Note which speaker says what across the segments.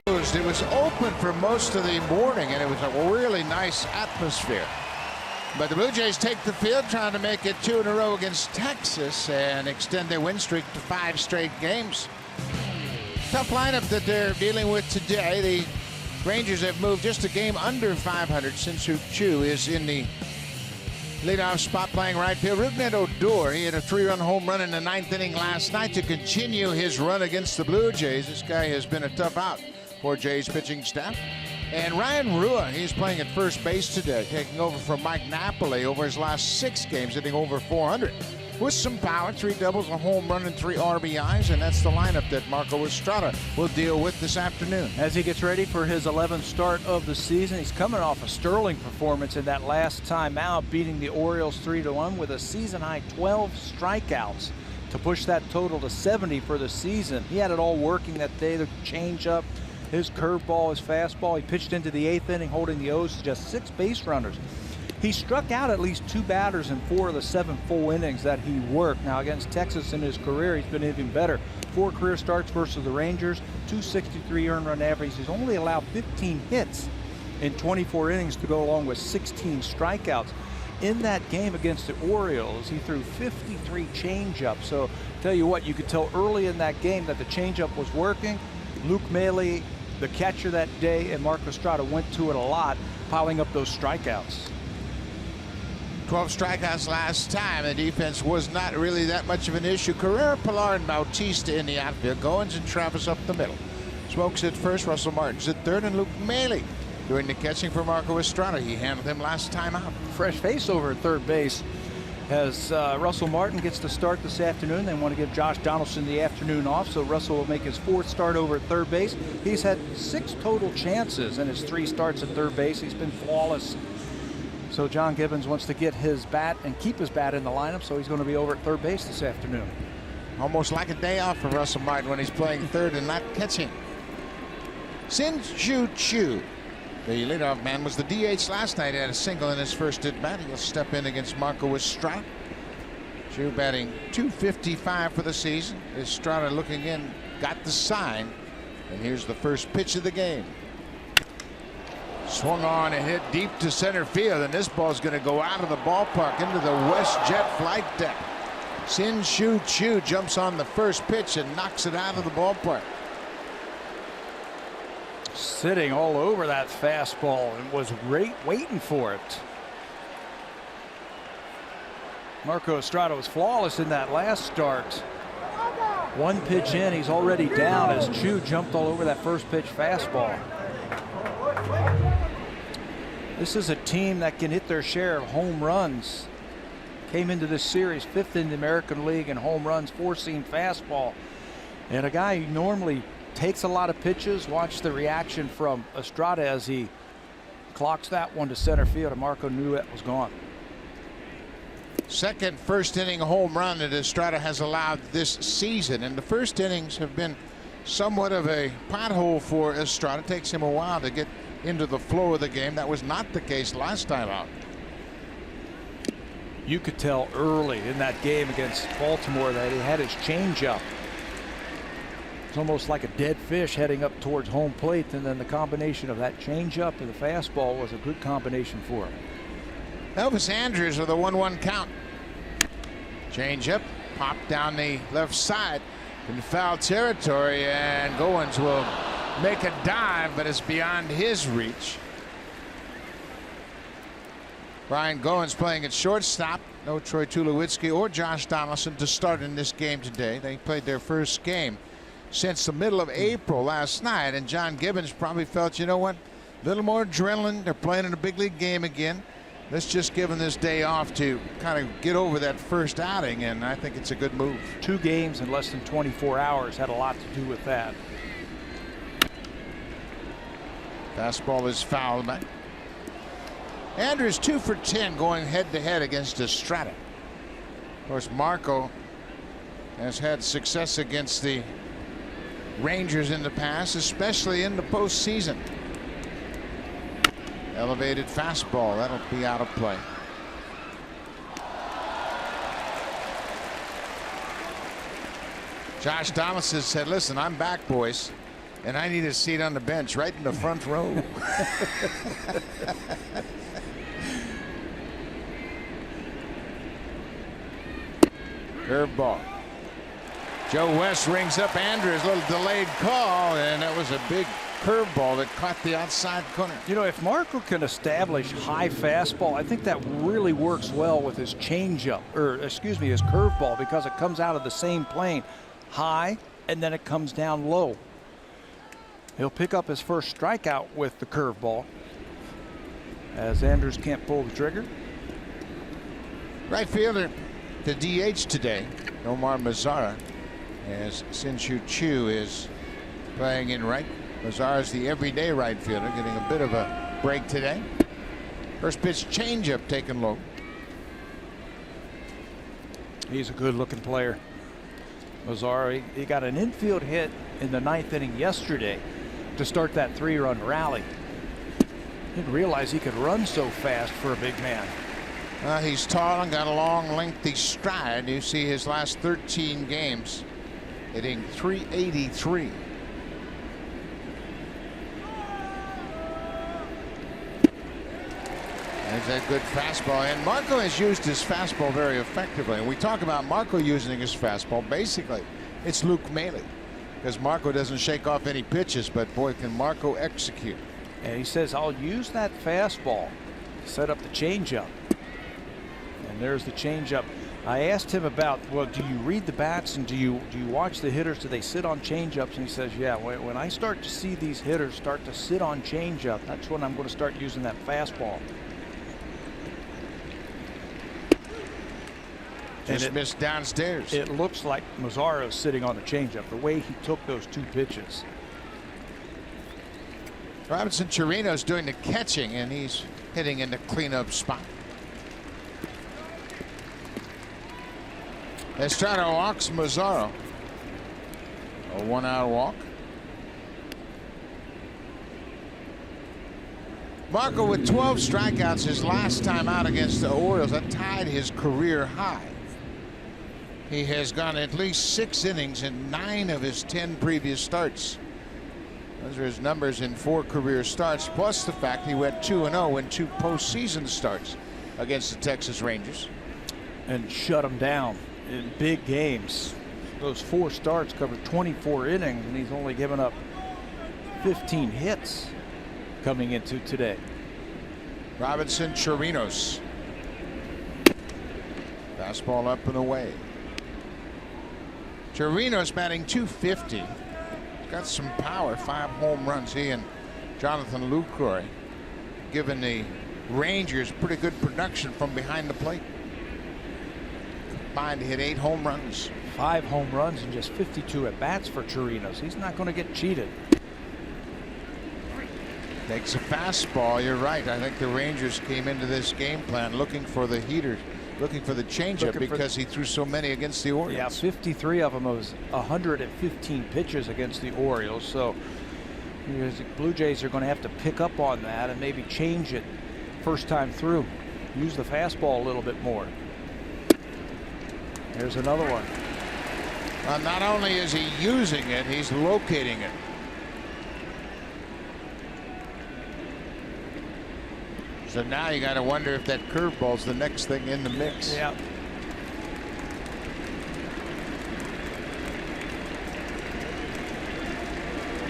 Speaker 1: It was open for most of the morning, and it was a really nice atmosphere. But the Blue Jays take the field, trying to make it 2 in a row against Texas and extend their win streak to 5 straight games. Tough lineup that they're dealing with today. The Rangers have moved just a game under 500 since Chu is in the leadoff spot playing right field. Rougned Odor, he had a 3-run home run in the 9th inning last night to continue his run against the Blue Jays. This guy has been a tough out for Jays pitching staff. And Ryan Rua, he's playing at first base today, taking over from Mike Napoli over his last 6 games, hitting over 400. With some power, 3 doubles, a home run, and 3 RBIs, and that's the lineup that Marco Estrada will deal with this afternoon.
Speaker 2: As he gets ready for his 11th start of the season, he's coming off a sterling performance in that last time out, beating the Orioles 3-1 with a season-high 12 strikeouts to push that total to 70 for the season. He had it all working that day, the changeup, his curveball, his fastball. He pitched into the 8th inning, holding the O's to just 6 base runners. He struck out at least 2 batters in 4 of the 7 full innings that he worked. Now against Texas in his career, he's been even better. 4 career starts versus the Rangers, 263 earned run average. He's only allowed 15 hits in 24 innings to go along with 16 strikeouts. In that game against the Orioles, he threw 53 changeups. So tell you what, you could tell early in that game that the changeup was working. Luke Maile, the catcher that day, and Marco Estrada went to it a lot, piling up those strikeouts.
Speaker 1: 12 strikeouts last time. The defense was not really that much of an issue. Carrera, Pilar, and Bautista in the outfield. Goins and Travis up the middle. Smokes at first, Russell Martin's at third, and Luke Maile doing the catching for Marco Estrada. He handled him last time out.
Speaker 2: Fresh face over at third base as Russell Martin gets to start this afternoon. They want to give Josh Donaldson the afternoon off, so Russell will make his 4th start over at third base. He's had 6 total chances in his 3 starts at third base. He's been flawless. So John Gibbons wants to get his bat and keep his bat in the lineup, so he's going to be over at third base this afternoon.
Speaker 1: Almost like a day off for Russell Martin when he's playing third and not catching. Shin-Soo Choo, the leadoff man, was the DH last night. He had a single in his first at bat. He'll step in against Marco Estrada. Choo batting .255 for the season. Estrada looking in, got the sign, and here's the first pitch of the game. Swung on and hit deep to center field, and this ball's going to go out of the ballpark into the WestJet flight deck. Shin-Soo Choo jumps on the first pitch and knocks it out of the ballpark.
Speaker 2: Sitting all over that fastball and was waiting for it. Marco Estrada was flawless in that last start. 1 pitch in, he's already down as Choo jumped all over that first pitch fastball. This is a team that can hit their share of home runs. Came into this series 5th in the American League in home runs, 4-seam fastball. And a guy who normally takes a lot of pitches. Watch the reaction from Estrada as he clocks that one to center field, and Marco knew it was gone.
Speaker 1: Second first inning home run that Estrada has allowed this season, and the first innings have been somewhat of a pothole for Estrada. It takes him a while to get into the flow of the game. That was not the case last time out.
Speaker 2: You could tell early in that game against Baltimore that he had his changeup. It's almost like a dead fish heading up towards home plate, and then the combination of that changeup and the fastball was a good combination for him.
Speaker 1: Elvis Andrus with a 1-1 count. Changeup popped down the left side in foul territory, and Goins will make a dive, but it's beyond his reach. Brian Goins playing at shortstop. No Troy Tulowitzki or Josh Donaldson to start in this game today. They played their first game since the middle of April last night, and John Gibbons probably felt, you know what, a little more adrenaline. They're playing in a big league game again. Let's just give them this day off to kind of get over that first outing, and I think it's a good move.
Speaker 2: 2 games in less than 24 hours had a lot to do with that.
Speaker 1: Fastball is fouled back. Andrus 2 for 10 going head-to-head against Estrada. Of course, Marco has had success against the Rangers in the past, especially in the postseason. Elevated fastball, that'll be out of play. Josh Donaldson said, listen, I'm back, boys. And I need a seat on the bench right in the front row. Curveball. Joe West rings up Andrews, a little delayed call, and that was a big curveball that caught the outside corner.
Speaker 2: You know, if Marco can establish high fastball, I think that really works well with his changeup, or excuse me, his curveball, because it comes out of the same plane, high, and then it comes down low. He'll pick up his first strikeout with the curveball, as Andrews can't pull the trigger.
Speaker 1: Right fielder, the DH today, Omar Mazara, as Sin-Shu Chu is playing in right. Mazara is the everyday right fielder, getting a bit of a break today. First pitch changeup taken low.
Speaker 2: He's a good-looking player. Mazara, he got an infield hit in the 9th inning yesterday to start that 3-run rally. Didn't realize he could run so fast for a big man.
Speaker 1: He's tall and got a long, lengthy stride. You see his last 13 games hitting .383. There's that good fastball, and Marco has used his fastball very effectively. And we talk about Marco using his fastball. Basically, it's Luke Maile, because Marco doesn't shake off any pitches, but boy, can Marco execute.
Speaker 2: And he says, I'll use that fastball to set up the changeup. And there's the changeup. I asked him about, well, do you read the bats and do you watch the hitters? Do they sit on changeups? And he says, yeah, when I start to see these hitters start to sit on changeup, that's when I'm going to start using that fastball.
Speaker 1: Just missed downstairs.
Speaker 2: It looks like Mazzaro's sitting on the changeup, the way he took those 2 pitches.
Speaker 1: Robinson Chirino's doing the catching, and he's hitting in the cleanup spot. Estrada walks Mazzaro. A 1-out walk. Marco with 12 strikeouts his last time out against the Orioles. That tied his career high. He has gone at least 6 innings in 9 of his 10 previous starts. Those are his numbers in 4 career starts, plus the fact he went 2-0 in 2 postseason starts against the Texas Rangers.
Speaker 2: And shut him down in big games. Those 4 starts covered 24 innings, and he's only given up 15 hits coming into today.
Speaker 1: Robinson Chirinos. Fastball up and away. Chirinos batting .250. He's got some power. 5 home runs. He and Jonathan Lucroy giving the Rangers pretty good production from behind the plate. Combined to hit 8 home runs.
Speaker 2: 5 home runs and just 52 at bats for Chirinos. He's not going to get cheated.
Speaker 1: Takes a fastball. You're right. I think the Rangers came into this game plan looking for the heater, looking for the changeup, because he threw so many against the Orioles.
Speaker 2: Yeah, 53 of them was 115 pitches against the Orioles. So the Blue Jays are going to have to pick up on that and maybe change it first time through. Use the fastball a little bit more. There's another one.
Speaker 1: Not only is he using it, he's locating it. So now you got to wonder if that curveball's the next thing in the mix.
Speaker 2: Yeah.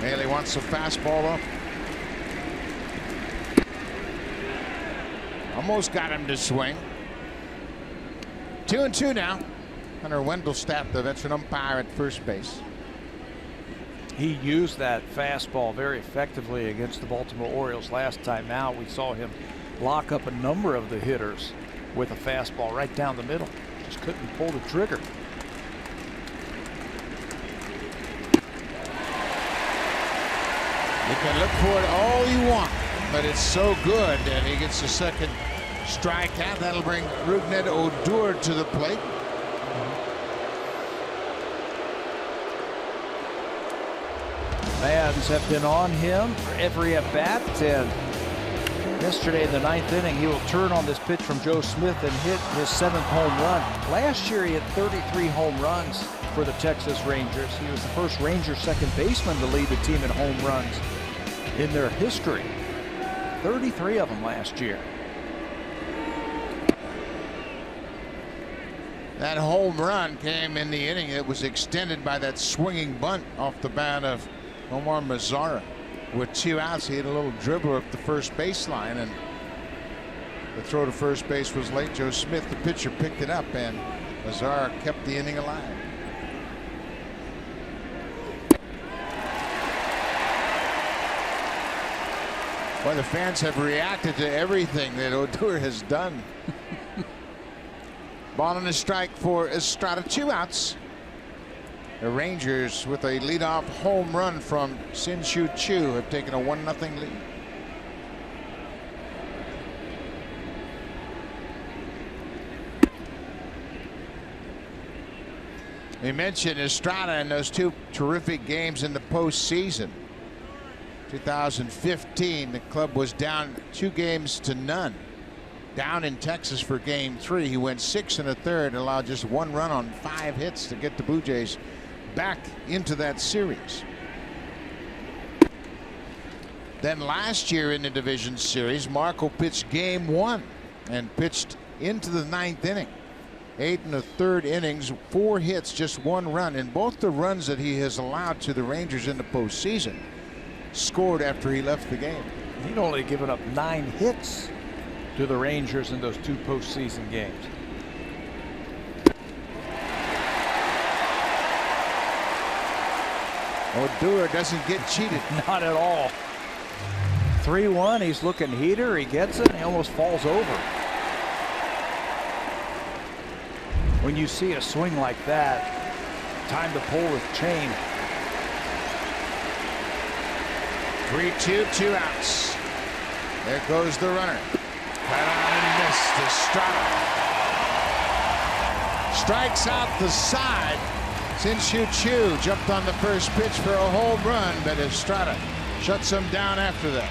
Speaker 1: Maile wants a fastball up. Almost got him to swing. 2-2 now. Hunter Wendelstadt, the veteran umpire at first base.
Speaker 2: He used that fastball very effectively against the Baltimore Orioles last time out. We saw him lock up a number of the hitters with a fastball right down the middle. Just couldn't pull the trigger.
Speaker 1: You can look for it all you want, but it's so good that he gets a second strikeout. That'll bring Rougned Odor to the plate.
Speaker 2: Fans have been on him for every at bat, and Yesterday in the 9th inning, he will turn on this pitch from Joe Smith and hit his 7th home run. Last year, he had 33 home runs for the Texas Rangers. He was the first Ranger second baseman to lead the team in home runs in their history. 33 of them last year.
Speaker 1: That home run came in the inning that was extended by that swinging bunt off the bat of Omar Mazara. With 2 outs, he had a little dribbler up the first baseline, and the throw to first base was late. Joe Smith, the pitcher, picked it up, and Mazara kept the inning alive. Well, the fans have reacted to everything that Odor has done. Ball and a strike for Estrada, 2 outs. The Rangers, with a leadoff home run from Sin-Shu Chu, have taken a 1-0 lead. We mentioned Estrada in those 2 terrific games in the postseason. 2015, the club was down 2 games to none. Down in Texas for game 3. He went 6 1/3, allowed just 1 run on 5 hits to get the Blue Jays back into that series. Then last year in the division series, Marco pitched game 1 and pitched into the 9th inning. 8 1/3 innings, 4 hits, just 1 run, and both the runs that he has allowed to the Rangers in the postseason scored after he left the game.
Speaker 2: He'd only given up 9 hits to the Rangers in those 2 postseason games.
Speaker 1: Odor doesn't get cheated.
Speaker 2: Not at all. 3-1, he's looking heater, he gets it, and he almost falls over. When you see a swing like that, time to pull the chain.
Speaker 1: 3-2, 2 outs. There goes the runner. Cut on and missed. Estrada strikes out the side. Sin-Shu Chu jumped on the first pitch for a home run, but Estrada shuts him down after that.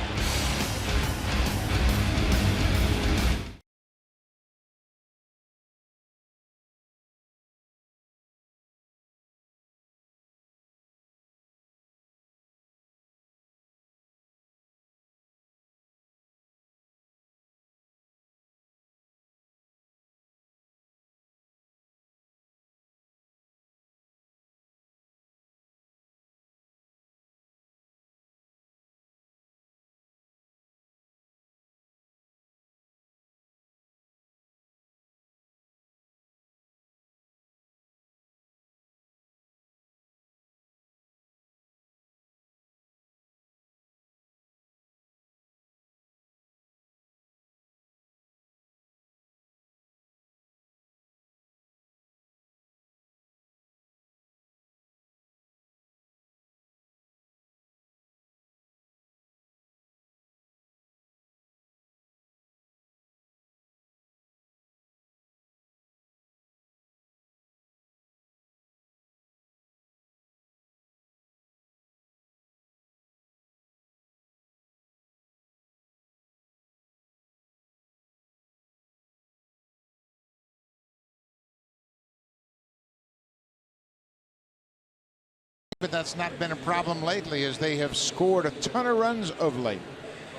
Speaker 1: But that's not been a problem lately, as they have scored a ton of runs of late.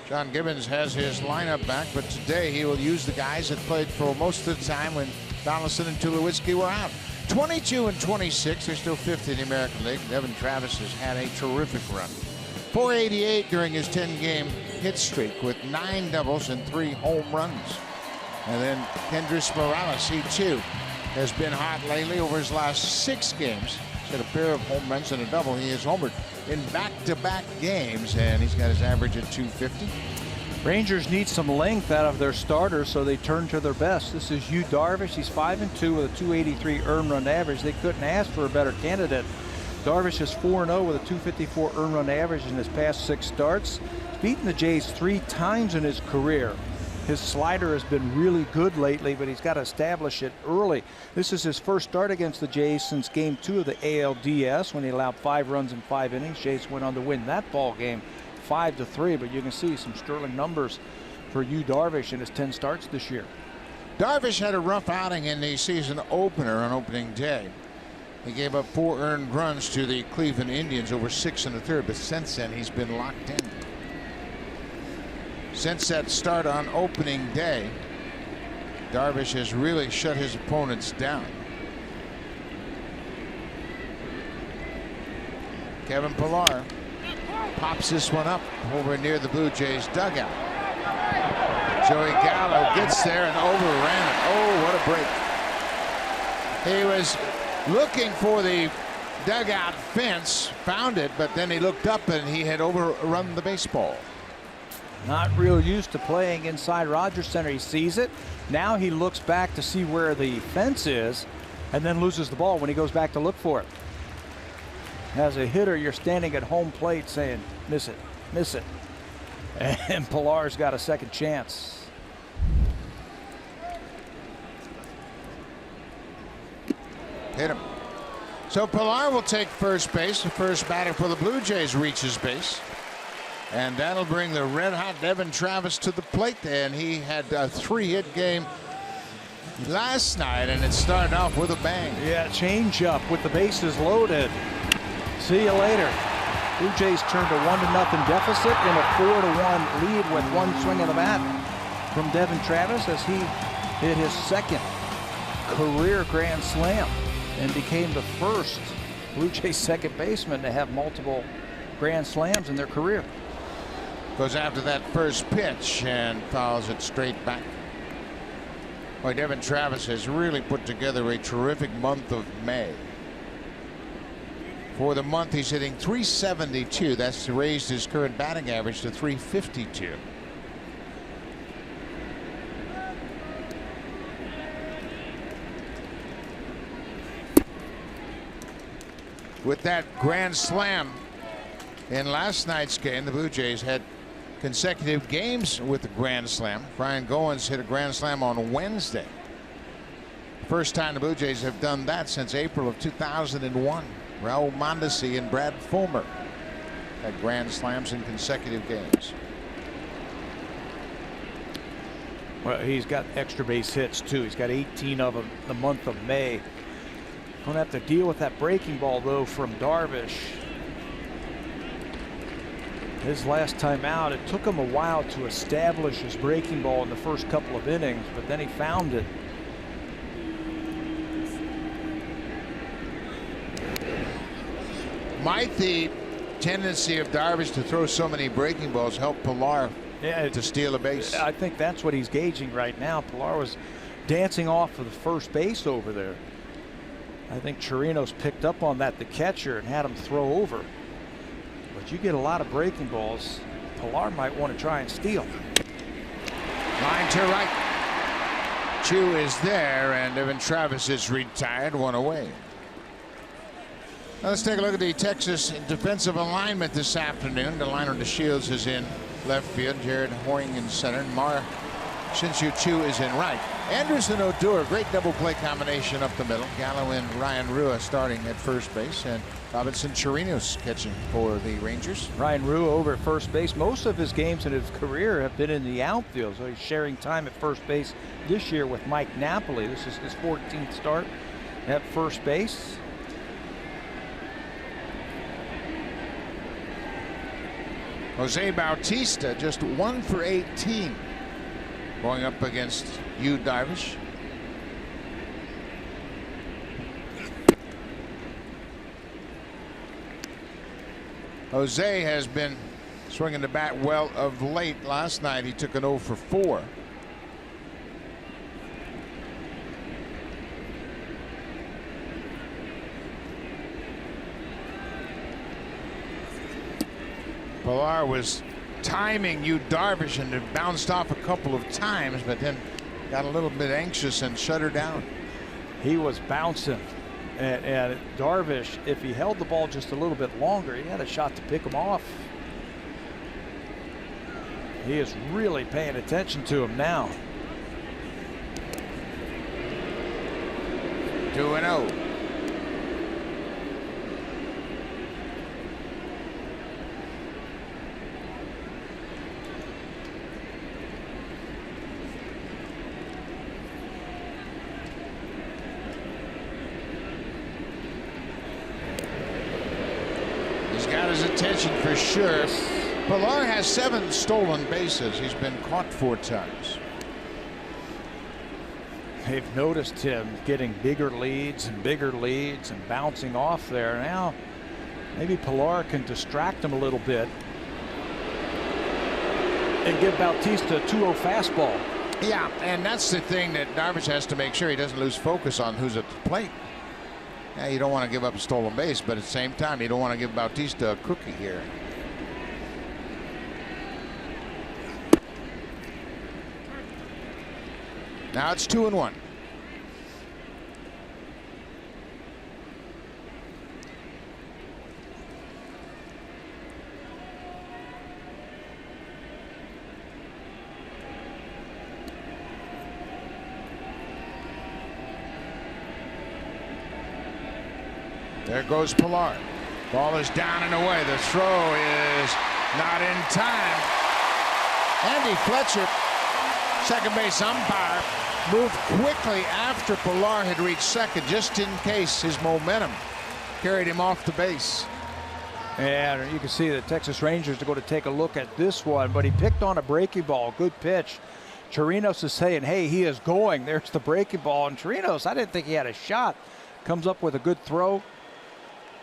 Speaker 1: John Gibbons has his lineup back, but today he will use the guys that played for most of the time when Donaldson and Tulowitzki were out. 22 and 26, they're still 5th in the American League. Devin Travis has had a terrific run. 488 during his 10-game hit streak with 9 doubles and 3 home runs. And then Kendrys Morales, he too has been hot lately over his last 6 games. He's got a pair of home runs and a double. He has homered in back-to-back games, and he's got his average at 250.
Speaker 2: Rangers need some length out of their starters, so they turn to their best. This is Yu Darvish. He's 5-2 with a 283 earned run average. They couldn't ask for a better candidate. Darvish is 4-0 with a 254 earned run average in his past 6 starts. He's beaten the Jays 3 times in his career. His slider has been really good lately, but he's got to establish it early. This is his first start against the Jays since Game 2 of the ALDS, when he allowed 5 runs in 5 innings. Jays went on to win that ball game 5-3, but you can see some sterling numbers for Yu Darvish in his 10 starts this year.
Speaker 1: Darvish had a rough outing in the season opener on opening day. He gave up 4 earned runs to the Cleveland Indians over 6 1/3, but since then he's been locked in. Since that start on opening day, Darvish has really shut his opponents down. Kevin Pillar pops this one up over near the Blue Jays dugout. Joey Gallo gets there and overran it. Oh, what a break. He was looking for the dugout fence, found it, but then he looked up and he had overrun the baseball.
Speaker 2: Not real used to playing inside Rogers Center. He sees it. Now he looks back to see where the fence is and then loses the ball when he goes back to look for it. As a hitter, you're standing at home plate saying, miss it, miss it. And Pillar's got a second chance.
Speaker 1: Hit him. So Pillar will take first base. The first batter for the Blue Jays reaches base. And that'll bring the red-hot Devin Travis to the plate. And he had a 3-hit game last night, and it started off with a bang.
Speaker 2: Yeah, change-up with the bases loaded. See you later. Blue Jays turned a 1-0 deficit in a 4-1 lead with one swing of the bat from Devin Travis as he hit his second career grand slam and became the first Blue Jays second baseman to have multiple grand slams in their career.
Speaker 1: Goes after that first pitch and fouls it straight back. Boy, Devin Travis has really put together a terrific month of May. For the month, he's hitting .372. That's raised his current batting average to .352. With that grand slam in last night's game, the Blue Jays had consecutive games with the grand slam. Brian Goins hit a grand slam on Wednesday. First time the Blue Jays have done that since April of 2001. Raul Mondesi and Brad Fulmer had grand slams in consecutive games.
Speaker 2: Well, he's got extra base hits too. He's got 18 of them the month of May. Gonna have to deal with that breaking ball though from Darvish. His last time out, it took him a while to establish his breaking ball in the first couple of innings, but then he found it.
Speaker 1: Might the tendency of Darvish to throw so many breaking balls help Pillar to steal a base?
Speaker 2: I think that's what he's gauging right now. Pillar was dancing off of the first base over there. I think Chirinos picked up on that, the catcher, and had him throw over. But you get a lot of breaking balls, Pillar might want to try and steal.
Speaker 1: Line to right. Chu is there, and Devin Travis is retired, one away. Now let's take a look at the Texas defensive alignment this afternoon. Delino DeShields is in left field. Jared Hoying in center. Shin-Soo Choo is in right. Anderson Odor, great double play combination up the middle. Gallo and Ryan Rua starting at first base, and Robinson Chirinos catching for the Rangers.
Speaker 2: Ryan Rua over at first base. Most of his games in his career have been in the outfield, so he's sharing time at first base this year with Mike Napoli. This is his 14th start at first base.
Speaker 1: Jose Bautista just 1 for 18 going up against Yu Darvish. Jose has been swinging the bat well of late. Last night he took an 0 for 4. Pillar was timing Yu Darvish and it bounced off a couple of times, but then got a little bit anxious and shut her down.
Speaker 2: He was bouncing, and Darvish, if he held the ball just a little bit longer, he had a shot to pick him off. He is really paying attention to him now.
Speaker 1: 2-0. He's got his attention for sure. Pilar has 7 stolen bases. He's been caught 4 times.
Speaker 2: They've noticed him getting bigger leads and bouncing off there. Now, maybe Pilar can distract him a little bit and give Bautista a 2-0 fastball.
Speaker 1: Yeah, and that's the thing that Darvish has to make sure he doesn't lose focus on who's at the plate. Yeah, you don't want to give up a stolen base, but at the same time, you don't want to give Bautista a cookie here. Now it's 2-1. There goes Pilar. Ball is down and away. The throw is not in time. Andy Fletcher, second base umpire, moved quickly after Pilar had reached second, just in case his momentum carried him off the base.
Speaker 2: And you can see the Texas Rangers are going to take a look at this one, but he picked on a breaking ball. Good pitch. Chirinos is saying, hey, he is going. There's the breaking ball. And Chirinos, I didn't think he had a shot. Comes up with a good throw.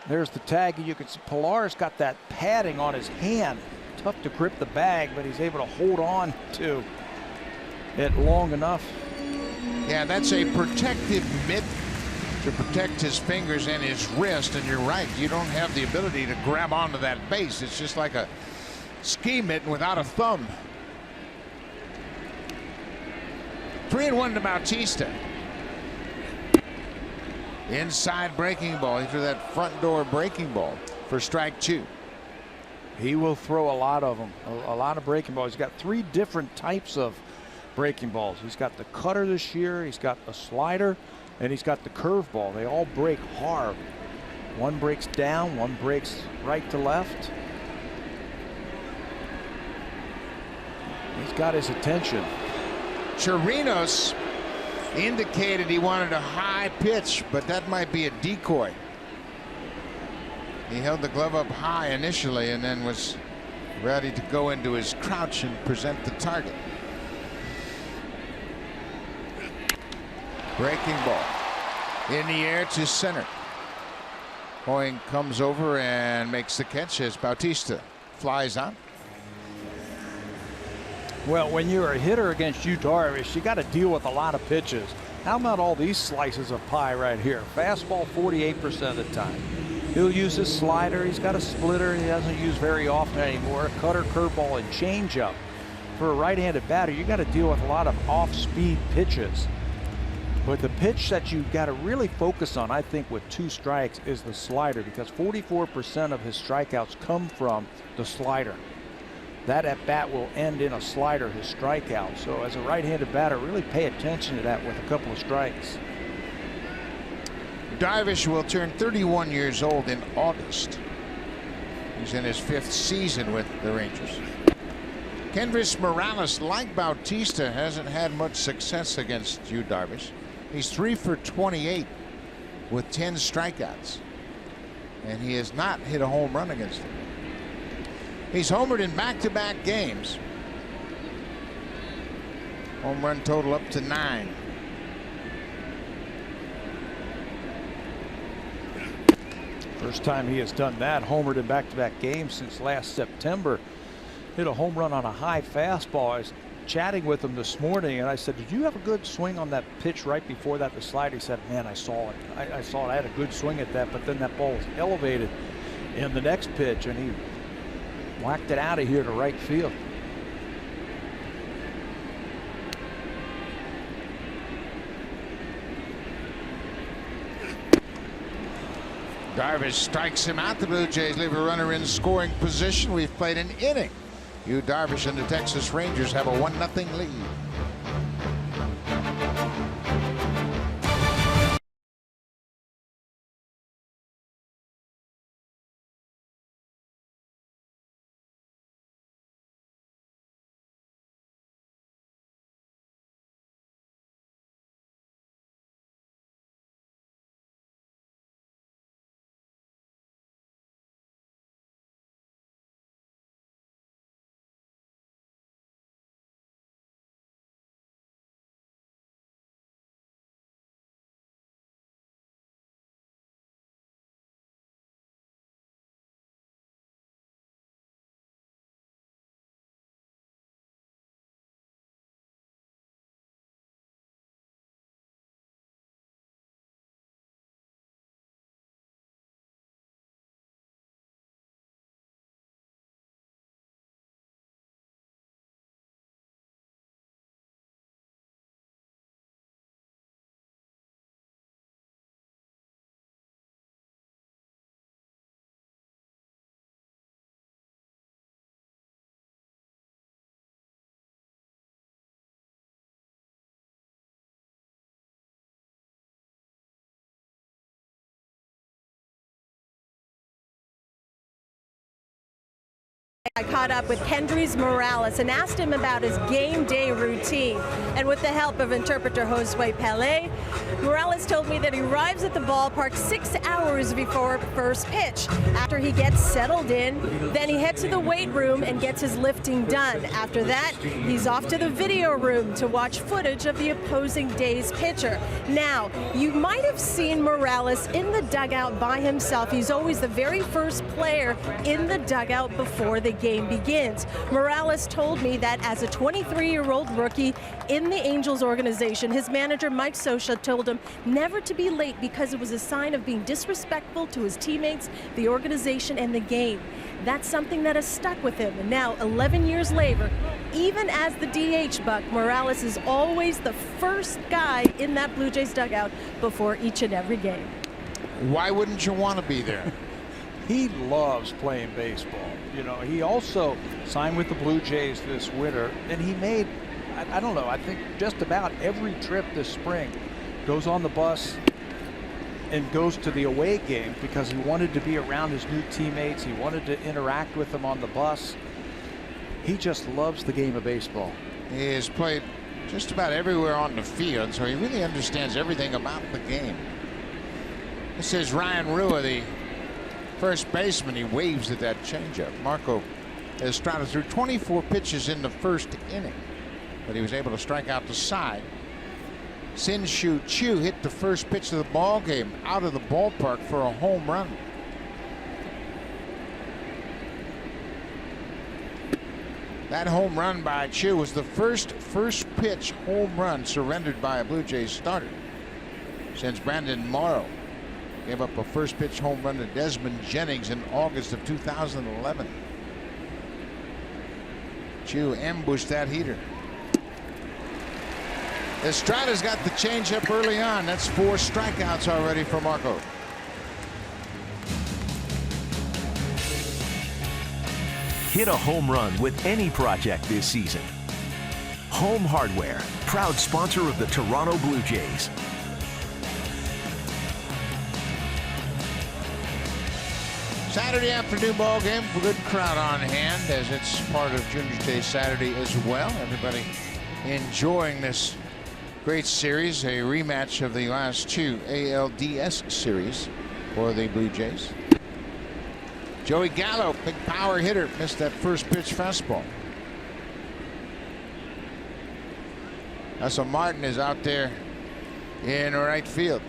Speaker 2: There's the tag. You can see Pilar's got that padding on his hand. Tough to grip the bag, but he's able to hold on to it long enough.
Speaker 1: Yeah, that's a protective mitt to protect his fingers and his wrist. And you're right, you don't have the ability to grab onto that base. It's just like a ski mitten without a thumb. 3-1 to Bautista. Inside breaking ball. He threw that front door breaking ball for strike 2.
Speaker 2: He will throw a lot of them, a lot of breaking balls. He's got 3 different types of breaking balls. He's got the cutter this year, he's got the slider, and he's got the curveball. They all break hard. One breaks down, one breaks right to left. He's got his attention.
Speaker 1: Chirinos indicated he wanted a high pitch, but that might be a decoy. He held the glove up high initially and then was ready to go into his crouch and present the target. Breaking ball in the air to center. Hoying comes over and makes the catch as Bautista flies on.
Speaker 2: Well, when you're a hitter against Yu Darvish, you got to deal with a lot of pitches. How about all these slices of pie right here? Fastball 48% of the time. He'll use his slider. He's got a splitter he doesn't use very often anymore. Cutter, curveball, and changeup. For a right-handed batter, you got to deal with a lot of off-speed pitches. But the pitch that you got to really focus on, I think, with 2 strikes is the slider, because 44% of his strikeouts come from the slider. That at bat will end in a slider, his strikeout. So as a right-handed batter, really pay attention to that with a couple of strikes.
Speaker 1: Darvish will turn 31 years old in August. He's in his 5th season with the Rangers. Kendrys Morales, like Bautista, hasn't had much success against Yu Darvish. He's 3 for 28 with 10 strikeouts, and he has not hit a home run against him. He's homered in back-to-back games. Home run total up to 9.
Speaker 2: First time he has done that, homered in back-to-back games since last September. Hit a home run on a high fastball. I was chatting with him this morning, and I said, did you have a good swing on that pitch right before that, the slide? He said, man, I saw it. I saw it. I had a good swing at that, but then that ball was elevated in the next pitch, and he whacked it out of here to right field.
Speaker 1: Darvish strikes him out. The Blue Jays leave a runner in scoring position. We've played an inning. Yu Darvish and the Texas Rangers have a 1-0 lead.
Speaker 3: caught up with Kendrys Morales and asked him about his game day routine. And with the help of interpreter Josue Pele, Morales told me that he arrives at the ballpark 6 hours before first pitch. After he gets settled in, then he heads to the weight room and gets his lifting done. After that, he's off to the video room to watch footage of the opposing day's pitcher. Now, you might have seen Morales in the dugout by himself. He's always the very first player in the dugout before the game begins. Morales told me that as a 23-year-old rookie in the Angels organization, his manager Mike Scioscia told him never to be late because it was a sign of being disrespectful to his teammates, the organization, and the game. That's something that has stuck with him. And now, 11 years later, even as the DH buck, Morales is always the first guy in that Blue Jays dugout before each and every game.
Speaker 1: Why wouldn't you want to be there?
Speaker 2: He loves playing baseball. You know, he also signed with the Blue Jays this winter, and he made, I don't know, I think just about every trip this spring goes on the bus and goes to the away game because he wanted to be around his new teammates. He wanted to interact with them on the bus. He just loves the game of baseball.
Speaker 1: He has played just about everywhere on the field, so he really understands everything about the game. This is Ryan Rua, the first baseman. He waves at that changeup. Marco Estrada threw 24 pitches in the first inning, but he was able to strike out the side. Sin-Shu Chu hit the first pitch of the ball game out of the ballpark for a home run. That home run by Chu was the first pitch home run surrendered by a Blue Jays starter since Brandon Morrow gave up a first pitch home run to Desmond Jennings in August of 2011. Chu ambushed that heater. Estrada's got the changeup early on. That's 4 strikeouts already for Marco.
Speaker 4: Hit a home run with any project this season. Home Hardware, proud sponsor of the Toronto Blue Jays.
Speaker 1: Saturday afternoon ball game. Good crowd on hand as it's part of Junior Day Saturday as well. Everybody enjoying this great series, a rematch of the last 2 ALDS series for the Blue Jays. Joey Gallo, big power hitter, missed that first pitch fastball. Russell Martin is out there in right field,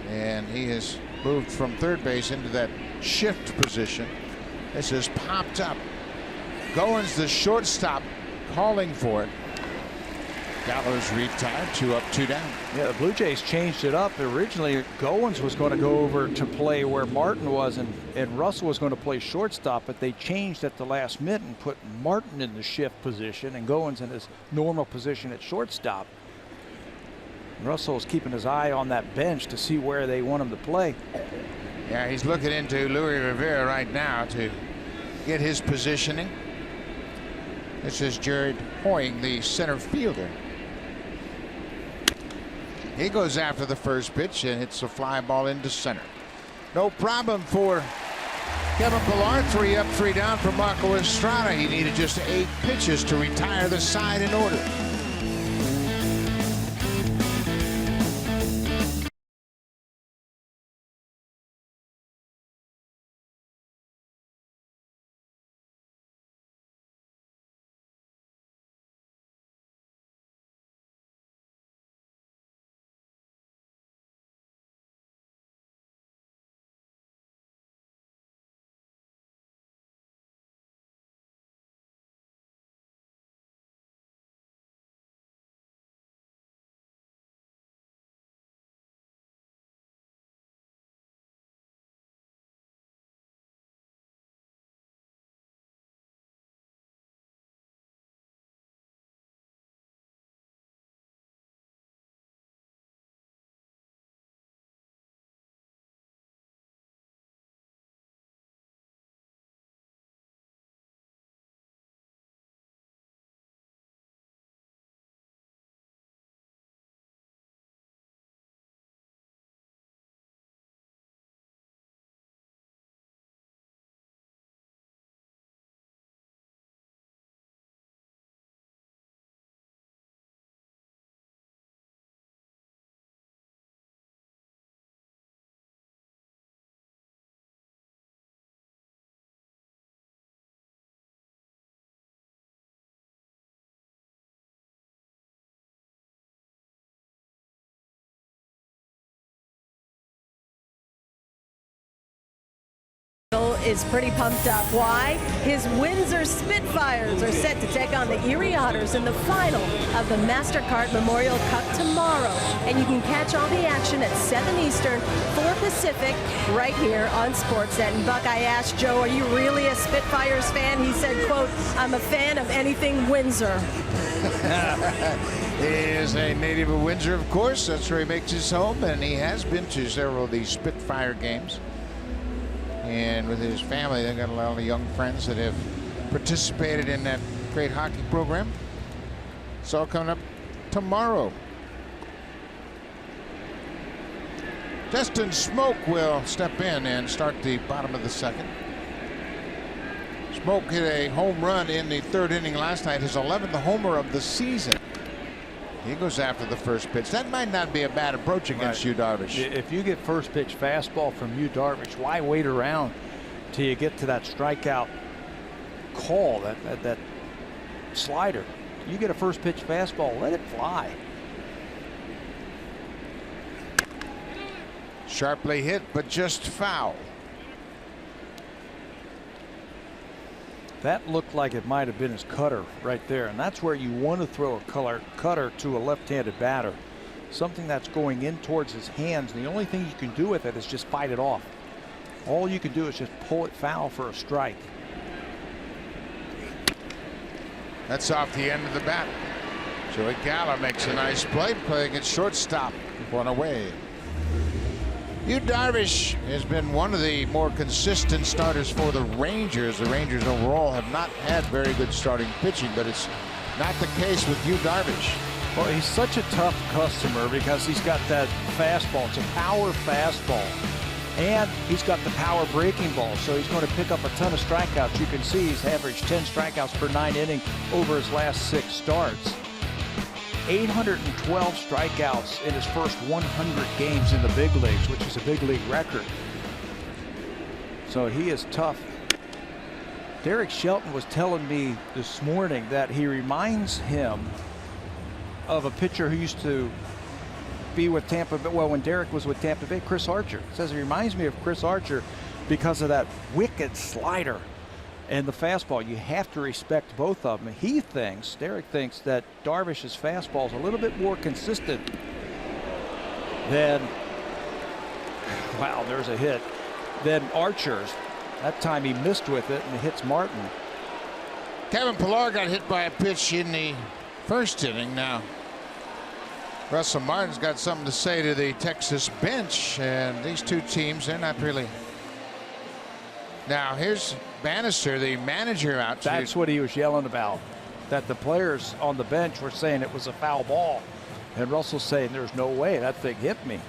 Speaker 1: and he has moved from third base into that shift position. This is popped up. Goins, the shortstop, calling for it. Gallo's retired, 2 up, 2 down.
Speaker 2: Yeah, the Blue Jays changed it up. Originally, Goins was going to go over to play where Martin was, and Russell was going to play shortstop, but they changed at the last minute and put Martin in the shift position and Goins in his normal position at shortstop. Russell's keeping his eye on that bench to see where they want him to play.
Speaker 1: Yeah, he's looking into Luis Rivera right now to get his positioning. This is Jared Hoying, the center fielder. He goes after the first pitch and hits a fly ball into center. No problem for Kevin Pillar. 3 up, 3 down for Marco Estrada. He needed just 8 pitches to retire the side in order.
Speaker 3: is pretty pumped up. Why? His Windsor Spitfires are set to take on the Erie Otters in the final of the MasterCard Memorial Cup tomorrow. And you can catch all the action at 7 Eastern, 4 Pacific, right here on Sportsnet. And Buck, I asked Joe, are you really a Spitfires fan? He said, quote, I'm a fan of anything Windsor.
Speaker 1: He is a native of Windsor, of course. That's where he makes his home, and he has been to several of these Spitfire games. And with his family, they've got a lot of young friends that have participated in that great hockey program. It's all coming up tomorrow. Justin Smoke will step in and start the bottom of the second. Smoke hit a home run in the 3rd inning last night, his 11th homer of the season. He goes after the first pitch. That might not be a bad approach against Yu Darvish.
Speaker 2: If you get first pitch fastball from Yu Darvish, why wait around till you get to that strikeout call, that slider? You get a first pitch fastball, let it fly.
Speaker 1: Sharply hit, but just foul.
Speaker 2: That looked like it might have been his cutter right there, and that's where you want to throw a cutter to a left-handed batter. Something that's going in towards his hands, and the only thing you can do with it is just fight it off. All you can do is just pull it foul for a strike.
Speaker 1: That's off the end of the bat. Joey Gallo makes a nice play against shortstop. 1 away. Yu Darvish has been one of the more consistent starters for the Rangers. The Rangers overall have not had very good starting pitching, but it's not the case with Yu Darvish.
Speaker 2: Well, he's such a tough customer because he's got that fastball. It's a power fastball. And he's got the power breaking ball, so he's going to pick up a ton of strikeouts. You can see he's averaged 10 strikeouts per 9 innings over his last 6 starts. 812 strikeouts in his first 100 games in the big leagues, which is a big league record. So he is tough. Derek Shelton was telling me this morning that he reminds him of a pitcher who used to be with Tampa Bay. Well, when Derek was with Tampa Bay, Chris Archer. He says he reminds me of Chris Archer because of that wicked slider and the fastball. You have to respect both of them. Derek thinks that Darvish's fastball is a little bit more consistent than, wow, there's a hit, than Archer's. That time he missed with it and hits Martin.
Speaker 1: Kevin Pillar got hit by a pitch in the 1st inning. Now, Russell Martin's got something to say to the Texas bench, and these two teams, they're not really. Now, here's Bannister, the manager, out.
Speaker 2: That's what he was yelling about, that the players on the bench were saying it was a foul ball. And Russell's saying there's no way that thing hit me.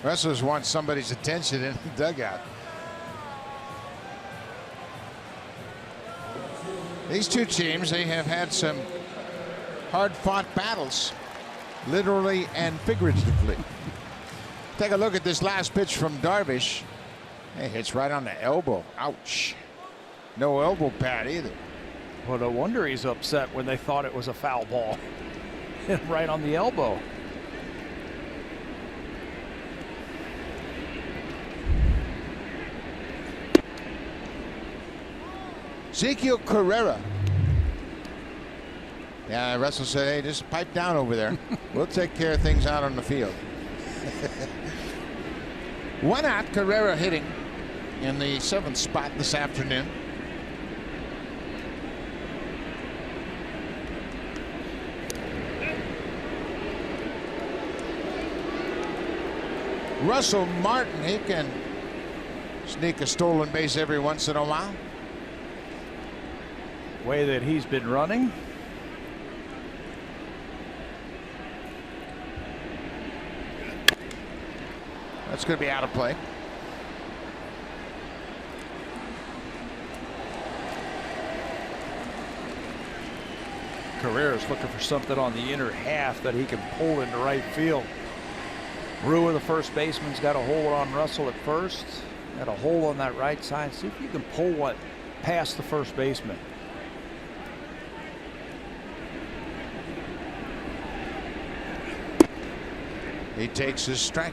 Speaker 1: Russell just wants somebody's attention in the dugout. These two teams, they have had some hard-fought battles, literally and figuratively. Take a look at this last pitch from Darvish. It hits right on the elbow. Ouch. No elbow pad either.
Speaker 2: Well, no wonder he's upset when they thought it was a foul ball. Right on the elbow.
Speaker 1: Ezekiel Carrera. Yeah, Russell said, hey, just pipe down over there. We'll take care of things out on the field. 1 out, Carrera hitting in the 7th spot this afternoon. Russell Martin, he can sneak a stolen base every once in a while.
Speaker 2: Way that he's been running.
Speaker 1: That's going to be out of play.
Speaker 2: Carrera's looking for something on the inner half that he can pull into right field. Brewer, the first baseman's got a hold on Russell at first. Got a hole on that right side. See if you can pull one past the first baseman.
Speaker 1: He takes his strike.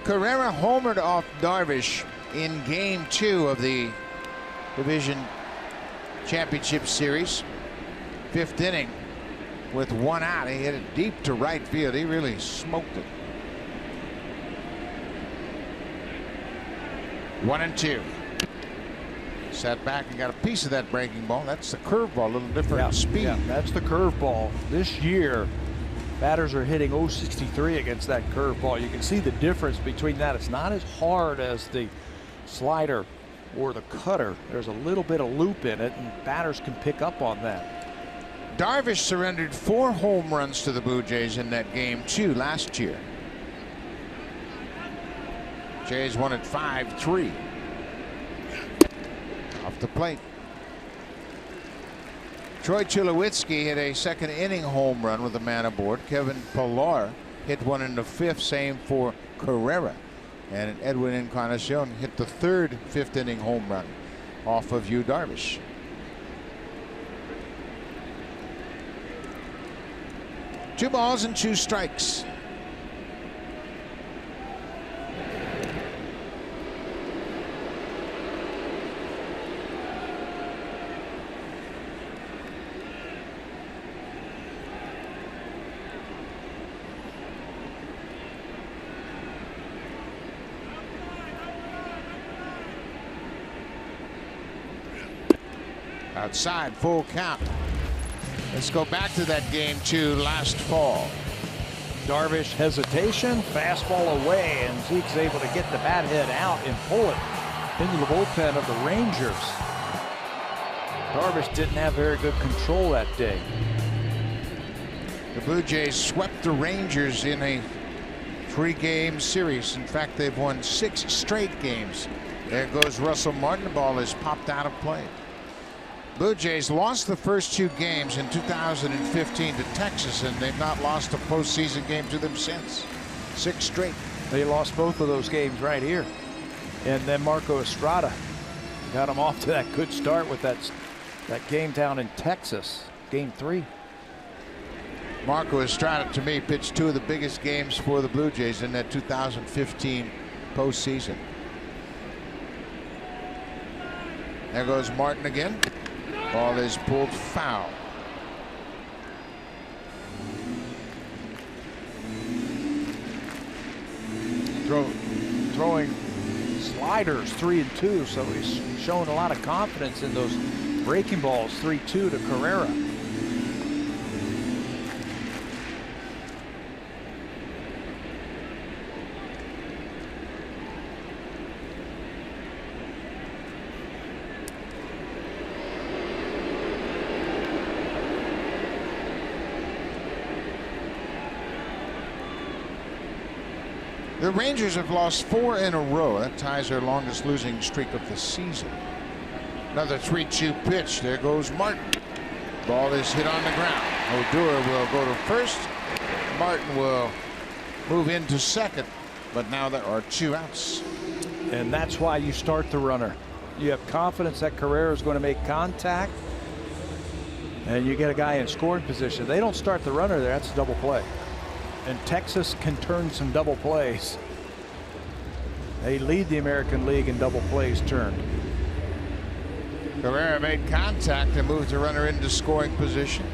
Speaker 1: Carrera homered off Darvish in Game 2 of the Division Championship Series. 5th inning with 1 out. He hit it deep to right field. He really smoked it. 1-2. Sat back and got a piece of that breaking ball. That's the curveball, a little different speed.
Speaker 2: Yeah, that's the curveball. This year, batters are hitting .063 against that curveball. You can see the difference between that. It's not as hard as the slider or the cutter. There's a little bit of loop in it, and batters can pick up on that.
Speaker 1: Darvish surrendered 4 home runs to the Blue Jays in that Game 2 last year. Jays won at 5-3. Off the plate. Troy Tulowitzki hit a 2nd inning home run with a man aboard. Kevin Pillar hit one in the 5th. Same for Carrera. And Edwin Encarnacion hit the 3rd 5th inning home run off of Yu Darvish. Two balls and 2 strikes. Outside, full count. Let's go back to that Game 2 last fall.
Speaker 2: Darvish hesitation, fastball away, and Zeke's able to get the bat head out and pull it into the bullpen of the Rangers. Darvish didn't have very good control that day.
Speaker 1: The Blue Jays swept the Rangers in a 3-game series. In fact, they've won 6 straight games. There goes Russell Martin. The ball is popped out of play. Blue Jays lost the first 2 games in 2015 to Texas, and they've not lost a postseason game to them since. 6 straight.
Speaker 2: They lost both of those games right here. And then Marco Estrada got them off to that good start with that game down in Texas, Game 3.
Speaker 1: Marco Estrada, to me, pitched 2 of the biggest games for the Blue Jays in that 2015 postseason. There goes Martin again. Ball is pulled foul.
Speaker 2: Throwing sliders 3-2, so he's showing a lot of confidence in those breaking balls. 3-2 to Carrera.
Speaker 1: The Rangers have lost 4 in a row. That ties their longest losing streak of the season. Another 3-2 pitch. There goes Martin. Ball is hit on the ground. Odor will go to first. Martin will move into second. But now there are 2 outs.
Speaker 2: And that's why you start the runner. You have confidence that Carrera is going to make contact. And you get a guy in scoring position. They don't start the runner there. That's a double play. And Texas can turn some double plays. They lead the American League in double plays turned.
Speaker 1: Carrera made contact and moved the runner into scoring position.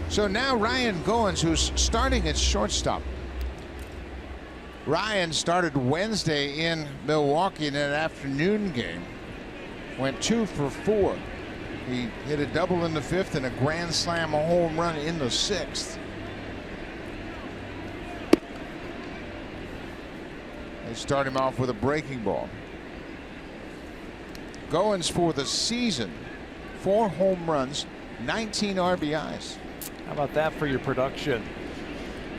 Speaker 1: So now Ryan Goins, who's starting at shortstop. Ryan started Wednesday in Milwaukee in an afternoon game. Went 2 for 4. He hit a double in the 5th and a grand slam, a home run in the 6th. They start him off with a breaking ball. Goins for the season, 4 home runs, 19 RBIs.
Speaker 2: How about that for your production?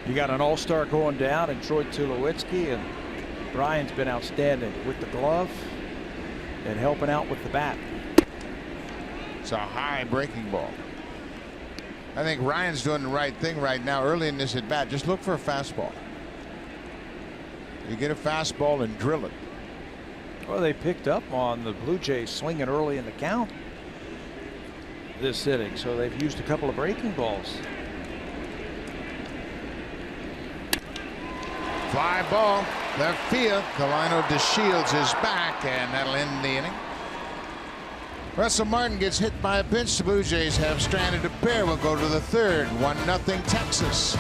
Speaker 2: You got an all-star going down in Troy Tulowitzki, and Ryan's been outstanding with the glove and helping out with the bat.
Speaker 1: It's a high breaking ball. I think Ryan's doing the right thing right now early in this at bat. Just look for a fastball. You get a fastball and drill it.
Speaker 2: Well, they picked up on the Blue Jays swinging early in the count this inning, so they've used a couple of breaking balls.
Speaker 1: Fly ball. Left field, Delino DeShields is back, and that'll end the inning. Russell Martin gets hit by a pitch. The Blue Jays have stranded a pair. We'll go to the third. 1-0 Texas.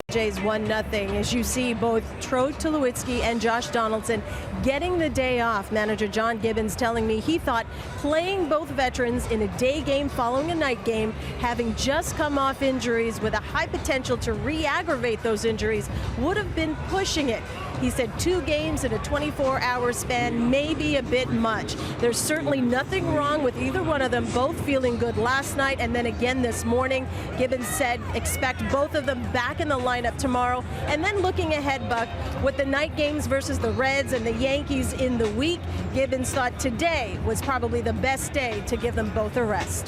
Speaker 3: Jays 1-0. As you see, both Troy Tulowitzki and Josh Donaldson getting the day off. Manager John Gibbons telling me he thought playing both veterans in a day game following a night game, having just come off injuries with a high potential to re-aggravate those injuries, would have been pushing it. He said 2 games in a 24-hour span may be a bit much. There's certainly nothing wrong with either one of them, both feeling good last night and then again this morning. Gibbons said expect both of them back in the lineup tomorrow. And then looking ahead, Buck, with the night games versus the Reds and the Yankees in the week, Gibbons thought today was probably the best day to give them both a rest.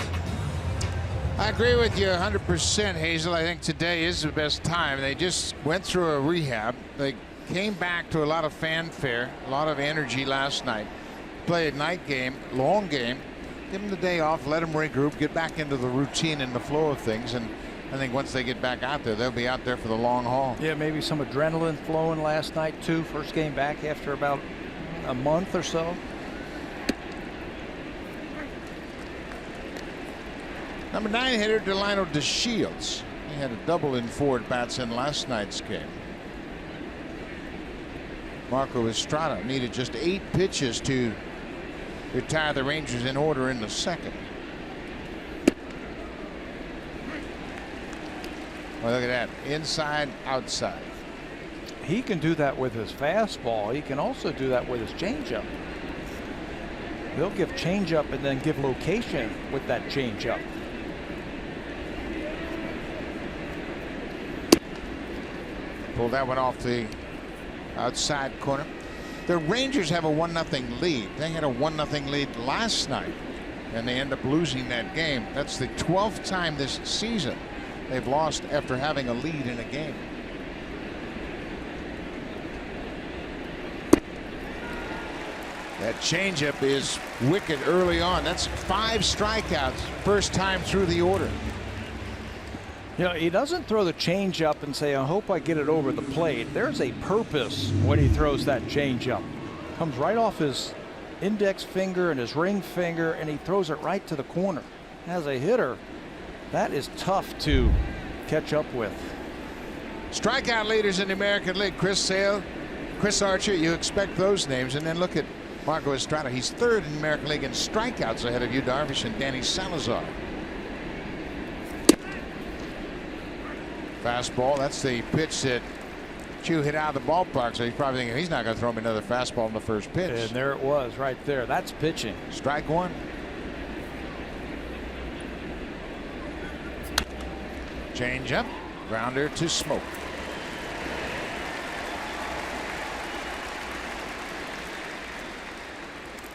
Speaker 1: I agree with you 100%, Hazel. I think today is the best time. They just went through a rehab. They came back to a lot of fanfare, a lot of energy last night. Played a night game, long game. Give them the day off, let them regroup, get back into the routine and the flow of things. And I think once they get back out there, they'll be out there for the long haul.
Speaker 2: Yeah, maybe some adrenaline flowing last night, too. First game back after about a month or so.
Speaker 1: Number 9 hitter, Delino DeShields. He had a double in 4 at-bats in last night's game. Marco Estrada needed just 8 pitches to retire the Rangers in order in the second. Well, look at that. Inside, outside.
Speaker 2: He can do that with his fastball. He can also do that with his changeup. He'll give changeup and then give location with that changeup.
Speaker 1: Pulled that one off the outside corner. The Rangers have a 1-0 lead. They had a 1-0 lead last night, and they end up losing that game. That's the 12th time this season they've lost after having a lead in a game. That changeup is wicked early on. That's 5 strikeouts, first time through the order.
Speaker 2: You know, he doesn't throw the changeup and say, I hope I get it over the plate. There's a purpose when he throws that changeup. Comes right off his index finger and his ring finger, and he throws it right to the corner. As a hitter, that is tough to catch up with.
Speaker 1: Strikeout leaders in the American League: Chris Sale, Chris Archer. You expect those names, and then look at Marco Estrada. He's 3rd in the American League in strikeouts, ahead of Yu Darvish and Danny Salazar. Fastball. That's the pitch that Chu hit out of the ballpark, so he's probably thinking he's not going to throw me another fastball in the first pitch.
Speaker 2: And there it was right there. That's pitching.
Speaker 1: Strike 1. Change up. Grounder to Smoke.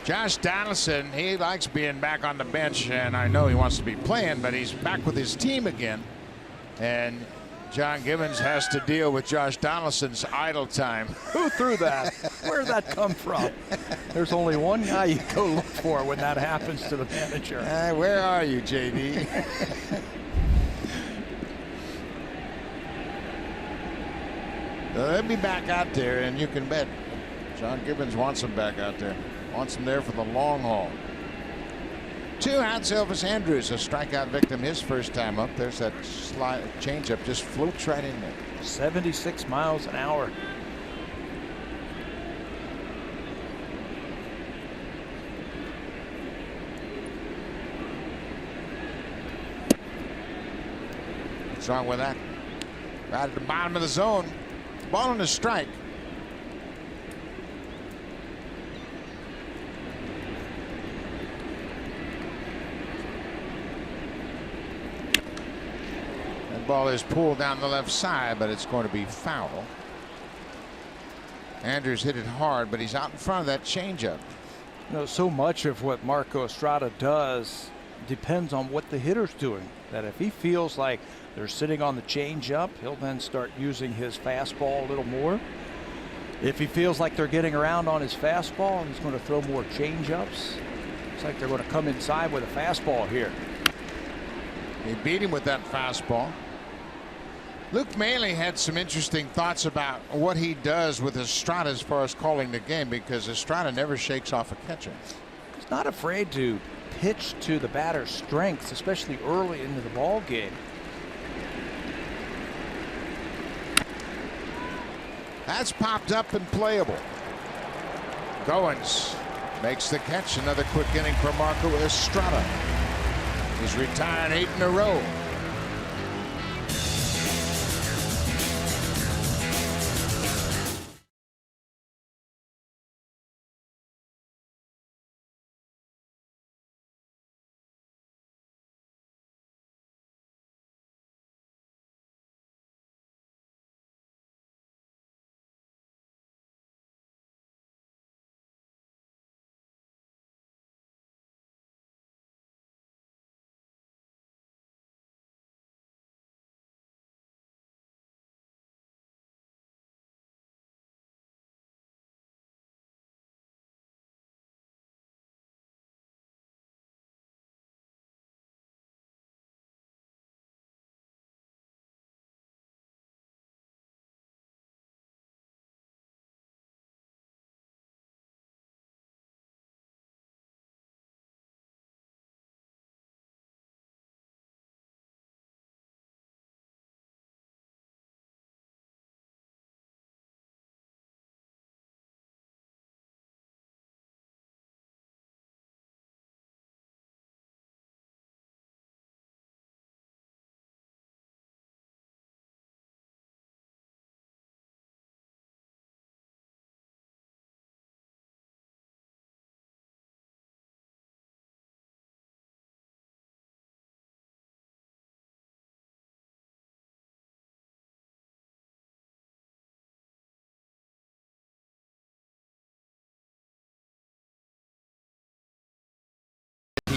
Speaker 1: Josh Donaldson, he likes being back on the bench, and I know he wants to be playing, but he's back with his team again. And John Gibbons has to deal with Josh Donaldson's idle time.
Speaker 2: Who threw that? Where did that come from? There's only one guy you go look for when that happens to the manager.
Speaker 1: Where are you, JD? Let me back out there, and you can bet John Gibbons wants him back out there. Wants him there for the long haul. 2 outs. Elvis Andrus, a strikeout victim his first time up. There's that slide changeup, just floats right in there.
Speaker 2: 76 miles an hour.
Speaker 1: What's wrong with that? Right at the bottom of the zone. Ball on a strike. That ball is pulled down the left side, but it's going to be foul. Andrews hit it hard, but he's out in front of that changeup.
Speaker 2: You know, so much of what Marco Estrada does depends on what the hitter's doing. That if he feels like they're sitting on the changeup, he'll then start using his fastball a little more. If he feels like they're getting around on his fastball, he's going to throw more changeups. It's like they're going to come inside with a fastball here.
Speaker 1: He beat him with that fastball. Luke Maley had some interesting thoughts about what he does with Estrada as far as calling the game, because Estrada never shakes off a catcher.
Speaker 2: He's not afraid to pitch to the batter's strengths, especially early into the ball game.
Speaker 1: That's popped up and playable. Goins makes the catch. Another quick inning for Marco Estrada. He's retired 8 in a row.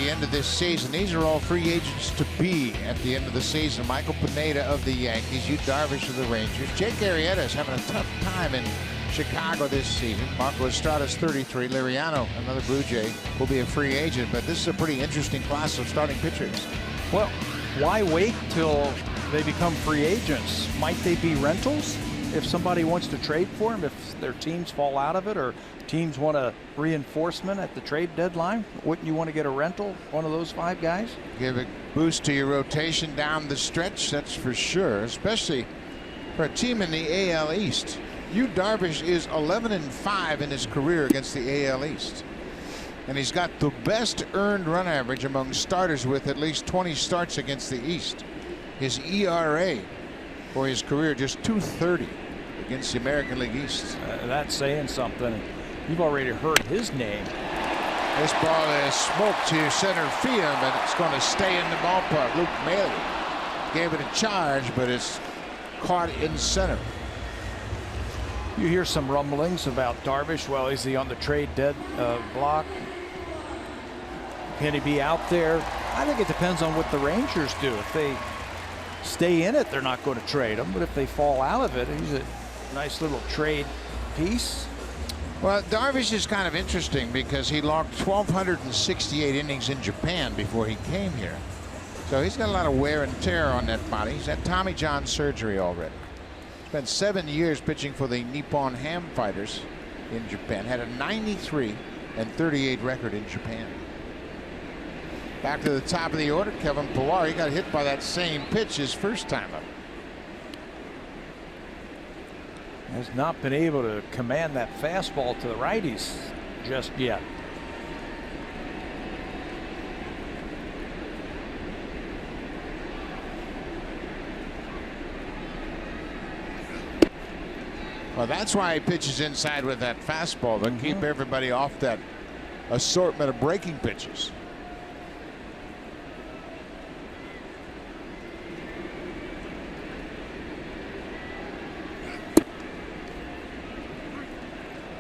Speaker 1: End of this season. These are all free agents to be at the end of the season. Michael Pineda of the Yankees, Yu Darvish of the Rangers. Jake Arrieta is having a tough time in Chicago this season. Marco Estrada's 33. Liriano, another Blue Jay, will be a free agent, but this is a pretty interesting class of starting pitchers.
Speaker 2: Well, why wait till they become free agents? Might they be rentals? If somebody wants to trade for them, if their teams fall out of it, or teams want a reinforcement at the trade deadline, wouldn't you want to get a rental, one of those 5 guys?
Speaker 1: Give a boost to your rotation down the stretch, that's for sure, especially for a team in the AL East. Yu Darvish is 11-5 in his career against the AL East. And he's got the best earned run average among starters with at least 20 starts against the East. His ERA for his career just .230 against the American League East.
Speaker 2: That's saying something. You've already heard his name.
Speaker 1: This ball is smoked to center field, and it's going to stay in the ballpark. Luke Maley gave it a charge, but it's caught in center.
Speaker 2: You hear some rumblings about Darvish. Well, is he on the trade dead block? Can he be out there? I think it depends on what the Rangers do. If they stay in it, they're not going to trade him. But if they fall out of it, he's a nice little trade piece.
Speaker 1: Well, Darvish is kind of interesting because he logged 1,268 innings in Japan before he came here. So he's got a lot of wear and tear on that body. He's had Tommy John surgery already. Spent 7 years pitching for the Nippon Ham Fighters in Japan. Had a 93-38 record in Japan. Back to the top of the order, Kevin Pillar. He got hit by that same pitch his first time up.
Speaker 2: Has not been able to command that fastball to the righties just yet.
Speaker 1: Well, that's why he pitches inside with that fastball to keep everybody off that assortment of breaking pitches.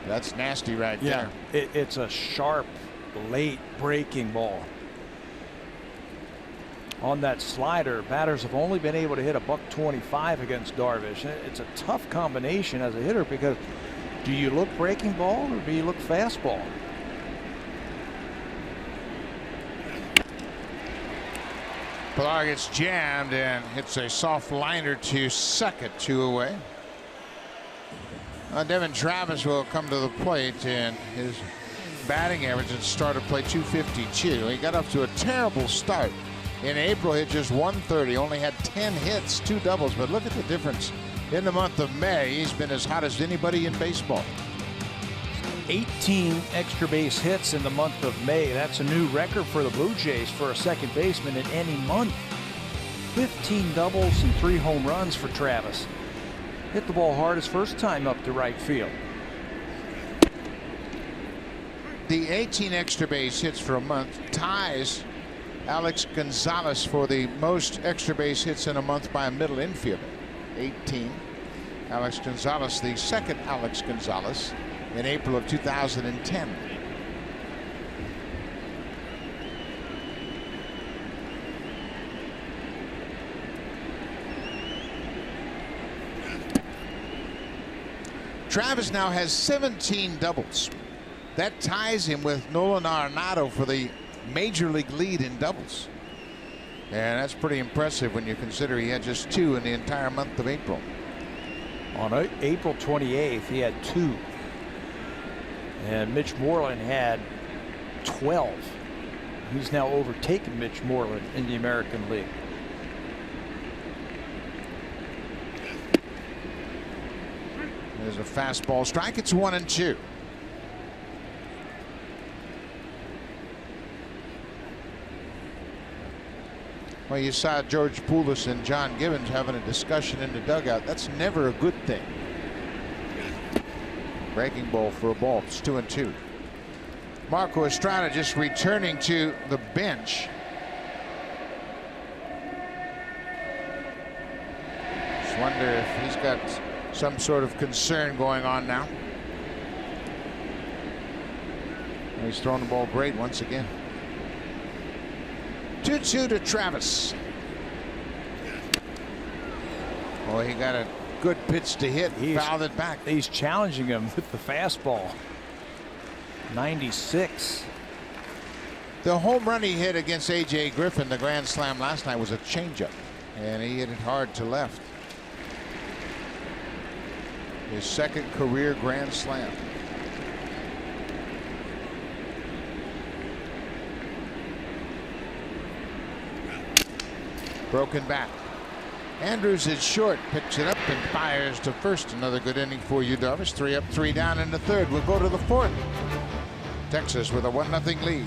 Speaker 1: That's nasty right there.
Speaker 2: It's a sharp, late breaking ball. On that slider, batters have only been able to hit a $125 against Darvish. It's a tough combination as a hitter because do you look breaking ball or do you look fastball?
Speaker 1: Pillar gets jammed and hits a soft liner to second, 2 away. Devin Travis will come to the plate, and his batting average at the start of play 252. He got off to a terrible start. In April, hit just 130, only had 10 hits, 2 doubles, but look at the difference. In the month of May, he's been as hot as anybody in baseball.
Speaker 2: 18 extra base hits in the month of May. That's a new record for the Blue Jays for a second baseman in any month. 15 doubles and 3 home runs for Travis. Hit the ball hard his first time up to right field.
Speaker 1: The 18 extra base hits for a month ties Alex Gonzalez for the most extra base hits in a month by a middle infielder. 18. Alex Gonzalez, the second Alex Gonzalez in April of 2010. Travis now has 17 doubles. That ties him with Nolan Arenado for the major league lead in doubles. And that's pretty impressive when you consider he had just 2 in the entire month of April.
Speaker 2: On April 28th, he had 2. And Mitch Moreland had 12. He's now overtaken Mitch Moreland in the American League.
Speaker 1: There's a fastball strike. It's 1-2. Well, you saw George Poulos and John Gibbons having a discussion in the dugout. That's never a good thing. Breaking ball for a ball. It's 2-2. Marco Estrada just returning to the bench. Just wonder if he's got some sort of concern going on now. And he's throwing the ball great once again. 2-2 to Travis. Oh, he got a good pitch to hit. Fouled it back.
Speaker 2: He's challenging him with the fastball. 96.
Speaker 1: The home run he hit against A.J. Griffin, the grand slam last night, was a changeup, and he hit it hard to left. His second career grand slam. Broken back. Andrews is short, picks it up and fires to first. Another good inning for you, Darvish. 3 up, 3 down in the third. We'll go to the fourth. Texas with a 1-0 lead.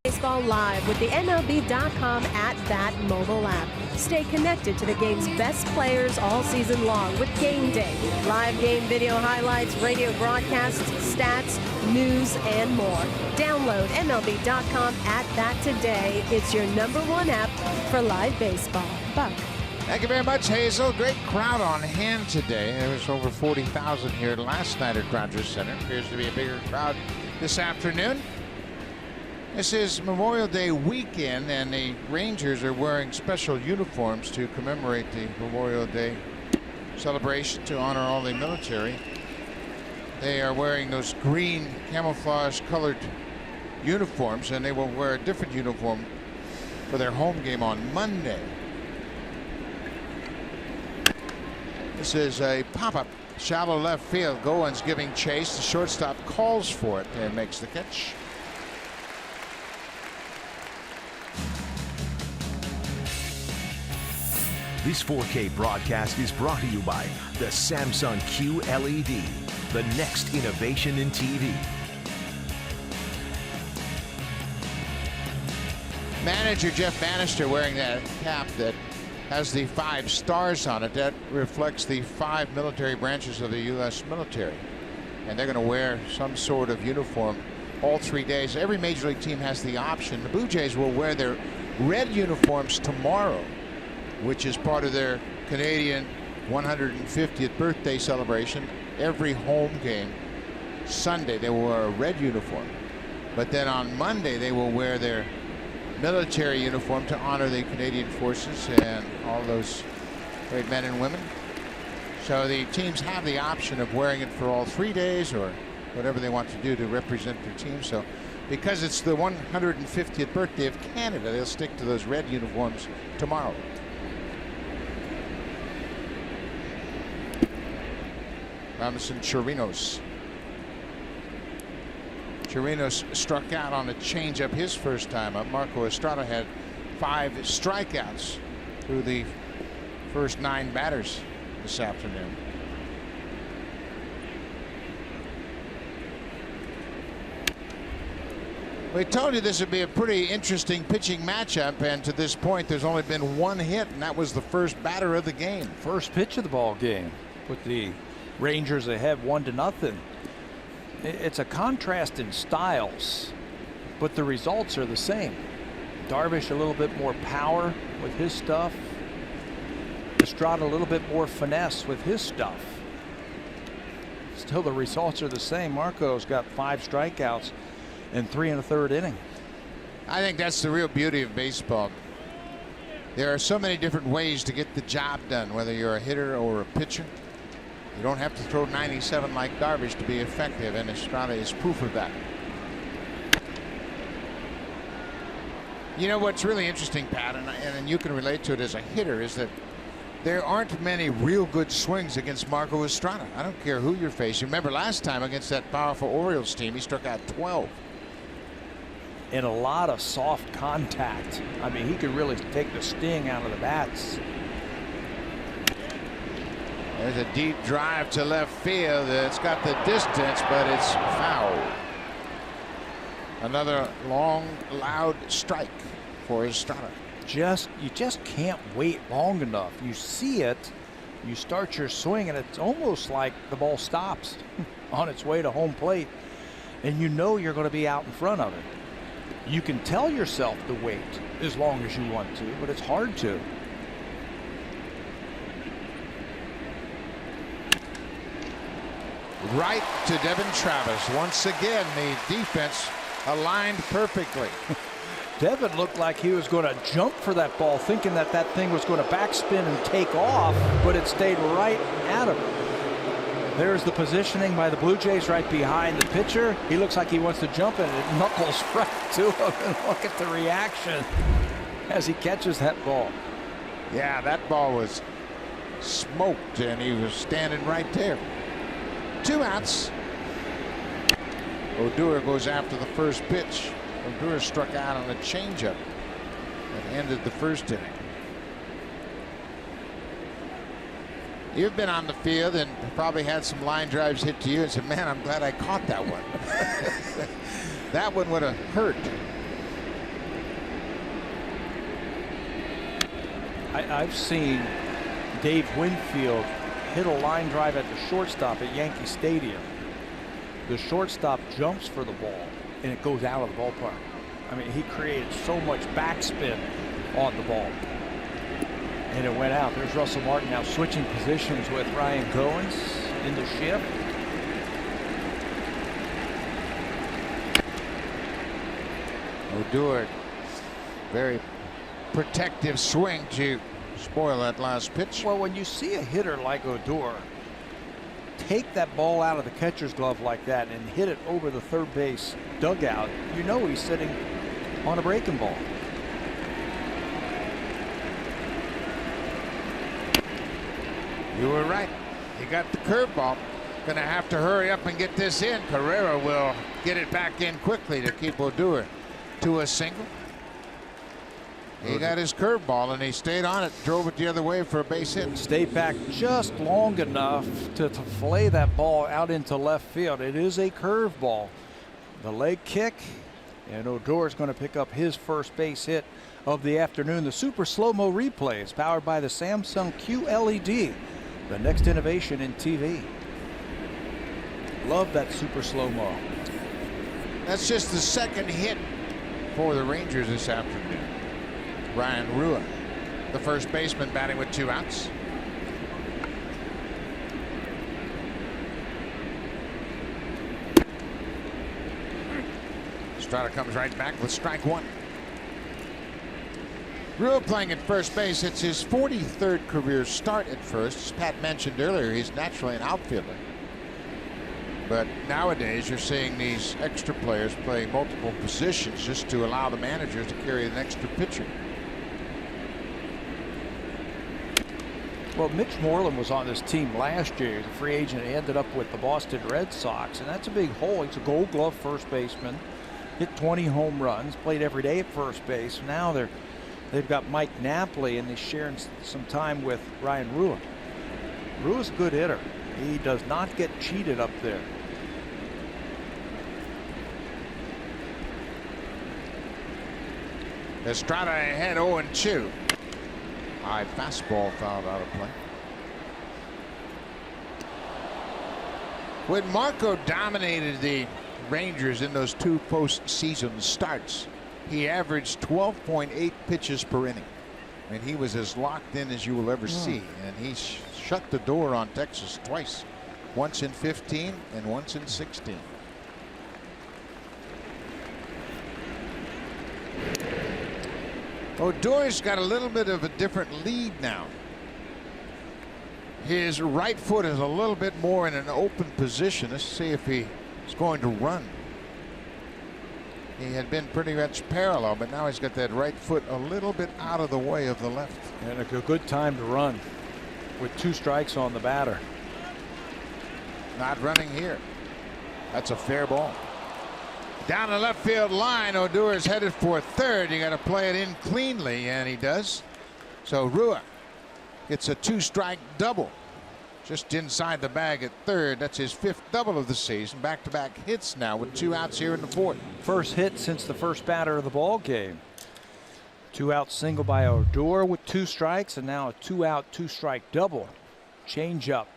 Speaker 3: Baseball live with the MLB.com at-bat mobile app. Stay connected to the game's best players all season long with Game Day. Live game video highlights, radio broadcasts, stats, news, and more. Download MLB.com at-bat today. It's your #1 app for live baseball. Buck.
Speaker 1: Thank you very much, Hazel. Great crowd on hand today. There was over 40,000 here last night at Rogers Center. Appears to be a bigger crowd this afternoon. This is Memorial Day weekend, and the Rangers are wearing special uniforms to commemorate the Memorial Day celebration to honor all the military. They are wearing those green camouflage colored uniforms, and they will wear a different uniform for their home game on Monday. This is a pop-up, shallow left field. Goins giving chase. The shortstop calls for it and makes the catch.
Speaker 4: This 4K broadcast is brought to you by the Samsung QLED, the next innovation in TV.
Speaker 1: Manager Jeff Bannister wearing that cap that has the 5 stars on it. That reflects the 5 military branches of the U.S. military. And they're going to wear some sort of uniform all 3 days. Every major league team has the option. The Blue Jays will wear their red uniforms tomorrow, which is part of their Canadian 150th birthday celebration. Every home game, Sunday, they will wear a red uniform. But then on Monday, they will wear their military uniform to honor the Canadian forces and all those great men and women. So the teams have the option of wearing it for all 3 days or whatever they want to do to represent their team. So because it's the 150th birthday of Canada, they'll stick to those red uniforms tomorrow. Robinson Chirinos. Chirinos struck out on a changeup his first time up. Marco Estrada had 5 strikeouts through the first 9 batters this afternoon. We told you this would be a pretty interesting pitching matchup, and to this point there's only been 1 hit, and that was the first batter of the game.
Speaker 2: First pitch of the ball game with the Rangers ahead 1-0. It's a contrast in styles, but the results are the same. Darvish a little bit more power with his stuff. Estrada a little bit more finesse with his stuff. Still the results are the same. Marco's got 5 strikeouts in 3 1/3 inning.
Speaker 1: I think that's the real beauty of baseball. There are so many different ways to get the job done, whether you're a hitter or a pitcher. You don't have to throw 97 like Darvish to be effective, and Estrada is proof of that. You know what's really interesting, Pat, and you can relate to it as a hitter, is that there aren't many real good swings against Marco Estrada. I don't care who you're facing. Remember last time against that powerful Orioles team, he struck out 12.
Speaker 2: And a lot of soft contact. I mean, he could really take the sting out of the bats.
Speaker 1: There's a deep drive to left field. It's got the distance, but it's foul. Another long, loud strike for Estrada.
Speaker 2: You just can't wait long enough. You see it, you start your swing, and it's almost like the ball stops on its way to home plate, and you know you're going to be out in front of it. You can tell yourself to wait as long as you want to, but it's hard to.
Speaker 1: Right to Devin Travis. Once again, the defense aligned perfectly.
Speaker 2: Devin looked like he was going to jump for that ball, thinking that that thing was going to backspin and take off, but it stayed right at him. There's the positioning by the Blue Jays right behind the pitcher. He looks like he wants to jump, and it knuckles right to him. And look at the reaction as he catches that ball.
Speaker 1: Yeah, that ball was smoked, and he was standing right there. 2 outs. Odor goes after the first pitch. Odor struck out on a changeup that ended the first inning. You've been on the field and probably had some line drives hit to you and said, man, I'm glad I caught that one. That one would have hurt.
Speaker 2: I've seen Dave Winfield hit a line drive at the shortstop at Yankee Stadium. The shortstop jumps for the ball and it goes out of the ballpark. I mean, he created so much backspin on the ball. And it went out. There's Russell Martin now switching positions with Ryan Goins in the shift.
Speaker 1: Odor, very protective swing to spoil that last pitch.
Speaker 2: Well, when you see a hitter like Odor take that ball out of the catcher's glove like that and hit it over the third base dugout, you know he's sitting on a breaking ball.
Speaker 1: You were right. He got the curveball. Going to have to hurry up and get this in. Carrera will get it back in quickly to keep Odor to a single. He got his curveball and he stayed on it, drove it the other way for a base hit.
Speaker 2: Stayed back just long enough to fillet that ball out into left field. It is a curveball. The leg kick, and Odor is going to pick up his first base hit of the afternoon. The super slow-mo replay is powered by the Samsung QLED, the next innovation in TV. Love that super slow-mo.
Speaker 1: That's just the second hit for the Rangers this afternoon. Ryan Rua, the first baseman, batting with 2 outs. Estrada comes right back with strike 1. Rua playing at first base. It's his 43rd career start at first. As Pat mentioned earlier, he's naturally an outfielder. But nowadays you're seeing these extra players play multiple positions just to allow the managers to carry an extra pitcher.
Speaker 2: Well, Mitch Moreland was on this team last year. He's a free agent. He ended up with the Boston Red Sox, and that's a big hole. He's a Gold Glove first baseman. Hit 20 home runs. Played every day at first base. Now they've got Mike Napoli, and they're sharing some time with Ryan Rua. Rua's a good hitter. He does not get cheated up there.
Speaker 1: Estrada ahead 0-2. High fastball fouled out of play. When Marco dominated the Rangers in those 2 postseason starts, he averaged 12.8 pitches per inning. I mean, he was as locked in as you will ever see, and he shut the door on Texas twice, once in 15 and once in 16. Odor's got a little bit of a different lead now. His right foot is a little bit more in an open position. Let's see if he is going to run. He had been pretty much parallel, but now he's got that right foot a little bit out of the way of the left.
Speaker 2: And a good time to run with 2 strikes on the batter.
Speaker 1: Not running here. That's a fair ball. Down the left field line, Odor is headed for third. You got to play it in cleanly, and he does. So Rua gets a 2-strike double just inside the bag at third. That's his 5th double of the season. Back-to-back hits now with 2 outs here in the 4th.
Speaker 2: First hit since the first batter of the ball game. 2-out single by Odor with 2 strikes, and now a 2-out 2-strike double. Change up.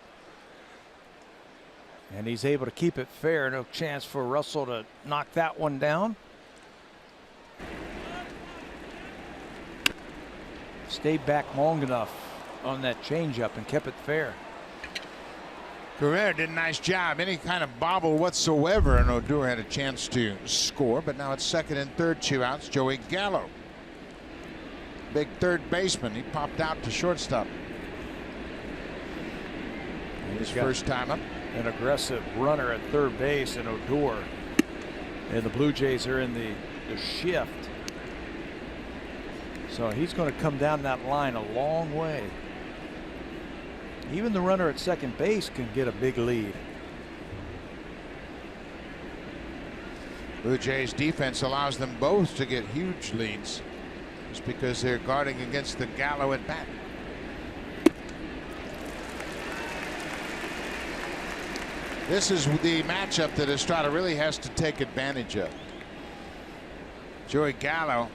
Speaker 2: And he's able to keep it fair. No chance for Russell to knock that one down. Stayed back long enough on that changeup and kept it fair.
Speaker 1: Carrera did a nice job. Any kind of bobble whatsoever, and Odor had a chance to score. But now it's second and third, 2 outs. Joey Gallo, big third baseman. He popped out to shortstop. His first time up.
Speaker 2: An aggressive runner at third base in Odor. And the Blue Jays are in the shift. So he's going to come down that line a long way. Even the runner at second base can get a big lead.
Speaker 1: Blue Jays defense allows them both to get huge leads just because they're guarding against the Gallo at bat. This is the matchup that Estrada really has to take advantage of. Joey Gallo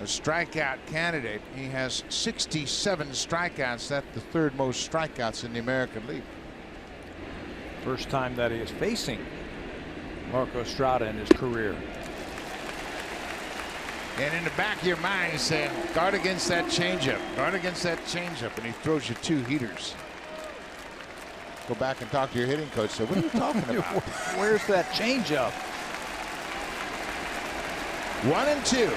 Speaker 1: a strikeout candidate. He has 67 strikeouts. That's the third most strikeouts in the American League.
Speaker 2: First time that he is facing Marco Estrada in his career.
Speaker 1: And in the back of your mind, he's saying, guard against that changeup. Guard against that changeup. And he throws you 2 heaters. Go back and talk to your hitting coach. Say, what are you talking about?
Speaker 2: Where's that changeup?
Speaker 1: 1-2.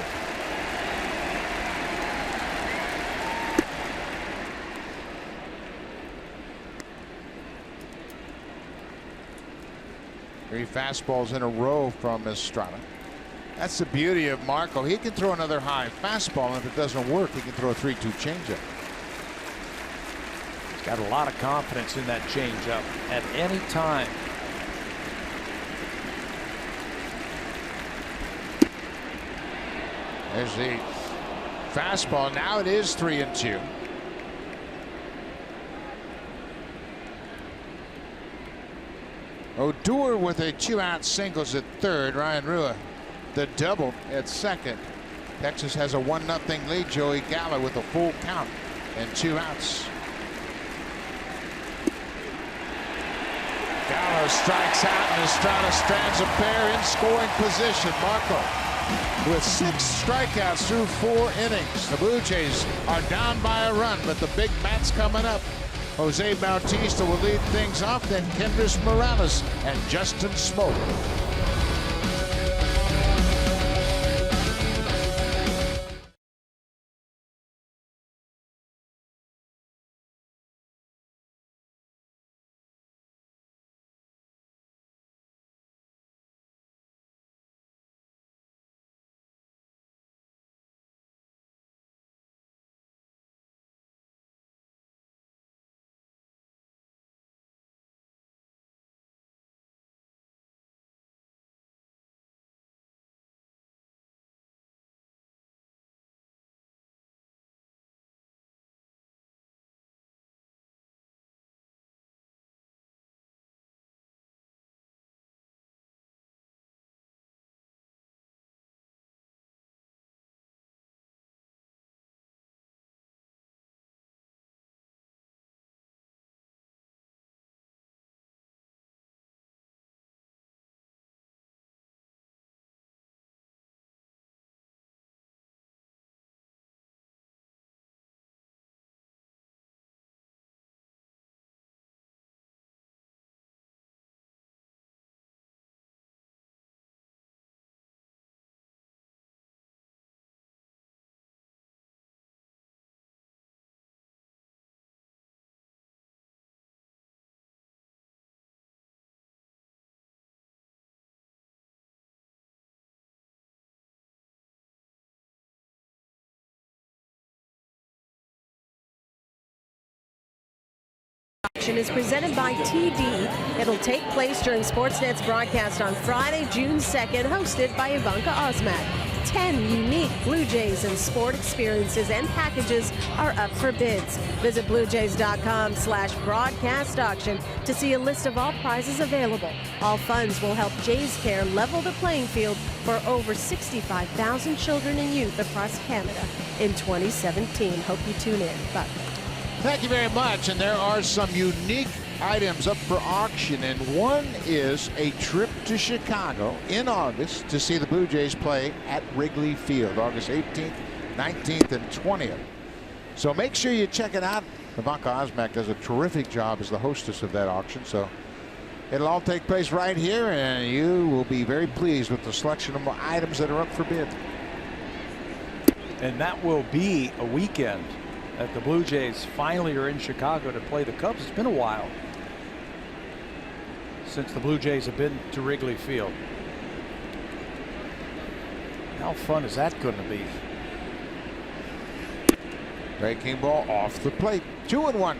Speaker 1: Three fastballs in a row from Estrada. That's the beauty of Marco. He can throw another high fastball, and if it doesn't work, he can throw a 3-2 changeup.
Speaker 2: He's got a lot of confidence in that changeup at any time.
Speaker 1: There's the fastball. Now it is 3-2. Odor with a 2-out singles at third. Ryan Rua the double at second. Texas has a 1-0 lead. Joey Gallo with a full count and 2 outs. Gallo strikes out and Estrada strands a pair in scoring position. Marco with 6 strikeouts through 4 innings. The Blue Jays are down by a run, but the big bat's coming up. Jose Bautista will lead things off, then Kendrys Morales and Justin Smoke.
Speaker 3: Is presented by TD. It'll take place during Sportsnet's broadcast on Friday, June 2nd, hosted by Ivanka Osmak. 10 unique Blue Jays and sport experiences and packages are up for bids. Visit BlueJays.com/broadcast auction to see a list of all prizes available. All funds will help Jays Care level the playing field for over 65,000 children and youth across Canada in 2017. Hope you tune in. Bye.
Speaker 1: Thank you very much. And there are some unique items up for auction, and one is a trip to Chicago in August to see the Blue Jays play at Wrigley Field, August 18th, 19th, and 20th. So make sure you check it out. Ivanka Osmak does a terrific job as the hostess of that auction. So it'll all take place right here, and you will be very pleased with the selection of items that are up for bid.
Speaker 2: And that will be a weekend that the Blue Jays finally are in Chicago to play the Cubs. It's been a while since the Blue Jays have been to Wrigley Field. How fun is that going to be?
Speaker 1: Breaking ball off the plate. 2-1.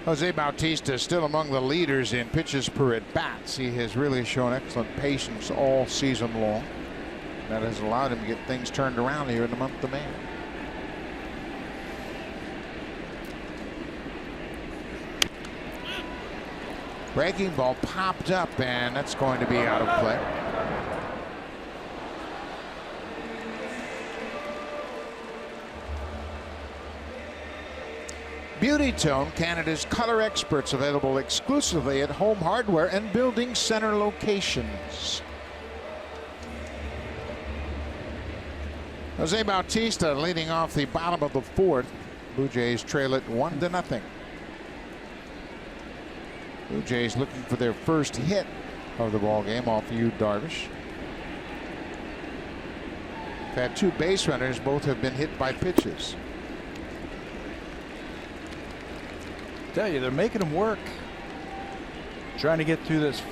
Speaker 1: Jose Bautista is still among the leaders in pitches per at bats. He has really shown excellent patience all season long. That has allowed him to get things turned around here in the month of May. Breaking ball popped up, and that's going to be out of play. Beauty Tone, Canada's color experts, available exclusively at Home Hardware and Building Center locations. Jose Bautista leading off the bottom of the fourth. Blue Jays trail it 1-0. Blue Jays looking for their first hit of the ball game off Yu Darvish. They've had 2 base runners, both have been hit by pitches.
Speaker 2: Tell you, they're making him work. Trying to get through this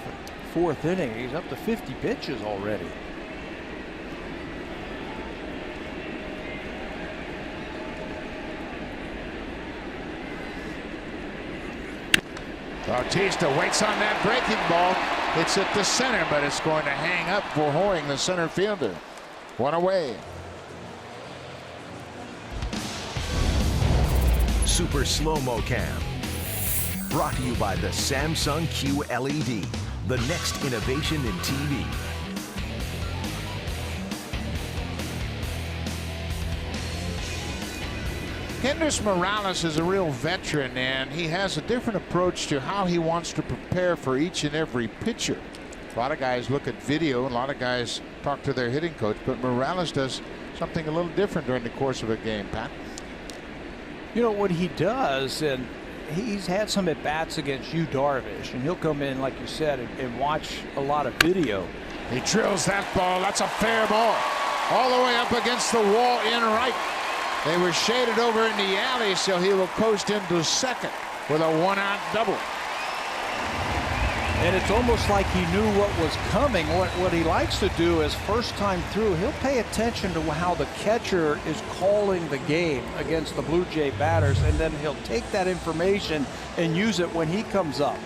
Speaker 2: fourth inning. He's up to 50 pitches already.
Speaker 1: Bautista waits on that breaking ball. It's at the center, but it's going to hang up for Hoying, the center fielder. One away.
Speaker 4: Super Slow-Mo Cam. Brought to you by the Samsung QLED, the next innovation in TV.
Speaker 1: Kendrys Morales is a real veteran, and he has a different approach to how he wants to prepare for each and every pitcher. A lot of guys look at video, a lot of guys talk to their hitting coach, but Morales does something a little different during the course of a game, Pat.
Speaker 2: You know what he does, and he's had some at-bats against Yu Darvish, and he'll come in, like you said, and watch a lot of video.
Speaker 1: He drills that ball. That's a fair ball. All the way up against the wall in right. They were shaded over in the alley, so he will coast into second with a one-out double.
Speaker 2: And it's almost like he knew what was coming. What he likes to do is first time through, he'll pay attention to how the catcher is calling the game against the Blue Jay batters, and then he'll take that information and use it when he comes up.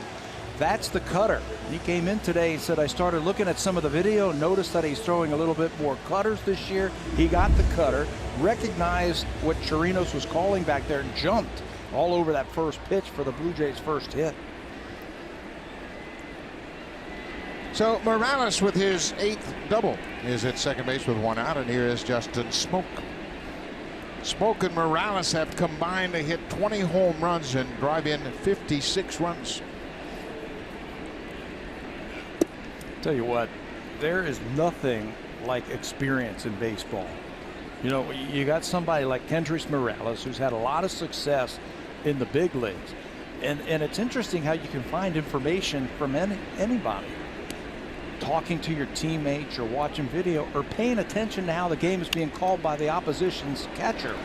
Speaker 2: That's the cutter. He came in today and said, I started looking at some of the video, noticed that he's throwing a little bit more cutters this year. He got the cutter, recognized what Chirinos was calling back there, and jumped all over that first pitch for the Blue Jays' first hit.
Speaker 1: So Morales, with his 8th double, is at second base with one out, and here is Justin Smoke. Smoke and Morales have combined to hit 20 home runs and drive in 56 runs.
Speaker 2: Tell you what, there is nothing like experience in baseball. You know, you got somebody like Kendrys Morales, who's had a lot of success in the big leagues, and it's interesting how you can find information from anybody. Talking to your teammates or watching video or paying attention to how the game is being called by the opposition's catcher.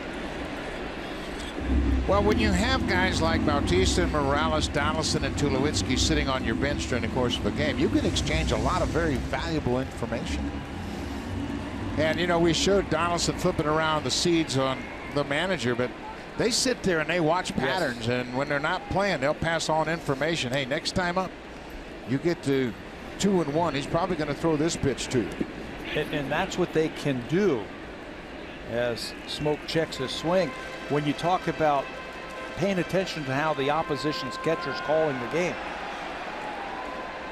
Speaker 1: Well, when you have guys like Bautista, Morales, Donaldson, and Tulowitzki sitting on your bench during the course of a game, you can exchange a lot of very valuable information. And, you know, we showed Donaldson flipping around the seeds on the manager, but they sit there and they watch patterns, and when they're not playing, they'll pass on information. Hey, next time up, you get to 2-1. He's probably going to throw this pitch to you.
Speaker 2: And that's what they can do as Smoke checks his swing. When you talk about paying attention to how the opposition's catcher's calling the game.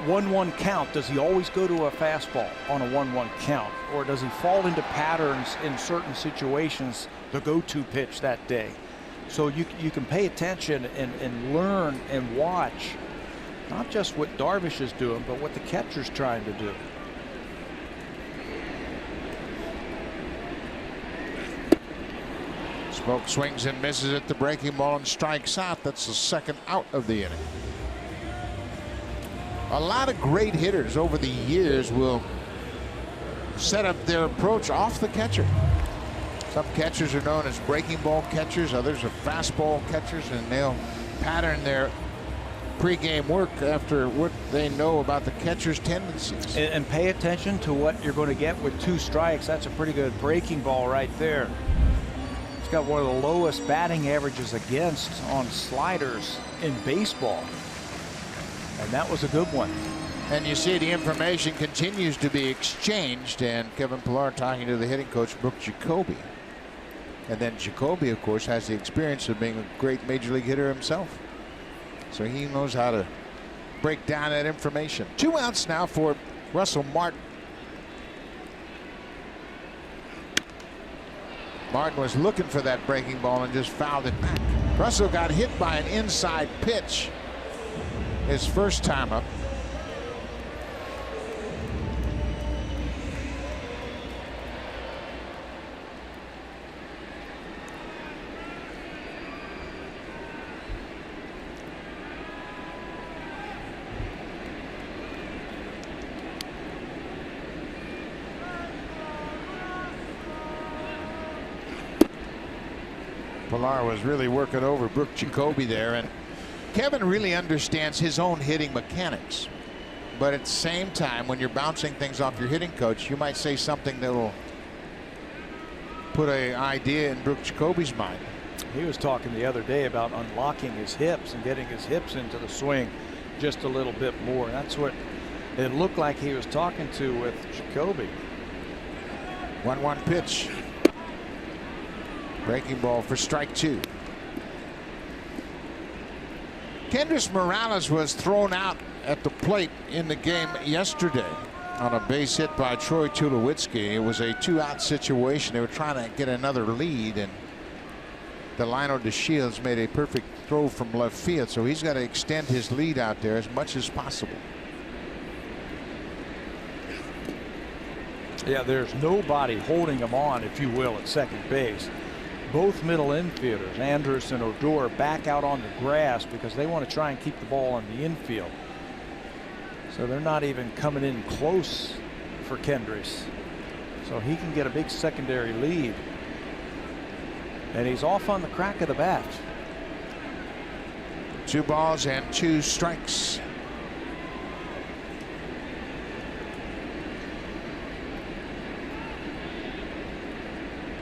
Speaker 2: 1-1 count, does he always go to a fastball on a 1-1 count? Or does he fall into patterns in certain situations, the go-to pitch that day? So you can pay attention and learn and watch not just what Darvish is doing, but what the catcher's trying to do.
Speaker 1: Smoke swings and misses at the breaking ball and strikes out. That's the second out of the inning. A lot of great hitters over the years will set up their approach off the catcher. Some catchers are known as breaking ball catchers, others are fastball catchers, and they'll pattern their pregame work after what they know about the catcher's tendencies.
Speaker 2: And pay attention to what you're going to get with 2 strikes. That's a pretty good breaking ball right there. He's got one of the lowest batting averages against on sliders in baseball. And that was a good one.
Speaker 1: And you see the information continues to be exchanged, and Kevin Pillar talking to the hitting coach, Brooke Jacoby. And then Jacoby, of course, has the experience of being a great major league hitter himself. So he knows how to break down that information. 2 outs now for Russell Martin. Martin was looking for that breaking ball and just fouled it back. Russell got hit by an inside pitch his first time up. Pilar was really working over Brooke Jacoby there, and Kevin really understands his own hitting mechanics. But at the same time, when you're bouncing things off your hitting coach, you might say something that will put an idea in Brooke Jacoby's mind.
Speaker 2: He was talking the other day about unlocking his hips and getting his hips into the swing just a little bit more. That's what it looked like he was talking to with Jacoby.
Speaker 1: 1-1 pitch. Breaking ball for strike 2. Kendrys Morales was thrown out at the plate in the game yesterday on a base hit by Troy Tulowitzki. It was a 2-out situation. They were trying to get another lead, and Delino DeShields made a perfect throw from left field, so he's got to extend his lead out there as much as possible.
Speaker 2: Yeah, there's nobody holding him on, if you will, at second base. Both middle infielders, Andrus and Odor, back out on the grass because they want to try and keep the ball on the infield. So they're not even coming in close for Kendrys. So he can get a big secondary lead. And he's off on the crack of the bat.
Speaker 1: 2 balls and 2 strikes.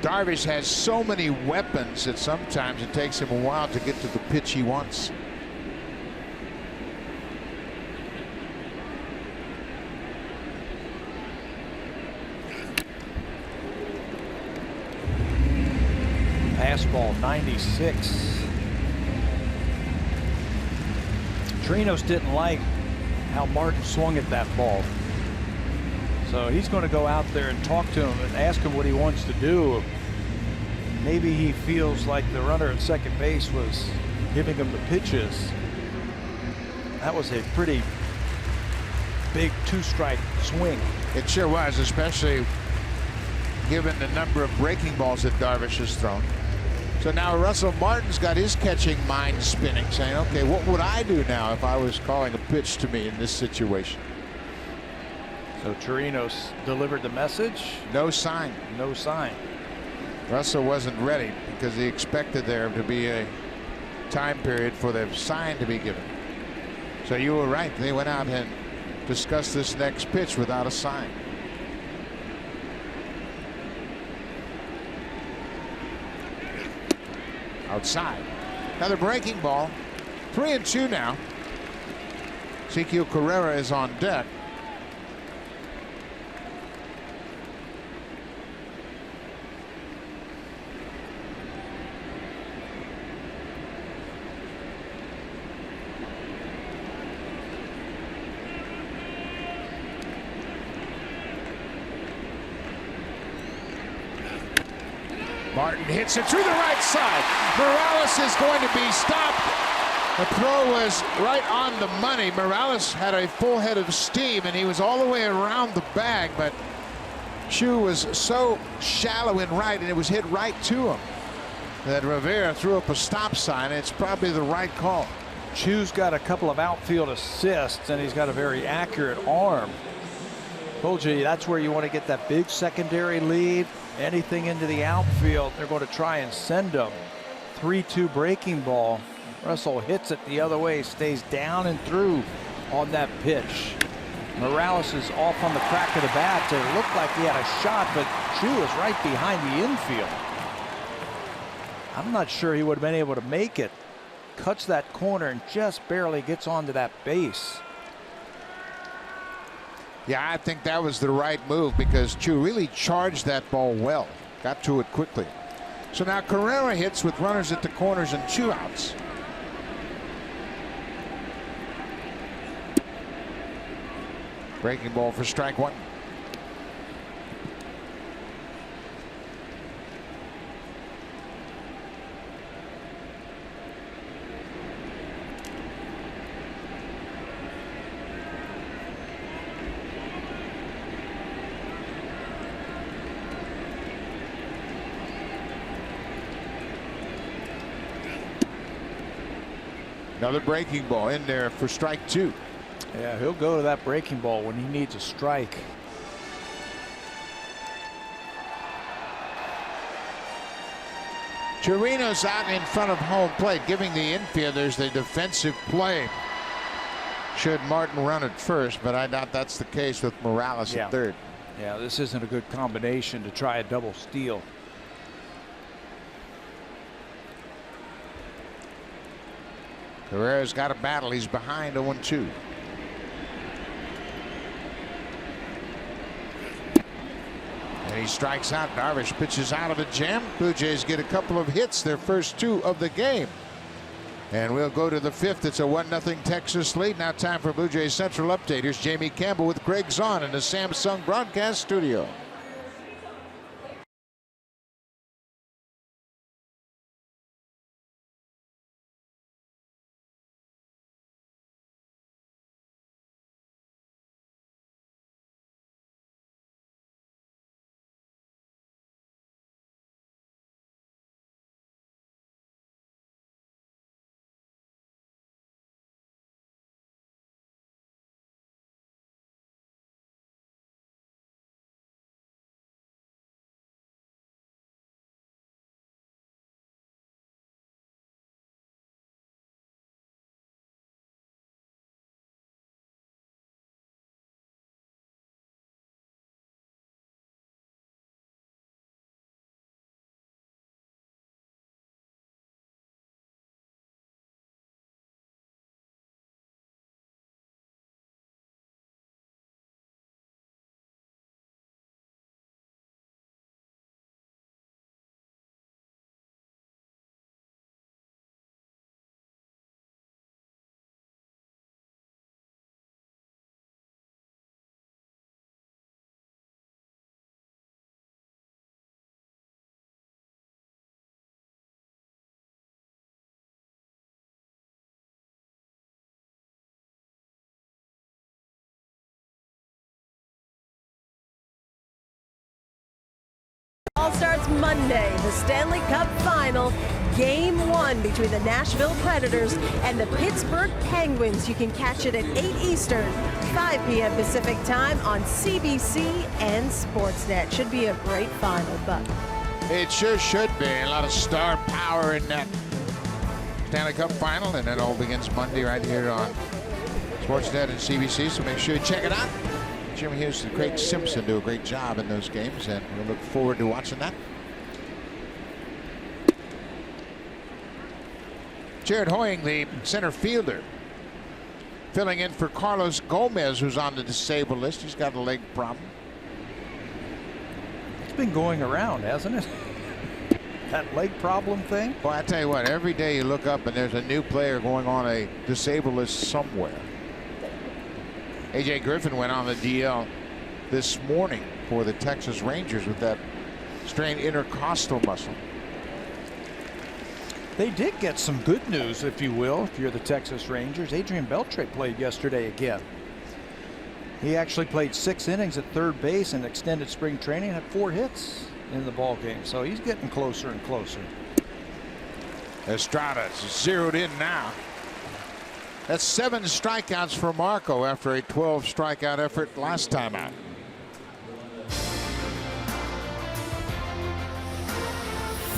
Speaker 1: Darvish has so many weapons that sometimes it takes him a while to get to the pitch he wants.
Speaker 2: Fastball 96. Trinos didn't like how Martin swung at that ball. So he's going to go out there and talk to him and ask him what he wants to do. Maybe he feels like the runner at second base was giving him the pitches. That was a pretty big 2-strike swing.
Speaker 1: It sure was, especially given the number of breaking balls that Darvish has thrown. So now Russell Martin's got his catching mind spinning, saying, okay, what would I do now if I was calling a pitch to me in this situation?
Speaker 2: So Chirinos delivered the message.
Speaker 1: No sign.
Speaker 2: No sign.
Speaker 1: Russell wasn't ready because he expected there to be a time period for the sign to be given. So you were right. They went out and discussed this next pitch without a sign. Outside. Another breaking ball. 3-2 now. Ezequiel Carrera is on deck. Martin hits it through the right side. Morales is going to be stopped. The throw was right on the money. Morales had a full head of steam, and he was all the way around the bag, but Chu was so shallow in right, and it was hit right to him, that Rivera threw up a stop sign. It's probably the right call.
Speaker 2: Chu's got a couple of outfield assists, and he's got a very accurate arm. Told you that's where you want to get that big secondary lead. Anything into the outfield, they're going to try and send them. 3-2 breaking ball. Russell hits it the other way, stays down and through on that pitch. Morales is off on the crack of the bat. It looked like he had a shot, but Chu is right behind the infield. I'm not sure he would have been able to make it. Cuts that corner and just barely gets onto that base.
Speaker 1: Yeah, I think that was the right move because Chu really charged that ball well. Got to it quickly. So now Carrera hits with runners at the corners and 2 outs. Breaking ball for strike 1. Another breaking ball in there for strike 2.
Speaker 2: Yeah, he'll go to that breaking ball when he needs a strike.
Speaker 1: Chirino's out in front of home plate, giving the infielders the defensive play. Should Martin run at first, but I doubt that's the case with Morales at third.
Speaker 2: Yeah, this isn't a good combination to try a double steal.
Speaker 1: Carrera's got a battle. He's behind 0-2. And he strikes out. Darvish pitches out of a jam. Blue Jays get a couple of hits, their first 2 of the game. And we'll go to the 5th. It's a 1-0 Texas lead. Now time for Blue Jays Central Update. Here's Jamie Campbell with Greg Zahn in the Samsung broadcast studio.
Speaker 3: All starts Monday, the Stanley Cup Final, Game 1 between the Nashville Predators and the Pittsburgh Penguins. You can catch it at 8 Eastern, 5 p.m. Pacific Time on CBC and Sportsnet. Should be a great final, Buck.
Speaker 1: It sure should be. A lot of star power in that Stanley Cup Final, and it all begins Monday right here on Sportsnet and CBC, so make sure you check it out. Jimmy Hughes and Craig Simpson do a great job in those games, and we look forward to watching that. Jared Hoying, the center fielder, filling in for Carlos Gomez, who's on the disabled list. He's got a leg problem.
Speaker 2: It's been going around, hasn't it? That leg problem thing?
Speaker 1: Boy, I tell you what, every day you look up and there's a new player going on a disabled list somewhere. A.J. Griffin went on the DL this morning for the Texas Rangers with that strained intercostal muscle.
Speaker 2: They did get some good news, if you will, if you're the Texas Rangers. Adrian Beltre played yesterday again. He actually played 6 innings at third base in extended spring training and had 4 hits in the ball game. So he's getting closer and closer.
Speaker 1: Estrada is zeroed in now. That's 7 strikeouts for Marco after a 12 strikeout effort last time out.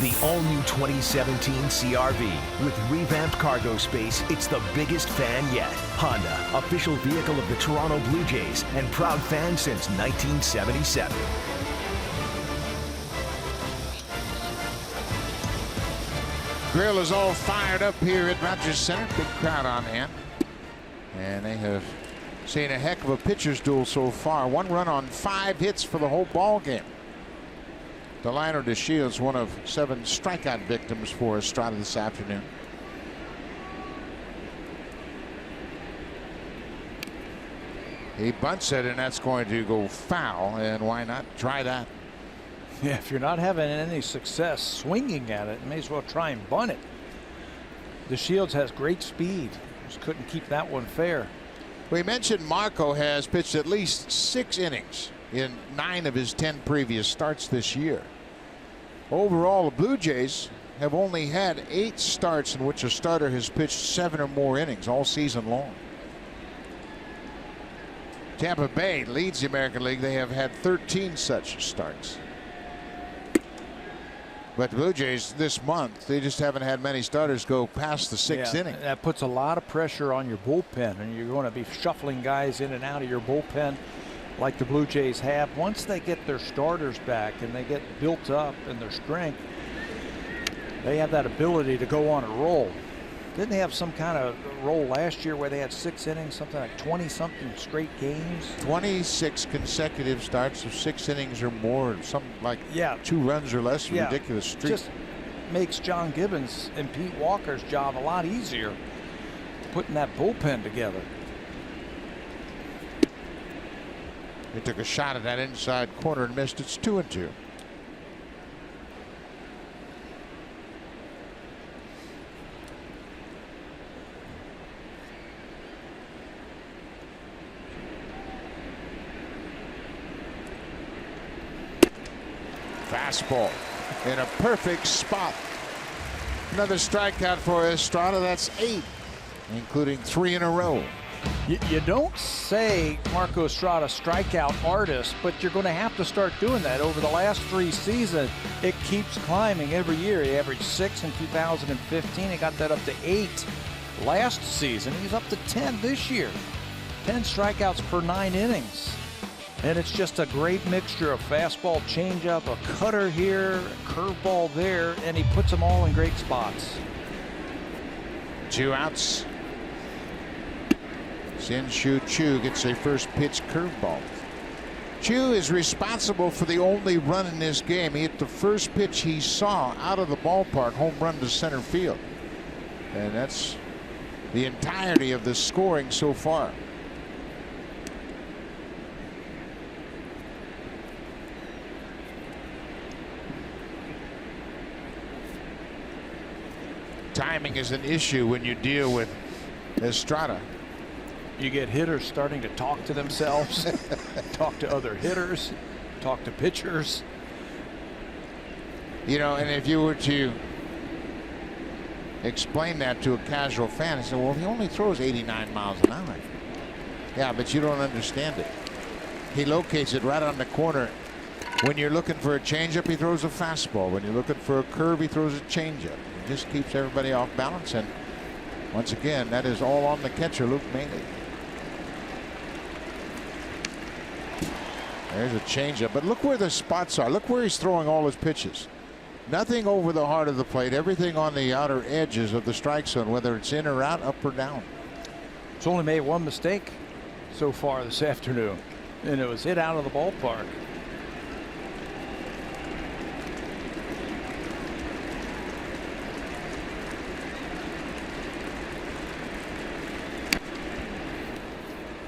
Speaker 4: The all-new 2017 CR-V. With revamped cargo space, it's the biggest fan yet. Honda, official vehicle of the Toronto Blue Jays and proud fan since 1977.
Speaker 1: Grill is all fired up here at Rogers Center. Big crowd on hand. And they have seen a heck of a pitcher's duel so far. 1 run on 5 hits for the whole ball game. Delino DeShields, one of 7 strikeout victims for Estrada this afternoon. He bunts it, and that's going to go foul. And why not try that?
Speaker 2: Yeah, if you're not having any success swinging at it, you may as well try and bunt it. DeShields has great speed. Just couldn't keep that one fair.
Speaker 1: We mentioned Marco has pitched at least 6 innings in 9 of his 10 previous starts this year. Overall, the Blue Jays have only had 8 starts in which a starter has pitched 7 or more innings all season long. Tampa Bay leads the American League. They have had 13 such starts. But the Blue Jays this month, they just haven't had many starters go past the 6th inning.
Speaker 2: That puts a lot of pressure on your bullpen, and you're going to be shuffling guys in and out of your bullpen like the Blue Jays have. Once they get their starters back and they get built up in their strength, they have that ability to go on a roll. Didn't they have some kind of roll last year where they had 6 innings, something like 20-something straight games?
Speaker 1: 26 consecutive starts of 6 innings or more, something like 2 runs or less. Ridiculous streak.
Speaker 2: Just makes John Gibbons and Pete Walker's job a lot easier putting that bullpen together.
Speaker 1: He took a shot at that inside corner and missed. It's 2-2. Fastball in a perfect spot. Another strikeout for Estrada. That's 8, including 3 in a row.
Speaker 2: You don't say Marco Estrada strikeout artist, but you're going to have to start doing that. Over the last 3 seasons, it keeps climbing every year. He averaged 6 in 2015. He got that up to 8 last season. He's up to 10 this year. 10 strikeouts per 9 innings. And it's just a great mixture of fastball, changeup, a cutter here, a curveball there, and he puts them all in great spots.
Speaker 1: 2 outs. Shin-Soo Choo gets a first pitch curveball. Choo is responsible for the only run in this game. He hit the first pitch he saw out of the ballpark, home run to center field. And that's the entirety of the scoring so far. Timing is an issue when you deal with Estrada.
Speaker 2: You get hitters starting to talk to themselves, talk to other hitters, talk to pitchers.
Speaker 1: You know, and if you were to explain that to a casual fan, say, well, he only throws 89 miles an hour. Yeah, but you don't understand it. He locates it right on the corner. When you're looking for a changeup, he throws a fastball. When you're looking for a curve, he throws a changeup. He just keeps everybody off balance. And once again, that is all on the catcher, Luke Maile. There's a changeup, but look where the spots are. Look where he's throwing all his pitches. Nothing over the heart of the plate. Everything on the outer edges of the strike zone, whether it's in or out, up or down.
Speaker 2: It's only made 1 mistake so far this afternoon, and it was hit out of the ballpark.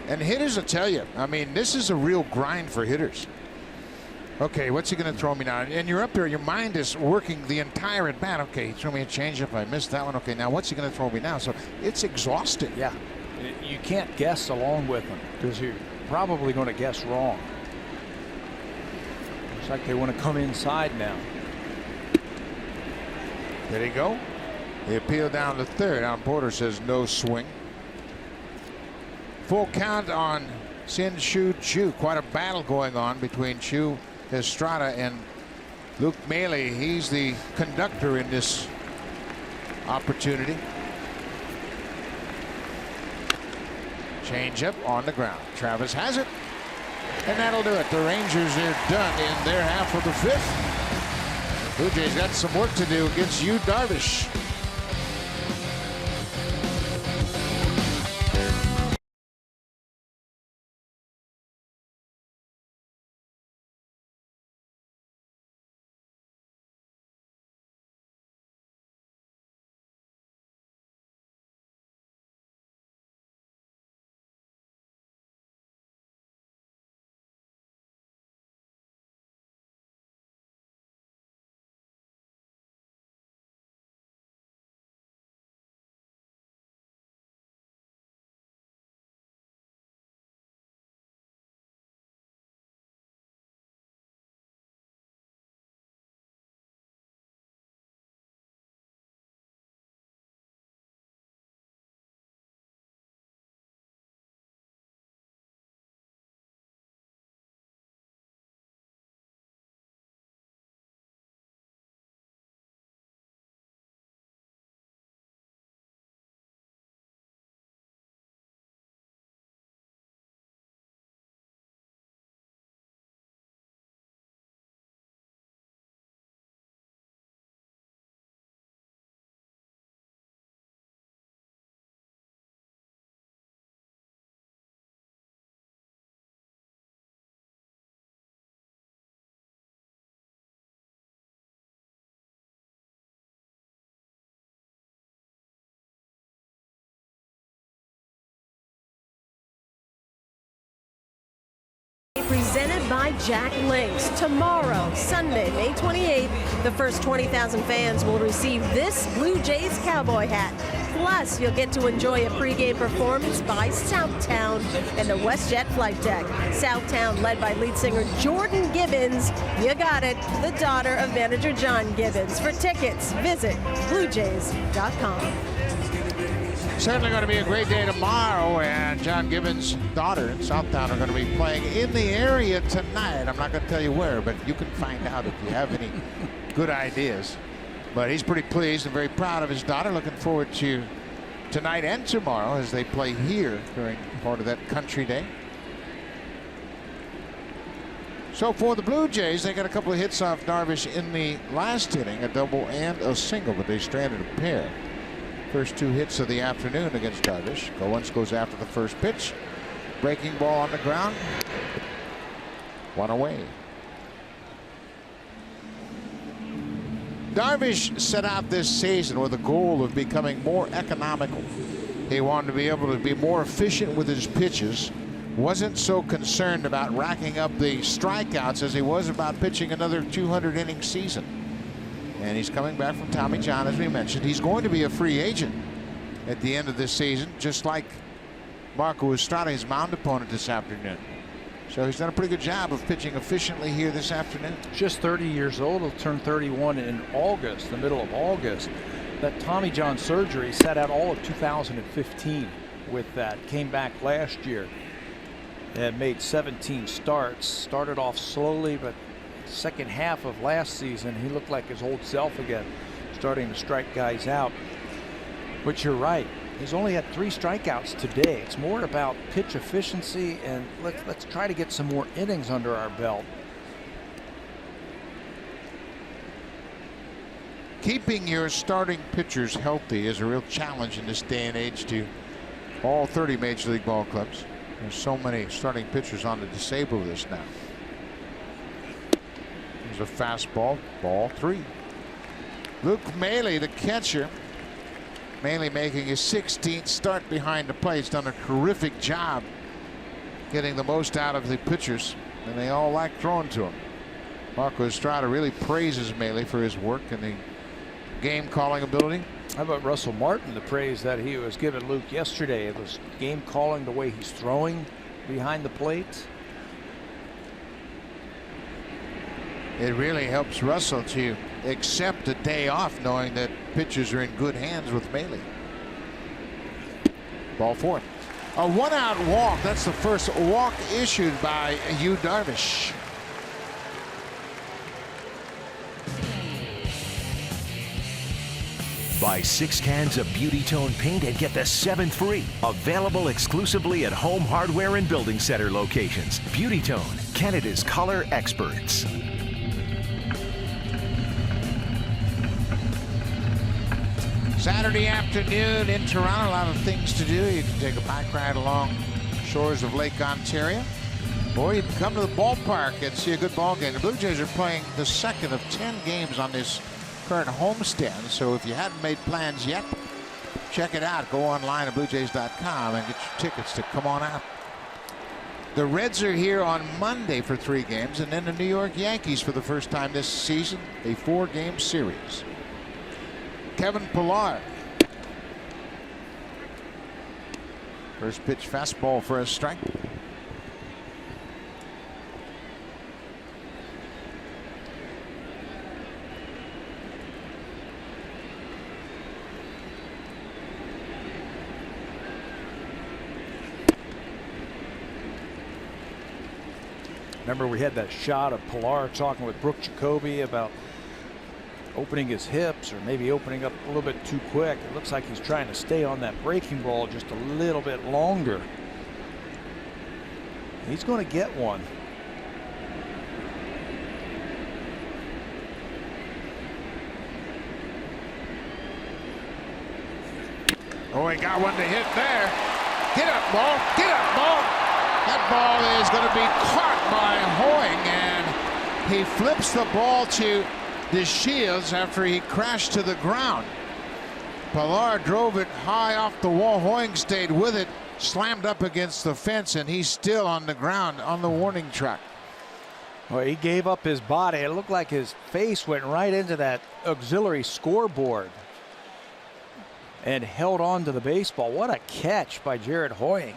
Speaker 1: And hitters will tell you, I mean, this is a real grind for hitters. Okay, what's he going to throw me now? And you're up there, your mind is working the entire at bat. Okay, he threw me a changeup. I missed that one. Okay, now what's he going to throw me now? So it's exhausting.
Speaker 2: Yeah, you can't guess along with him because you're probably going to guess wrong. Looks like they want to come inside now.
Speaker 1: There you go. The appeal down to third. Now Porter says no swing. Full count on Shin-Soo Choo. Quite a battle going on between Choo, Estrada, and Luke Maile. He's the conductor in this opportunity. Change up on the ground. Travis has it, and that'll do it. The Rangers are done in their half of the 5th. Blue Jays got some work to do against Yu Darvish.
Speaker 3: presented by Jack Links. Tomorrow, Sunday, May 28th, the first 20,000 fans will receive this Blue Jays cowboy hat. Plus, you'll get to enjoy a pregame performance by Southtown and the WestJet flight deck. Southtown, led by lead singer Jordan Gibbons. You got it, the daughter of manager John Gibbons. For tickets, visit BlueJays.com.
Speaker 1: Certainly going to be a great day tomorrow, and John Gibbons' daughter and Southtown are going to be playing in the area tonight. I'm not going to tell you where, but you can find out if you have any good ideas. But he's pretty pleased and very proud of his daughter. Looking forward to tonight and tomorrow as they play here during part of that country day. So for the Blue Jays, they got a couple of hits off Darvish in the last inning, a double and a single, but they stranded a pair. First two hits of the afternoon against Darvish. Goins goes after the first pitch. Breaking ball on the ground. One away. Darvish set out this season with a goal of becoming more economical. He wanted to be able to be more efficient with his pitches. Wasn't so concerned about racking up the strikeouts as he was about pitching another 200-inning season. And he's coming back from Tommy John, as we mentioned. He's going to be a free agent at the end of this season, just like Marco Estrada, his mound opponent this afternoon. So he's done a pretty good job of pitching efficiently here this afternoon.
Speaker 2: Just 30 years old. He'll turn 31 in August, the middle of August. That Tommy John surgery sat out all of 2015 with that. Came back last year and made 17 starts. Started off slowly, but second half of last season, he looked like his old self again, starting to strike guys out. But you're right. He's only had 3 strikeouts today. It's more about pitch efficiency, and let's try to get some more innings under our belt.
Speaker 1: Keeping your starting pitchers healthy is a real challenge in this day and age to all 30 Major League ball clubs. There's so many starting pitchers on the disabled list now. There's a fastball, ball 3. Luke Maile, the catcher. Maile making his 16th start behind the plate. He's done a terrific job getting the most out of the pitchers, and they all like throwing to him. Marco Estrada really praises Maile for his work and the game calling ability.
Speaker 2: How about Russell Martin, the praise that he was giving Luke yesterday? It was game calling, the way he's throwing behind the plate.
Speaker 1: It really helps Russell to accept a day off knowing that pitchers are in good hands with Maile. Ball 4. A 1-out walk. That's the first walk issued by Yu Darvish.
Speaker 4: Buy 6 cans of Beauty Tone paint and get the 7th free. Available exclusively at Home Hardware and Building Center locations. Beauty Tone, Canada's color experts.
Speaker 1: Saturday afternoon in Toronto, a lot of things to do. You can take a bike ride along shores of Lake Ontario, or you can come to the ballpark and see a good ball game. The Blue Jays are playing the second of 10 games on this current homestand, so if you hadn't made plans yet, check it out. Go online at BlueJays.com and get your tickets to come on out. The Reds are here on Monday for 3 games, and then the New York Yankees for the first time this season, a 4-game series. Kevin Pillar. First pitch fastball for a strike.
Speaker 2: Remember, we had that shot of Pillar talking with Brooke Jacoby about opening his hips or maybe opening up a little bit too quick. It looks like he's trying to stay on that breaking ball just a little bit longer. He's going to get one.
Speaker 1: Oh, he got one to hit there. Get up, ball. Get up, ball. That ball is going to be caught by Hoying, and he flips the ball to the Shields after he crashed to the ground. Pillar drove it high off the wall. Hoying stayed with it, slammed up against the fence, and he's still on the ground on the warning track.
Speaker 2: Well, he gave up his body. It looked like his face went right into that auxiliary scoreboard and held on to the baseball. What a catch by Jared Hoying.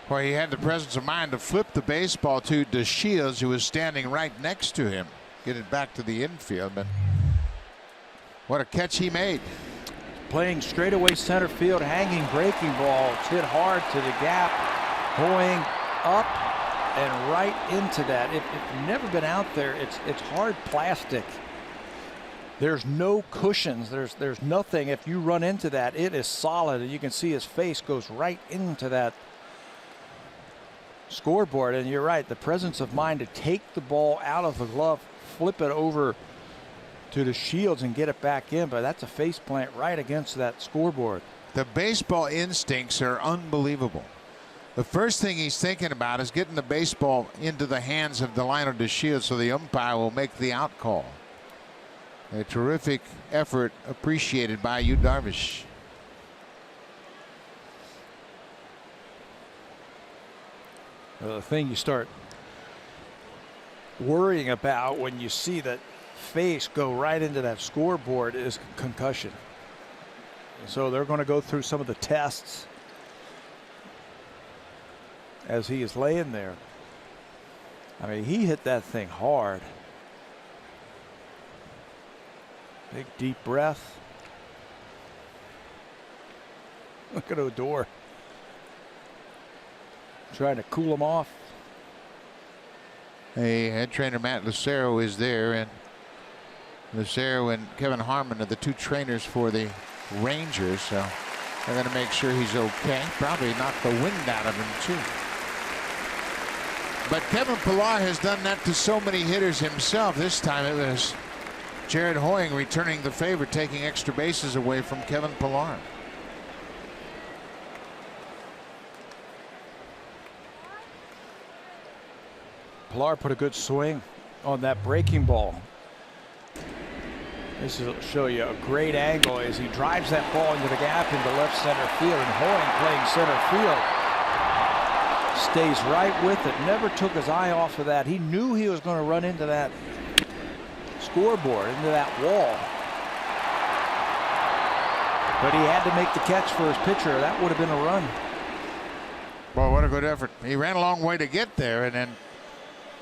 Speaker 1: Well, he had the presence of mind to flip the baseball to DeShields, who was standing right next to him, get it back to the infield. But what a catch he made.
Speaker 2: Playing straightaway center field, hanging breaking ball. It's hit hard to the gap. Hoying up and right into that. If you've never been out there, it's hard plastic. There's no cushions. There's nothing. If you run into that, it is solid, and you can see his face goes right into that scoreboard. And you're right, the presence of mind to take the ball out of the glove, flip it over to DeShields and get it back in, but that's a face plant right against that scoreboard.
Speaker 1: The baseball instincts are unbelievable. The first thing he's thinking about is getting the baseball into the hands of Delino DeShields so the umpire will make the out call. A terrific effort, appreciated by Yu Darvish.
Speaker 2: The thing you start worrying about when you see that face go right into that scoreboard is concussion. So they're going to go through some of the tests as he is laying there. I mean, he hit that thing hard. Big deep breath. Look at Odor trying to cool him off.
Speaker 1: Hey, head trainer Matt Lucero is there, and Lucero and Kevin Harmon are the two trainers for the Rangers, so they're going to make sure he's okay. Probably knock the wind out of him too. But Kevin Pillar has done that to so many hitters himself. This time it was Jared Hoying returning the favor, taking extra bases away from Kevin Pillar.
Speaker 2: Pillar put a good swing on that breaking ball. This will show you a great angle as he drives that ball into the gap into left center field, and Hoying, playing center field, stays right with it. Never took his eye off of that. He knew he was going to run into that scoreboard, into that wall. But he had to make the catch for his pitcher. That would have been a run.
Speaker 1: Well, what a good effort. He ran a long way to get there, and then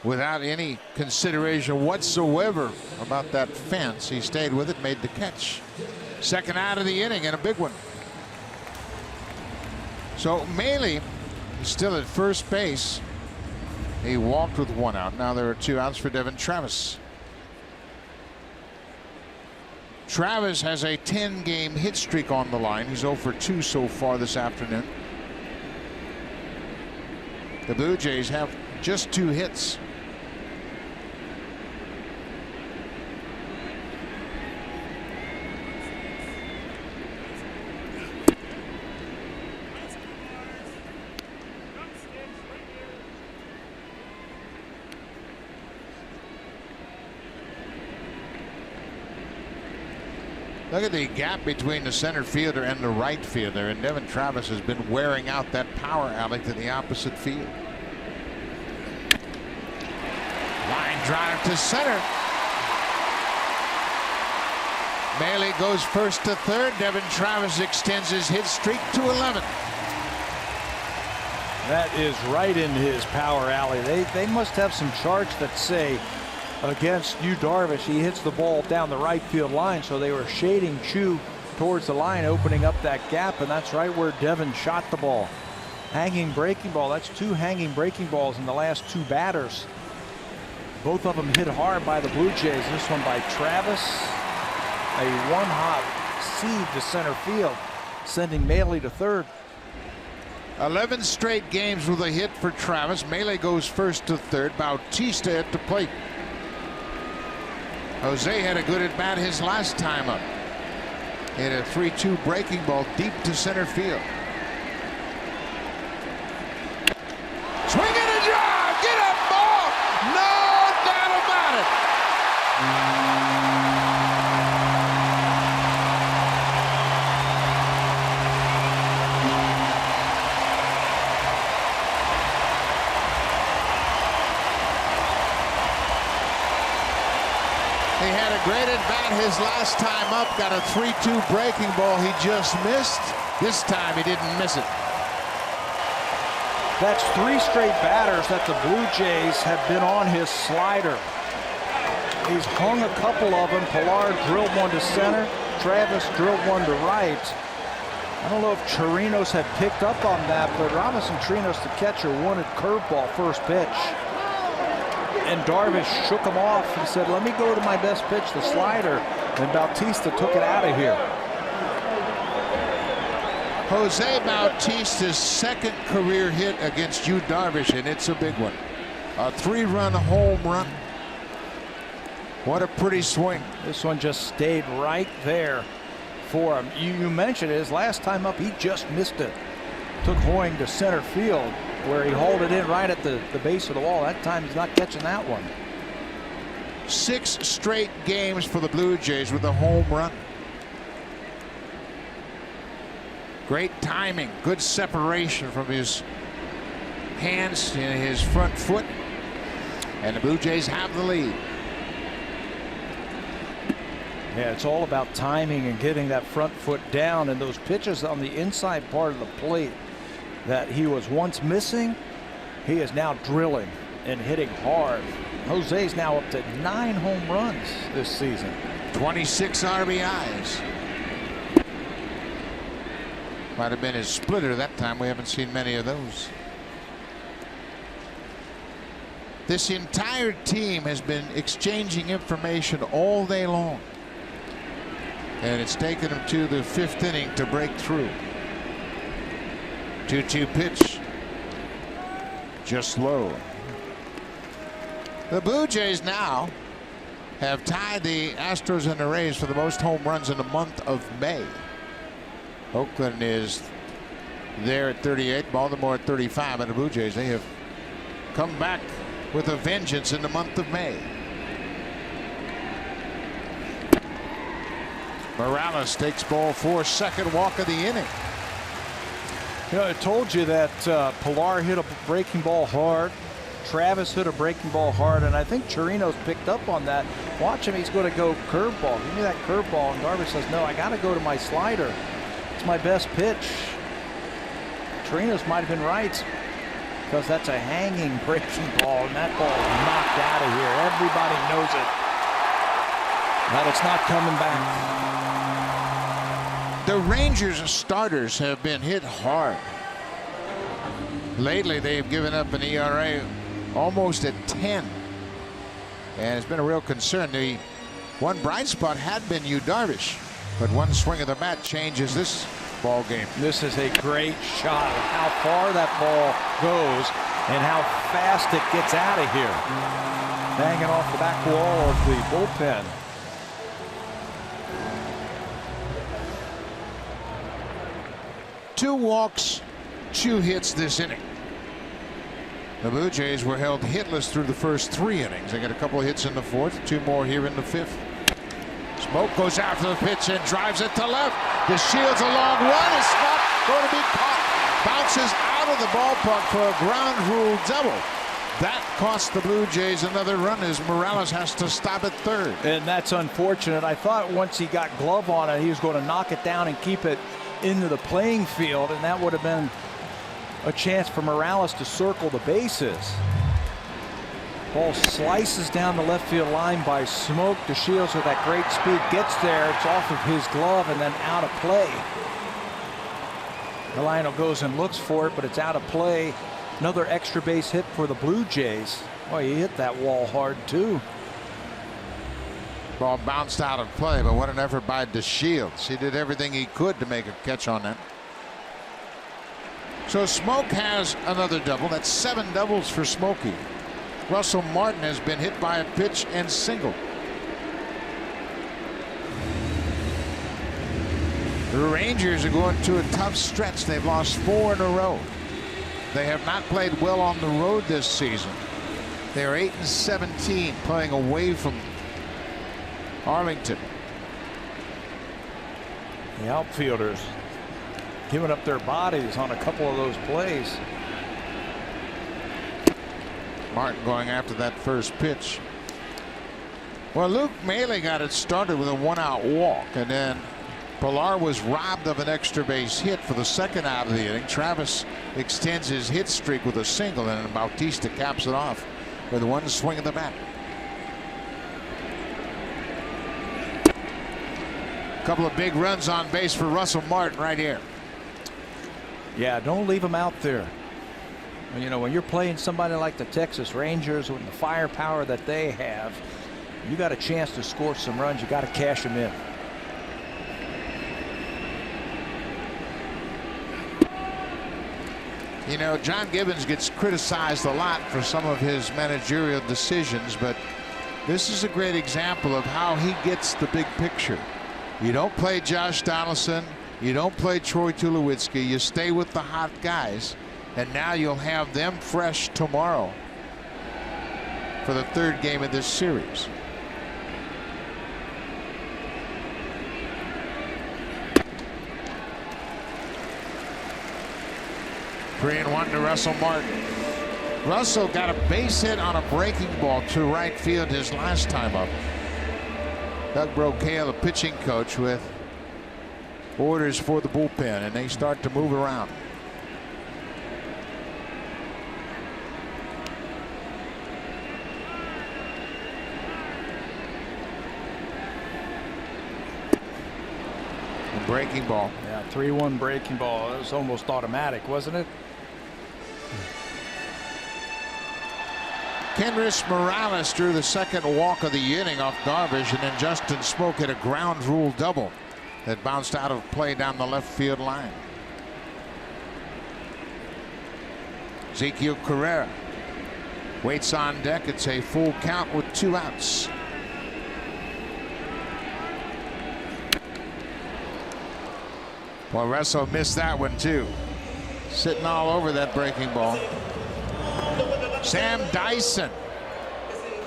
Speaker 1: without any consideration whatsoever about that fence, he stayed with it, made the catch. Second out of the inning, and a big one. So Maile is still at first base. He walked with one out. Now there are 2 outs for Devin Travis. Travis has a 10-game hit streak on the line. He's 0 for 2 so far this afternoon. The Blue Jays have just 2 hits. Look at the gap between the center fielder and the right fielder, and Devin Travis has been wearing out that power alley to the opposite field. Line drive to center. Maile goes first to third. Devin Travis extends his hit streak to 11.
Speaker 2: That is right in his power alley. They must have some charts that say against Yu Darvish, he hits the ball down the right field line, so they were shading Chu towards the line, opening up that gap, and that's right where Devin shot the ball. Hanging breaking ball. That's 2 hanging breaking balls in the last 2 batters. Both of them hit hard by the Blue Jays. This one by Travis. A one-hop seed to center field, sending Maile to third.
Speaker 1: 11 straight games with a hit for Travis. Maile goes first to third. Bautista at the plate. Jose had a good at bat his last time up. Hit a 3-2 breaking ball deep to center field. Swing and a drive. Get up, ball. No doubt about it. He had a great at bat his last time up. Got a 3-2 breaking ball he just missed. This time he didn't miss it.
Speaker 2: That's 3 straight batters that the Blue Jays have been on his slider. He's hung a couple of them. Pilar drilled one to center. Travis drilled one to right. I don't know if Chirinos had picked up on that, but Robinson Chirinos, the catcher, wanted curveball first pitch. And Darvish shook him off. He said, let me go to my best pitch, the slider. And Bautista took it out of here.
Speaker 1: Jose Bautista's second career hit against Yu Darvish, and it's a big one. A 3-run home run. What a pretty swing.
Speaker 2: This one just stayed right there for him. You mentioned it, his last time up, he just missed it. Took Hoying to center field, where he hauled it in right at the base of the wall. That time he's not catching that one.
Speaker 1: 6 straight games for the Blue Jays with a home run. Great timing, good separation from his hands and his front foot. And the Blue Jays have the lead.
Speaker 2: Yeah, it's all about timing and getting that front foot down, and those pitches on the inside part of the plate that he was once missing, he is now drilling and hitting hard. Jose's now up to 9 home runs this season.
Speaker 1: 26 RBIs. Might have been his splitter that time. We haven't seen many of those. This entire team has been exchanging information all day long. And it's taken them to the 5th inning to break through. 2-2 pitch. Just low. The Blue Jays now have tied the Astros and the Rays for the most home runs in the month of May. Oakland is there at 38, Baltimore at 35, and the Blue Jays, they have come back with a vengeance in the month of May. Morales takes ball 4, second walk of the inning.
Speaker 2: You know, I told you that Pilar hit a breaking ball hard. Travis hit a breaking ball hard, and I think Chirinos picked up on that. Watch him, he's going to go curveball. Give me that curveball, and Darvish says, no, I got to go to my slider. It's my best pitch. Chirinos might have been right, because that's a hanging breaking ball, and that ball is knocked out of here. Everybody knows it. That it's not coming back.
Speaker 1: The Rangers starters have been hit hard. Lately, they've given up an ERA almost at 10. And it's been a real concern. The one bright spot had been Yu Darvish, but one swing of the bat changes this ball game.
Speaker 2: This is a great shot. How far that ball goes and how fast it gets out of here. Hanging off the back wall of the bullpen.
Speaker 1: Two walks, 2 hits this inning. The Blue Jays were held hitless through the first 3 innings. They got a couple of hits in the 4th, 2 more here in the 5th. Smoke goes after the pitch and drives it to left. DeShields a long run. It's not going to be caught. Bounces out of the ballpark for a ground rule double. That cost the Blue Jays another run as Morales has to stop at 3rd.
Speaker 2: And that's unfortunate. I thought once he got glove on it, he was going to knock it down and keep it into the playing field, and that would have been a chance for Morales to circle the bases. Ball slices down the left field line by Smoke. DeShields with that great speed gets there. It's off of his glove and then out of play. Lionel goes and looks for it, but it's out of play. Another extra base hit for the Blue Jays. Boy, he hit that wall hard too.
Speaker 1: Ball bounced out of play, but what an effort by DeShields. He did everything he could to make a catch on that. So Smoke has another double. That's 7 doubles for Smokey. Russell Martin has been hit by a pitch and singled. The Rangers are going to a tough stretch. They've lost 4 in a row. They have not played well on the road this season. They're 8-17 playing away from Arlington.
Speaker 2: The outfielders giving up their bodies on a couple of those plays.
Speaker 1: Martin going after that first pitch. Well, Luke Maile got it started with a 1-out walk, and then Pilar was robbed of an extra base hit for the 2nd out of the inning. Travis extends his hit streak with a single, and Bautista caps it off with one swing of the bat. Couple of big runs on base for Russell Martin right here.
Speaker 2: Yeah, don't leave him out there. You know, when you're playing somebody like the Texas Rangers with the firepower that they have, you got a chance to score some runs. You got to cash them in.
Speaker 1: You know, John Gibbons gets criticized a lot for some of his managerial decisions, but this is a great example of how he gets the big picture. You don't play Josh Donaldson. You don't play Troy Tulowitzki. You stay with the hot guys, and now you'll have them fresh tomorrow for the 3rd game of this series. Three and 1 to Russell Martin. Russell got a base hit on a breaking ball to right field his last time up. Doug Brocail, the pitching coach, with orders for the bullpen, and they start to move around. The breaking ball.
Speaker 2: Yeah, 3-1 breaking ball. It was almost automatic, wasn't it?
Speaker 1: Kenrys Morales drew the 2nd walk of the inning off Darvish, and then Justin Smoke hit a ground rule double that bounced out of play down the left field line. Ezequiel Carrera waits on deck. It's a full count with 2 outs. Well, Russell missed that one too. Sitting all over that breaking ball. Sam Dyson,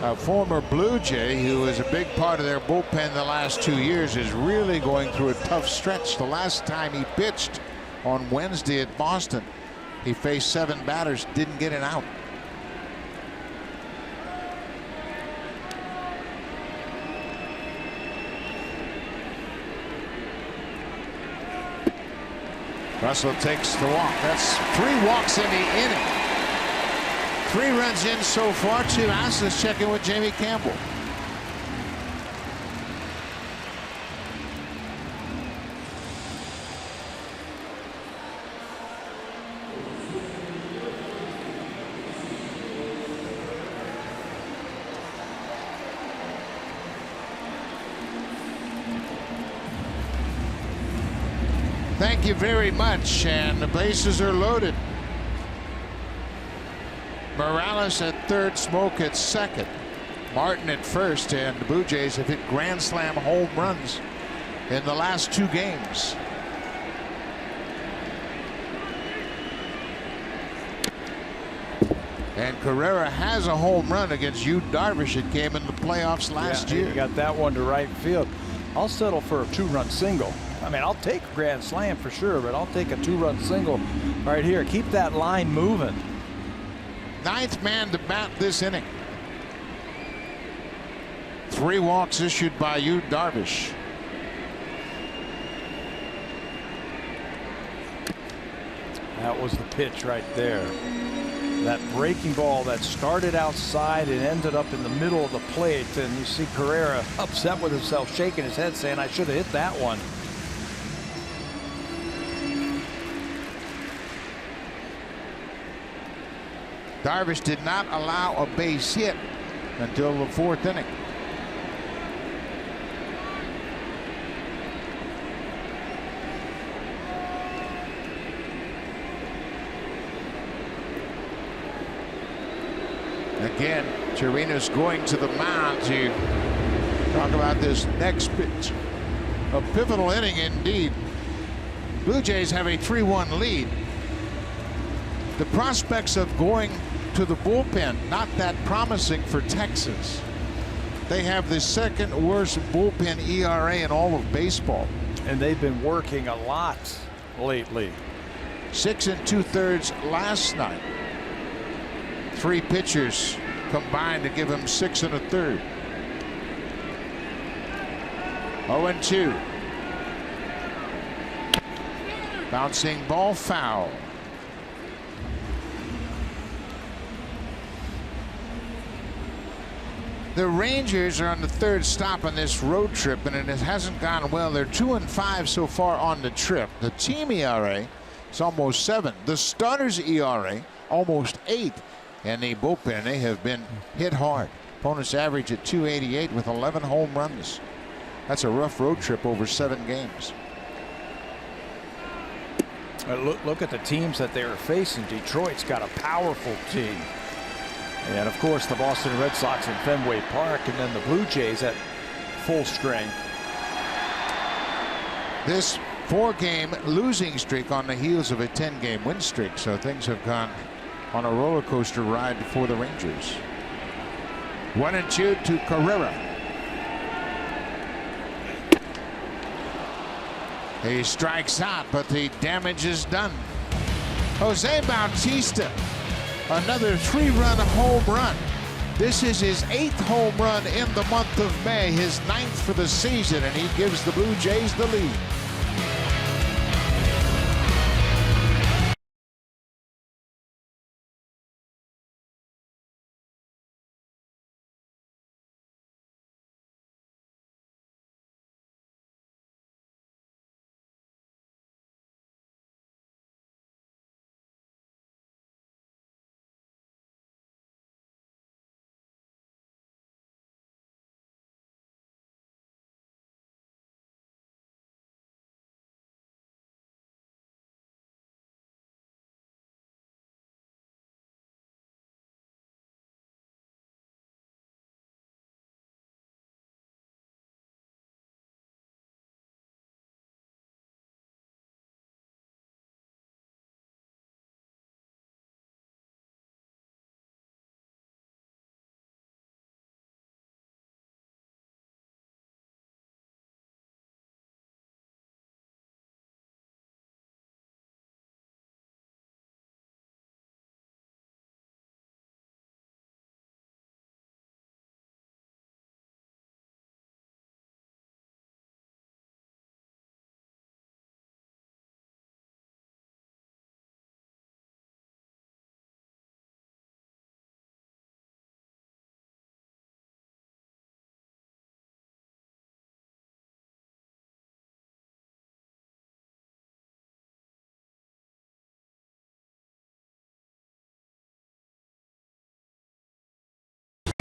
Speaker 1: a former Blue Jay who was a big part of their bullpen the last 2 years, is really going through a tough stretch. The last time he pitched on Wednesday at Boston, he faced 7 batters, didn't get an out. Russell takes the walk. That's 3 walks in the inning. 3 runs in so far. 2 outs. Let's check in with Jamie Campbell. Thank you very much, and the bases are loaded. Morales at 3rd, Smoke at 2nd, Martin at 1st, and the Blue Jays have hit grand slam home runs in the last 2 games. And Carrera has a home run against Yu Darvish. It came in the playoffs last year.
Speaker 2: You got that one to right field. I'll settle for a 2-run single. I mean, I'll take a grand slam for sure, but I'll take a 2-run single right here. Keep that line moving.
Speaker 1: 9th man to bat this inning. 3 walks issued by Yu Darvish.
Speaker 2: That was the pitch right there. That breaking ball that started outside and ended up in the middle of the plate, and you see Carrera upset with himself, shaking his head, saying, I should have hit that one.
Speaker 1: Darvish did not allow a base hit until the 4th inning. Again, Chirinos going to the mound to talk about this next pitch. A pivotal inning indeed. Blue Jays have a 3-1 lead. The prospects of going to the bullpen, not that promising for Texas. They have the 2nd worst bullpen ERA in all of baseball.
Speaker 2: And they've been working a lot lately.
Speaker 1: 6 2/3 last night. 3 pitchers combined to give him 6 1/3. 0-2. Bouncing ball foul. The Rangers are on the third stop on this road trip, and it hasn't gone well. They're 2-5 so far on the trip. The team ERA is almost 7. The starters ERA almost 8. And the bullpen, they have been hit hard. Opponents average at 288 with 11 home runs. That's a rough road trip over 7 games.
Speaker 2: Look at the teams that they are facing. Detroit's got a powerful team. And of course the Boston Red Sox in Fenway Park, and then the Blue Jays at full strength.
Speaker 1: This 4-game losing streak on the heels of a 10-game win streak, so things have gone on a roller coaster ride for the Rangers. 1-2 to Carrera. He strikes out, but the damage is done. Jose Bautista, another 3-run home run. This is his 8th home run in the month of May, his 9th for the season, and he gives the Blue Jays the lead.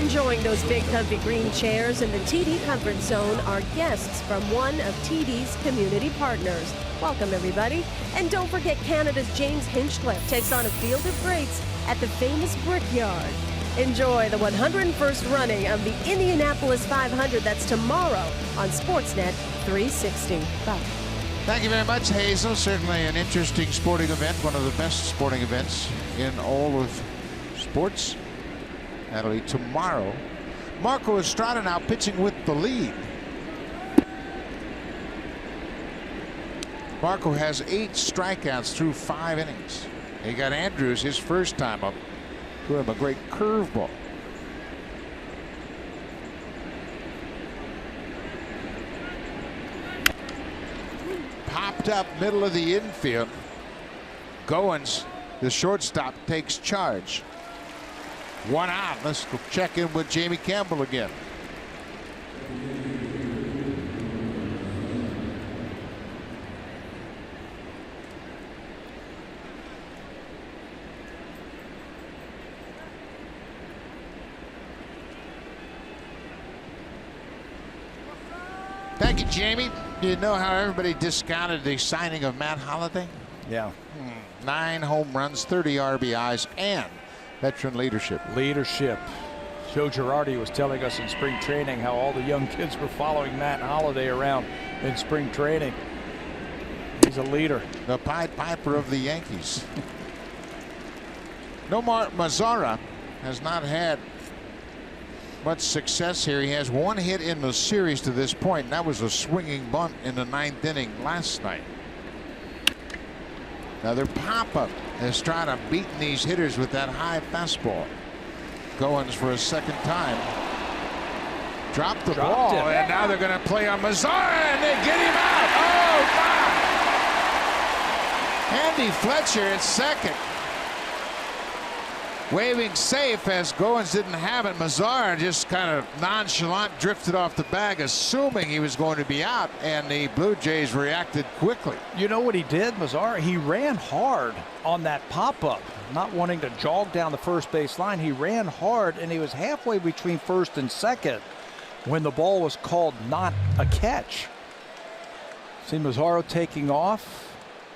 Speaker 3: Enjoying those big comfy green chairs in the TD Comfort Zone are guests from one of TD's community partners. Welcome everybody. And don't forget Canada's James Hinchcliffe takes on a field of greats at the famous Brickyard. Enjoy the 101st running of the Indianapolis 500. That's tomorrow on Sportsnet 360. Bye.
Speaker 1: Thank you very much, Hazel. Certainly an interesting sporting event, one of the best sporting events in all of sports. That'll be tomorrow. Marco Estrada now pitching with the lead. Marco has 8 strikeouts through 5 innings. He got Andrews his first time up. Threw him a great curveball. Popped up middle of the infield. Goins, the shortstop, takes charge. 1 out. Let's go check in with Jamie Campbell again. Thank you, Jamie. Do you know how everybody discounted the signing of Matt Holliday?
Speaker 2: Yeah.
Speaker 1: 9 home runs, 30 RBIs, and veteran leadership.
Speaker 2: Joe Girardi was telling us in spring training how all the young kids were following Matt Holliday around in spring training. He's a leader.
Speaker 1: The Pied Piper of the Yankees. Nomar Mazara has not had much success here. He has 1 hit in the series to this point, and that was a swinging bunt in the 9th inning last night. Another pop-up. Estrada beating these hitters with that high fastball. Goins for a second time. Dropped the ball,
Speaker 2: it.
Speaker 1: and now they're going to play on Mazara, and they get him out. Oh, my! Andy Fletcher at second. Waving safe as Goins didn't have it. Mazara just kind of nonchalant drifted off the bag, assuming he was going to be out, and the Blue Jays reacted quickly.
Speaker 2: You know what he did, Mazara? He ran hard on that pop-up, not wanting to jog down the first base line. He ran hard, and he was halfway between first and second when the ball was called not a catch. See Mazara taking off.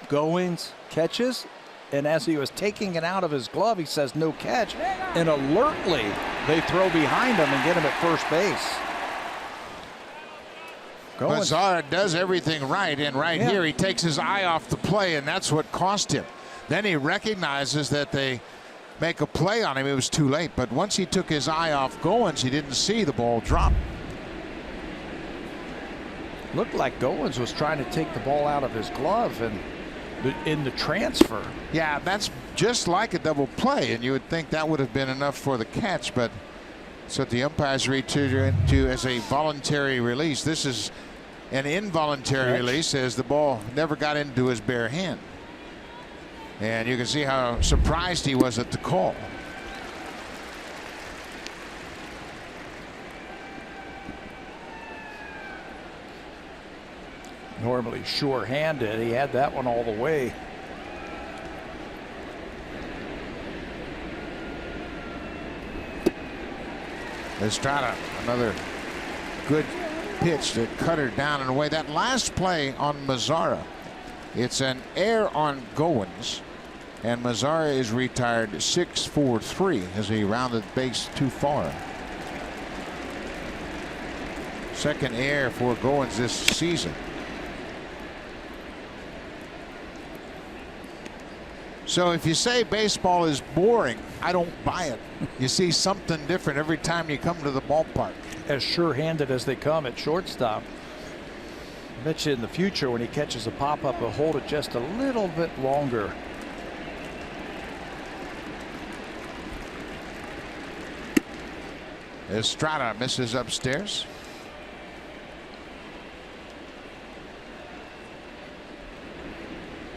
Speaker 2: Goins catches. And as he was taking it out of his glove, he says no catch. And alertly, they throw behind him and get him at first base.
Speaker 1: Mazara does everything right, and here he takes his eye off the play, and that's what cost him. Then he recognizes that they make a play on him. It was too late, but once he took his eye off Goins, he didn't see the ball drop.
Speaker 2: Looked like Goins was trying to take the ball out of his glove and in the transfer.
Speaker 1: Yeah, that's just like a double play, and you would think that would have been enough for the catch, but it's what the umpires read to as a voluntary release. This is an involuntary release, as the ball never got into his bare hand. And you can see how surprised he was at the call.
Speaker 2: Normally sure-handed. He had that one all the way.
Speaker 1: Estrada, another good pitch that cut her down and away. That last play on Mazara, it's an error on Goins, and Mazara is retired 6-4-3 as he rounded base too far. Second error for Goins this season. So if you say baseball is boring, I don't buy it. You see something different every time you come to the ballpark.
Speaker 2: As sure-handed as they come at shortstop. I bet you in the future when he catches a pop-up, he'll hold it just a little bit longer.
Speaker 1: Estrada misses upstairs.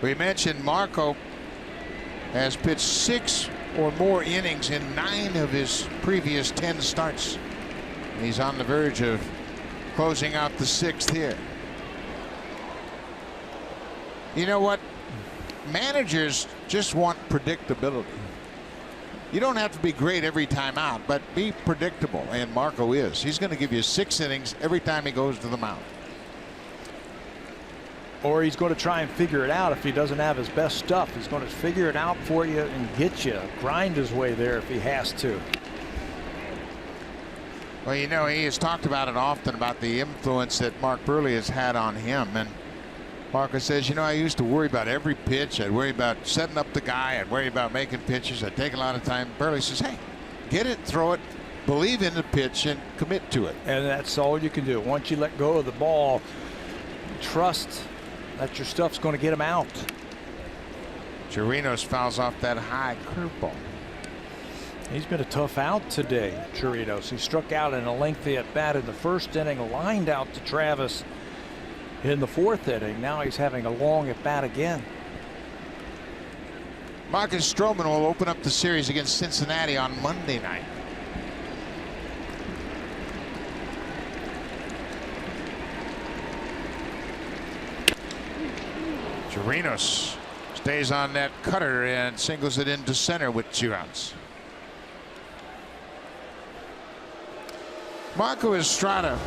Speaker 1: We mentioned Marco has pitched 6 or more innings in 9 of his previous 10 starts. He's on the verge of closing out the 6th here. You know what? Managers just want predictability. You don't have to be great every time out, but be predictable, and Marco is. He's going to give you 6 innings every time he goes to the mound.
Speaker 2: Or he's going to try and figure it out if he doesn't have his best stuff. He's going to figure it out for you and get you, grind his way there if he has to.
Speaker 1: Well, you know, he has talked about it often, about the influence that Mark Burley has had on him. And Marco says, you know, I used to worry about every pitch. I'd worry about setting up the guy. I'd worry about making pitches. I'd take a lot of time. Burley says, hey, get it, throw it, believe in the pitch, and commit to it.
Speaker 2: And that's all you can do. Once you let go of the ball, trust that your stuff's going to get him out.
Speaker 1: Chirinos fouls off that high curveball.
Speaker 2: He's been a tough out today, Chirinos. He struck out in a lengthy at bat in the first inning, lined out to Travis in the 4th inning. Now he's having a long at bat again.
Speaker 1: Marcus Stroman will open up the series against Cincinnati on Monday night. Chirinos stays on that cutter and singles it into center with 2 outs. Marco Estrada,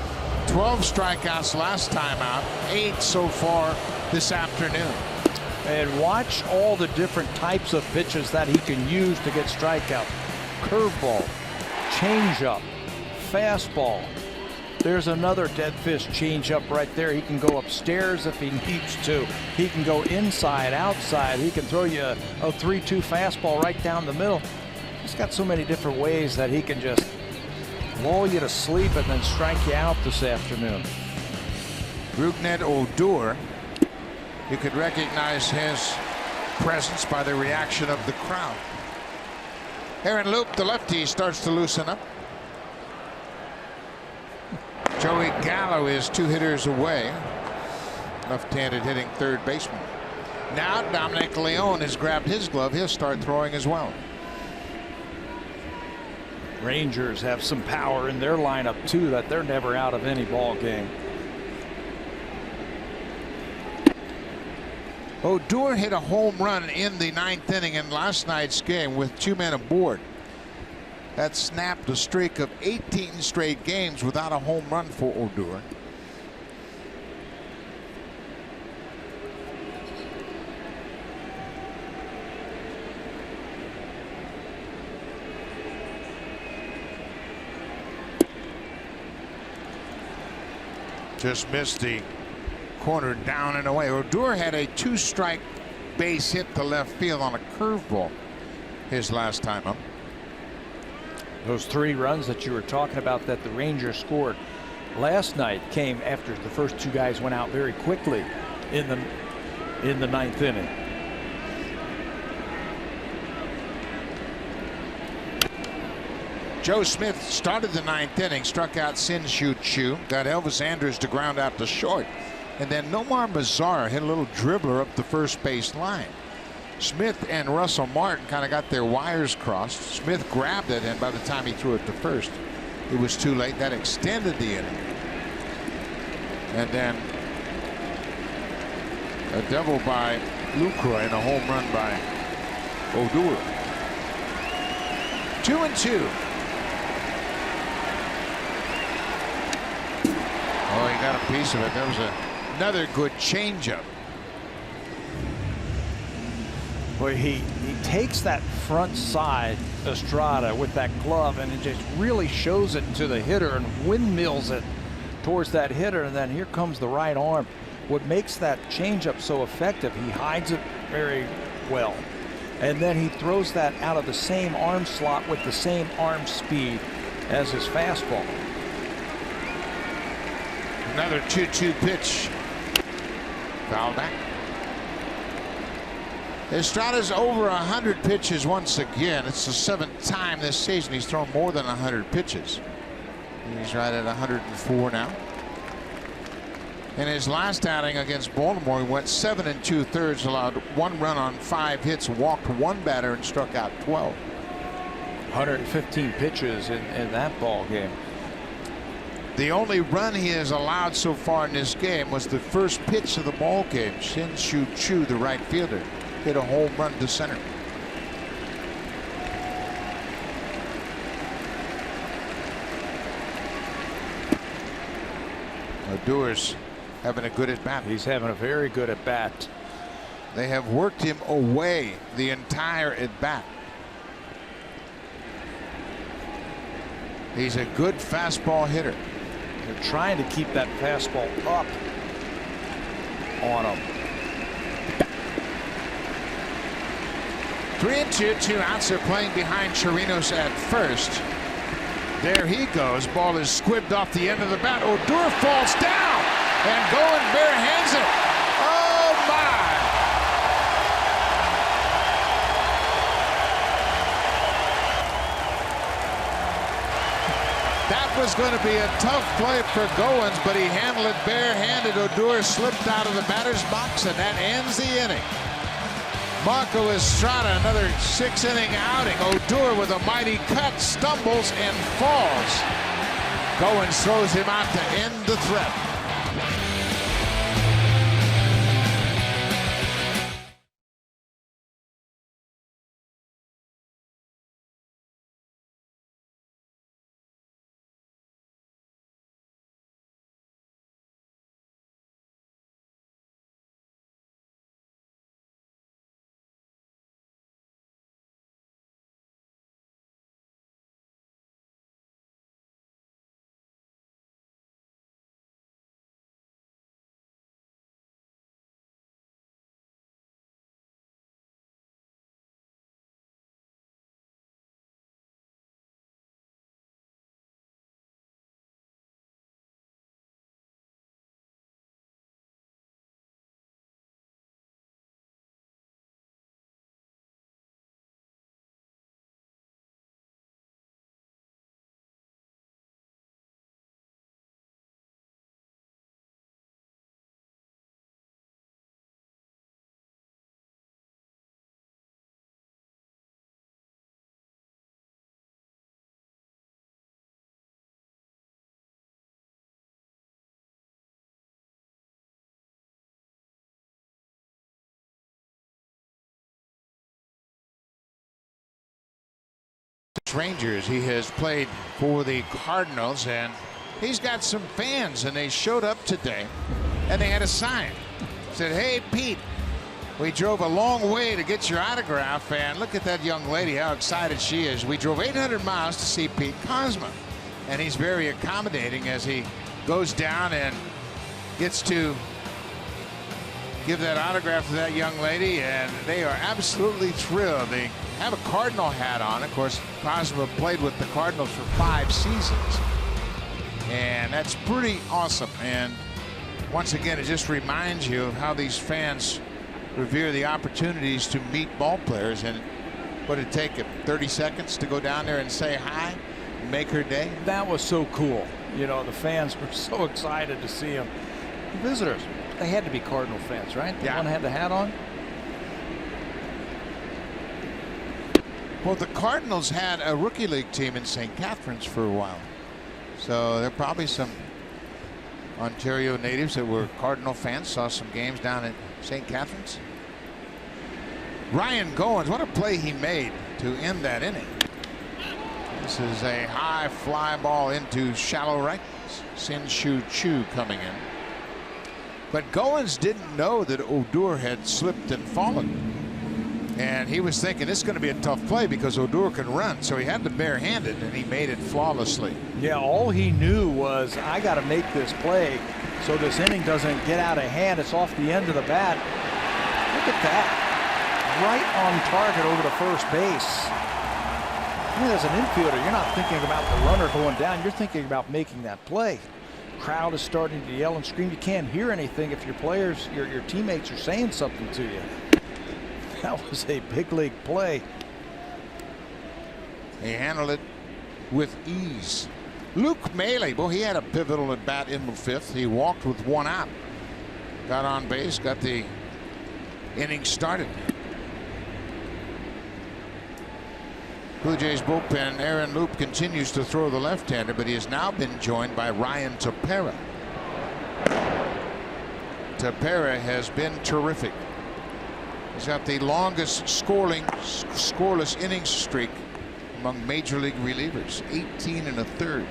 Speaker 1: 12 strikeouts last time out, 8 so far this afternoon.
Speaker 2: And watch all the different types of pitches that he can use to get strikeouts. Curveball, changeup, fastball. There's another dead fish changeup right there. He can go upstairs if he needs to. He can go inside, outside. He can throw you a 3-2 fastball right down the middle. He's got so many different ways that he can just lull you to sleep and then strike you out this afternoon.
Speaker 1: Rougned Odor, you could recognize his presence by the reaction of the crowd. Aaron Loup, the lefty, starts to loosen up. Joey Gallo is 2 hitters away. Left-handed hitting third baseman. Now Dominic Leone has grabbed his glove. He'll start throwing as well.
Speaker 2: Rangers have some power in their lineup too, that they're never out of any ball game.
Speaker 1: Odor hit a home run in the 9th inning in last night's game with 2 men aboard. That snapped a streak of 18 straight games without a home run for Odor. Just missed the corner down and away. Odor had a 2-strike base hit to left field on a curveball his last time up.
Speaker 2: Those 3 runs that you were talking about that the Rangers scored last night came after the first 2 guys went out very quickly in the 9th inning.
Speaker 1: Joe Smith started the 9th inning, struck out Sin-Shu Chu, got Elvis Andrus to ground out to short, and then Nomar Mazara hit a little dribbler up the first base line. Smith and Russell Martin kind of got their wires crossed. Smith grabbed it, and by the time he threw it to first, it was too late. That extended the inning. And then a double by Lucroy and a home run by Odor. 2-2. Oh, he got a piece of it. That was another good changeup.
Speaker 2: Boy, he takes that front side Estrada with that glove, and it just really shows it to the hitter and windmills it towards that hitter, and then here comes the right arm. What makes that changeup so effective, he hides it very well, and then he throws that out of the same arm slot with the same arm speed as his fastball.
Speaker 1: Another 2-2 pitch. Foul back. Estrada's over 100 pitches once again. It's the 7th time this season he's thrown more than 100 pitches. He's right at 104 now. In his last outing against Baltimore, he went 7 2/3, allowed 1 run on 5 hits, walked 1 batter, and struck out 12.
Speaker 2: 115 pitches in that ball game.
Speaker 1: The only run he has allowed so far in this game was the first pitch of the ball game. Sin-Shu Chu, the right fielder, hit a home run to center. Odor's having a good at bat.
Speaker 2: He's having a very good at bat.
Speaker 1: They have worked him away the entire at bat. He's a good fastball hitter.
Speaker 2: They're trying to keep that fastball up on him.
Speaker 1: 3-2, 2 outs. They're playing behind Chirinos at first. There he goes. Ball is squibbed off the end of the bat. Odor falls down and going barehands it. Oh my! That was going to be a tough play for Goins, but he handled it barehanded. Odor slipped out of the batter's box, and that ends the inning. Marco Estrada, another 6-inning outing. Odor with a mighty cut, stumbles and falls. Goins throws him out to end the threat. Rangers. He has played for the Cardinals, and he's got some fans, and they showed up today, and they had a sign. Said, "Hey, Pete, we drove a long way to get your autograph, and look at that young lady, how excited she is. We drove 800 miles to see Pete Kozma." And he's very accommodating as he goes down and gets to give that autograph to that young lady, and they are absolutely thrilled. They have a Cardinal hat on. Of course, Kozma played with the Cardinals for 5 seasons, and that's pretty awesome. And once again, it just reminds you of how these fans revere the opportunities to meet ball players. And what did it take him, 30 seconds to go down there and say hi, make her day?
Speaker 2: That was so cool. You know, the fans were so excited to see him. The visitors, they had to be Cardinal fans, right? The one had the hat on.
Speaker 1: Well, the Cardinals had a rookie league team in St. Catharines for a while, so there are probably some Ontario natives that were Cardinal fans, saw some games down at St. Catharines. Ryan Goins, what a play he made to end that inning. This is a high fly ball into shallow right. Sin-Shu Chu coming in. But Goins didn't know that Odor had slipped and fallen. And he was thinking this is going to be a tough play because Odor can run. So he had to barehand it, and he made it flawlessly.
Speaker 2: Yeah, all he knew was, I got to make this play so this inning doesn't get out of hand. It's off the end of the bat. Look at that. Right on target over to first base. I mean, as an infielder, you're not thinking about the runner going down. You're thinking about making that play. Crowd is starting to yell and scream. You can't hear anything if your players, your teammates are saying something to you. That was a big league play.
Speaker 1: He handled it with ease. Luke Maile, well, he had a pivotal at bat in the 5th. He walked with 1 out. Got on base, got the inning started. Blue Jays bullpen, Aaron Loup continues to throw the left-hander, but he has now been joined by Ryan Tepera. Tepera has been terrific. He's got the longest scoreless innings streak among major league relievers, 18 1/3.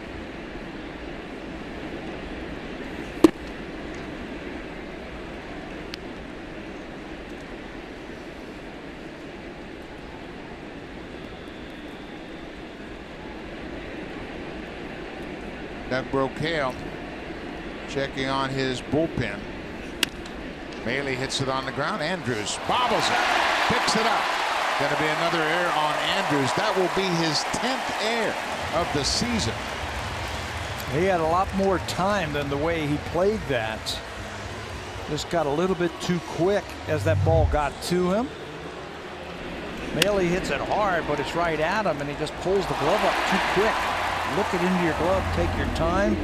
Speaker 1: Doug Brocail checking on his bullpen. Maile hits it on the ground. Andrews bobbles it, picks it up. Going to be another error on Andrews. That will be his 10th error of the season.
Speaker 2: He had a lot more time than the way he played that. Just got a little bit too quick as that ball got to him. Maile hits it hard, but it's right at him, and he just pulls the glove up too quick. Look it into your glove, take your time.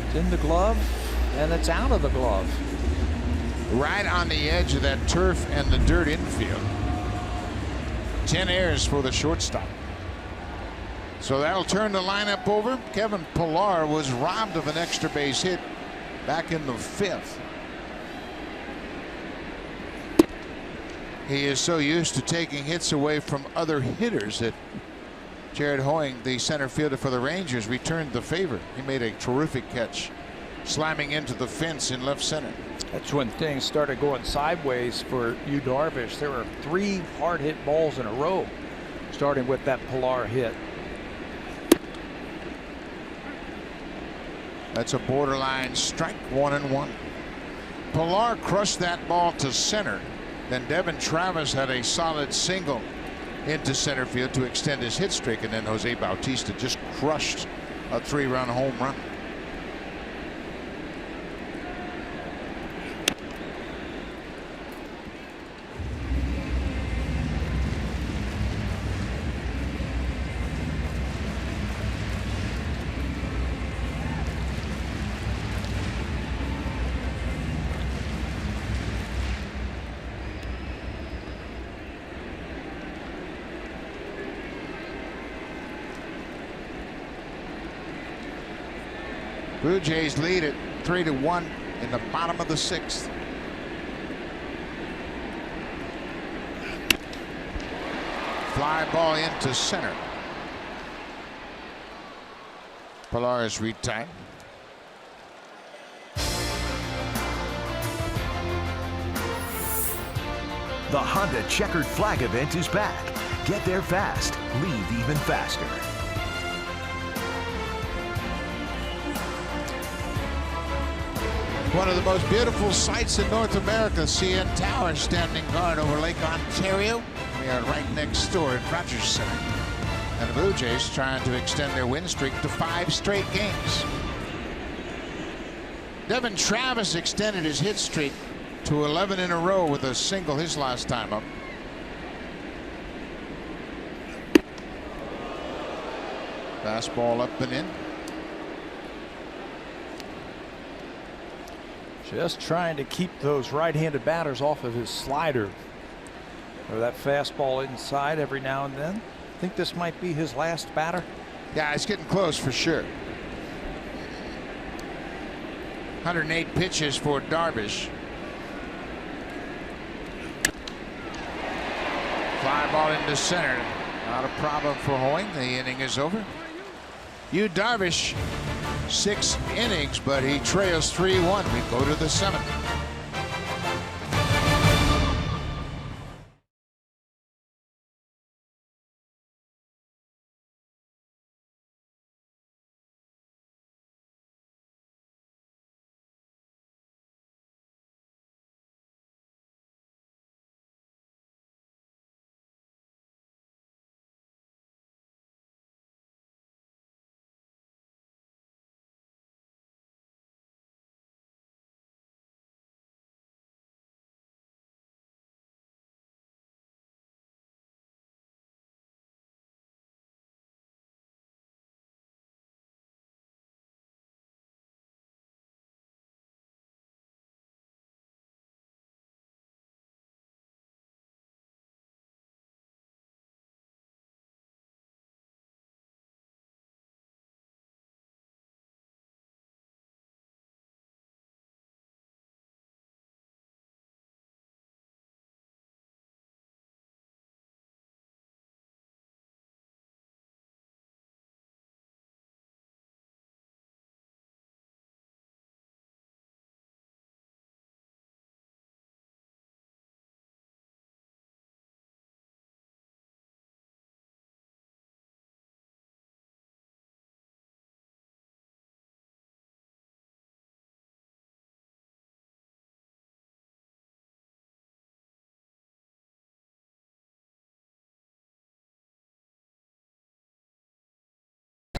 Speaker 2: It's in the glove, and it's out of the glove.
Speaker 1: Right on the edge of that turf and the dirt infield. 10 errors for the shortstop. So that'll turn the lineup over. Kevin Pillar was robbed of an extra base hit back in the 5th. He is so used to taking hits away from other hitters that Jared Hoying, the center fielder for the Rangers, returned the favor. He made a terrific catch, slamming into the fence in left center.
Speaker 2: That's when things started going sideways for Yu Darvish. There were 3 hard hit balls in a row, starting with that Pillar hit.
Speaker 1: That's a borderline strike, 1-1. Pillar crushed that ball to center. Then Devin Travis had a solid single into center field to extend his hit streak, and then Jose Bautista just crushed a 3-run home run. Blue Jays lead it 3-1 in the bottom of the 6th. Fly ball into center. Pilar is retired.
Speaker 4: The Honda Checkered Flag event is back. Get there fast, leave even faster.
Speaker 1: One of the most beautiful sights in North America, CN Tower standing guard over Lake Ontario. We are right next door at Rogers Center. And the Blue Jays trying to extend their win streak to 5 straight games. Devin Travis extended his hit streak to 11 in a row with a single his last time up. Fastball up and in.
Speaker 2: Just trying to keep those right-handed batters off of his slider. Or that fastball inside every now and then. I think this might be his last batter.
Speaker 1: Yeah, it's getting close for sure. 108 pitches for Darvish. Fly ball into center. Not a problem for Hoying. The inning is over. Yu Darvish, 6 innings, but he trails 3-1. We go to the 7th.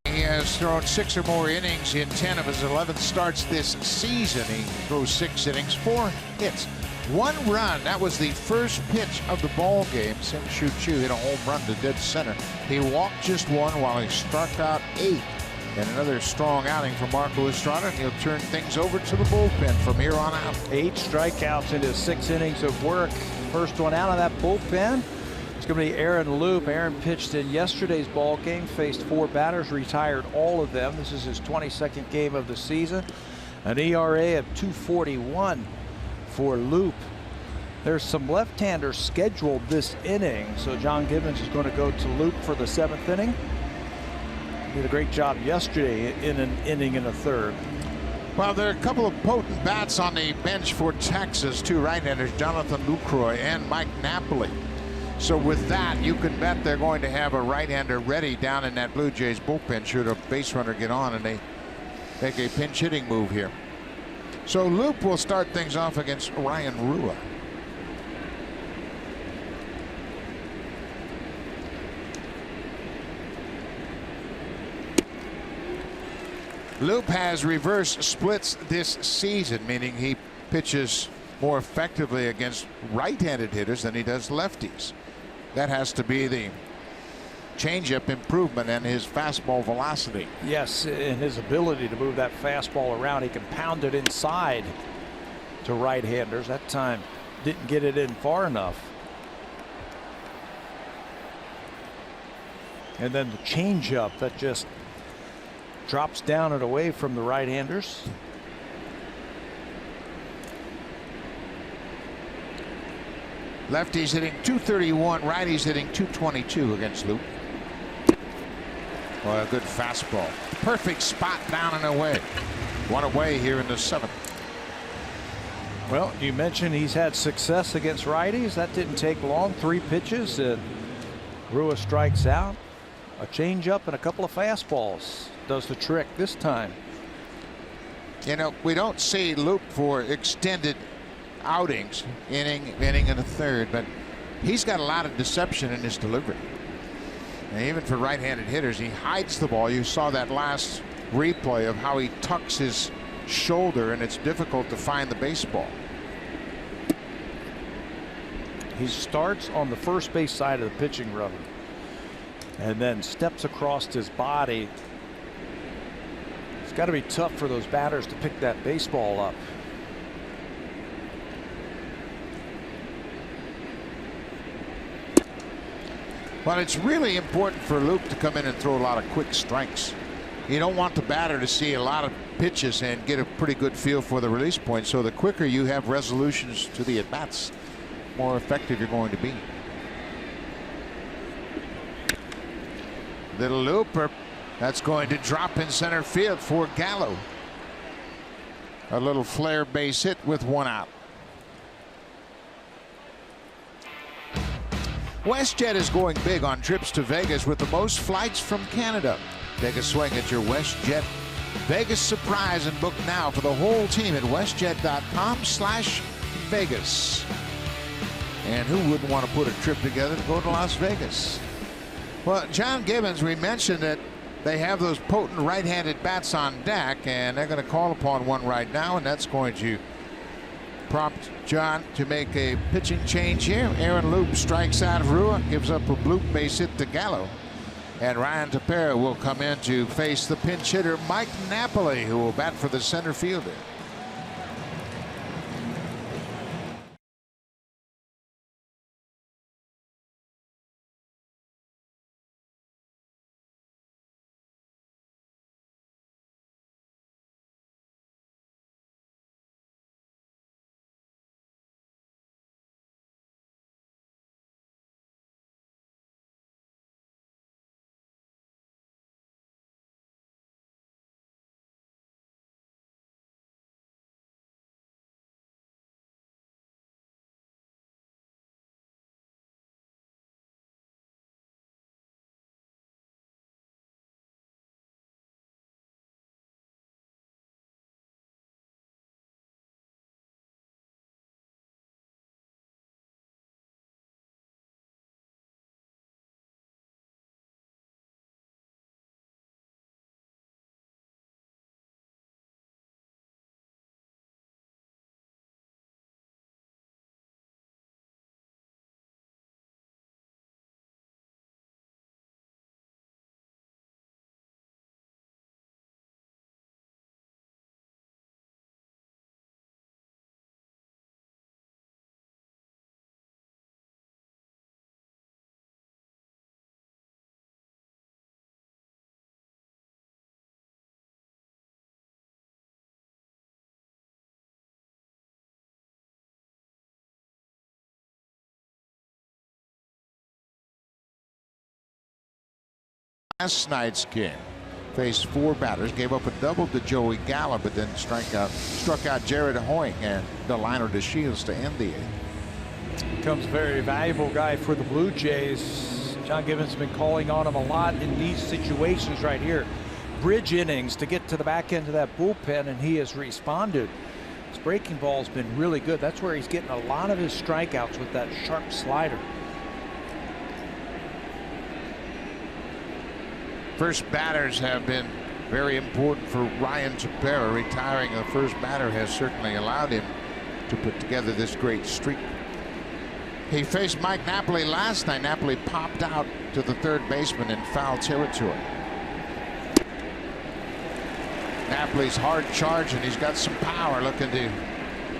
Speaker 1: He has thrown 6 or more innings in 10 of his 11 starts this season. He throws 6 innings, 4 hits, 1 run. That was the first pitch of the ball game. Sim Choo hit a home run to dead center. He walked just 1 while he struck out 8. And another strong outing for Marco Estrada, and he'll turn things over to the bullpen from here on out.
Speaker 2: 8 strikeouts into 6 innings of work. First one out of that bullpen. It's going to be Aaron Loup. Aaron pitched in yesterday's ball game, faced 4 batters, retired all of them. This is his 22nd game of the season. An ERA of 2.41 for Loup. There's some left-handers scheduled this inning, so John Gibbons is going to go to Loup for the 7th inning. He did a great job yesterday in an inning and a third.
Speaker 1: Well, there are a couple of potent bats on the bench for Texas. 2 right-handers, Jonathan Lucroy and Mike Napoli. So with that, you can bet they're going to have a right-hander ready down in that Blue Jays bullpen should a base runner get on and they make a pinch hitting move here. So Loup will start things off against Ryan Rua. Loup has reverse splits this season, meaning he pitches more effectively against right-handed hitters than he does lefties. That has to be the changeup improvement and his fastball velocity.
Speaker 2: Yes, and his ability to move that fastball around. He can pound it inside to right-handers. That time didn't get it in far enough. And then the changeup that just drops down and away from the right-handers.
Speaker 1: Lefties hitting .231, righties hitting .222 against Loup. Well, a good fastball. Perfect spot down and away. One away here in the 7th.
Speaker 2: Well, you mentioned he's had success against righties. That didn't take long. 3 pitches. Rua strikes out. A changeup and a couple of fastballs does the trick this time.
Speaker 1: You know, we don't see Loup for extended outings, inning and a third, but he's got a lot of deception in his delivery. And even for right-handed hitters, he hides the ball. You saw that last replay of how he tucks his shoulder, and it's difficult to find the baseball.
Speaker 2: He starts on the first base side of the pitching rubber and then steps across his body. It's got to be tough for those batters to pick that baseball up.
Speaker 1: Well, it's really important for Loup to come in and throw a lot of quick strikes. You don't want the batter to see a lot of pitches and get a pretty good feel for the release point. So the quicker you have resolutions to the at-bats, more effective you're going to be. Little looper. That's going to drop in center field for Gallo. A little flare base hit with 1 out. WestJet is going big on trips to Vegas with the most flights from Canada. Take a swing at your WestJet Vegas surprise and book now for the whole team at westjet.com/Vegas. And who wouldn't want to put a trip together to go to Las Vegas? Well, John Gibbons, we mentioned that they have those potent right-handed bats on deck, and they're going to call upon one right now, and that's going to prompt John to make a pitching change here. Aaron Loup strikes out of Rua, gives up a bloop base hit to Gallo. And Ryan Tepera will come in to face the pinch hitter Mike Napoli, who will bat for the center fielder. Last night's game faced 4 batters, gave up a double to Joey Gallo, but then struck out Jared Hoying and Delino DeShields to end the 8th.
Speaker 2: Becomes a very valuable guy for the Blue Jays. John Gibbons has been calling on him a lot in these situations right here. Bridge innings to get to the back end of that bullpen, and he has responded. His breaking ball has been really good. That's where he's getting a lot of his strikeouts, with that sharp slider.
Speaker 1: First batters have been very important for Ryan Tepera. Retiring the first batter has certainly allowed him to put together this great streak. He faced Mike Napoli last night. Napoli popped out to the third baseman in foul territory. Napoli's hard charge, and he's got some power, looking to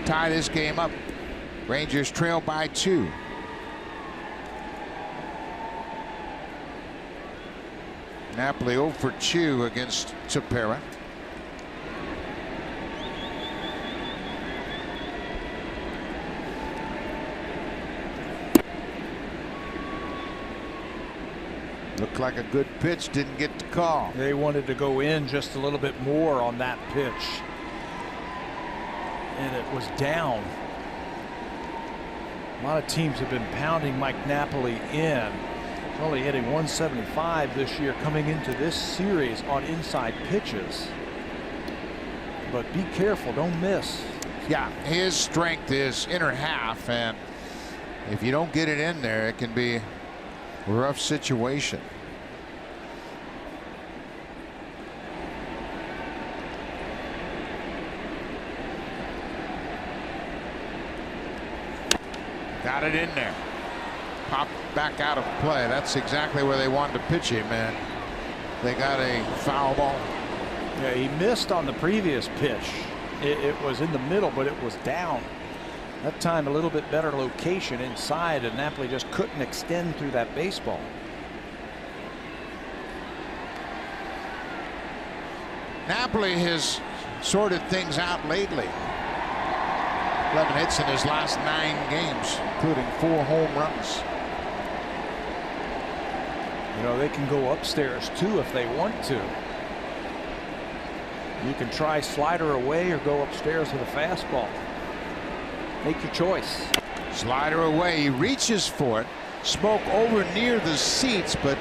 Speaker 1: tie this game up. Rangers trail by 2. Napoli 0 for 2 against Tepera. Looked like a good pitch, didn't get the call.
Speaker 2: They wanted to go in just a little bit more on that pitch, and it was down. A lot of teams have been pounding Mike Napoli in. He's only hitting 175 this year coming into this series on inside pitches. But be careful, don't miss.
Speaker 1: Yeah, his strength is inner half, and if you don't get it in there, it can be a rough situation. Got it in there. Popped back out of play. That's exactly where they wanted to pitch him, and they got a foul ball.
Speaker 2: Yeah, he missed on the previous pitch. It was in the middle, but it was down. That time a little bit better location inside, and Napoli just couldn't extend through that baseball.
Speaker 1: Napoli has sorted things out lately. 11 hits in his last 9 games, including 4 home runs.
Speaker 2: You know, they can go upstairs too if they want to. You can try slider away or go upstairs with a fastball. Make your choice.
Speaker 1: Slider away. He reaches for it. Smoke over near the seats, but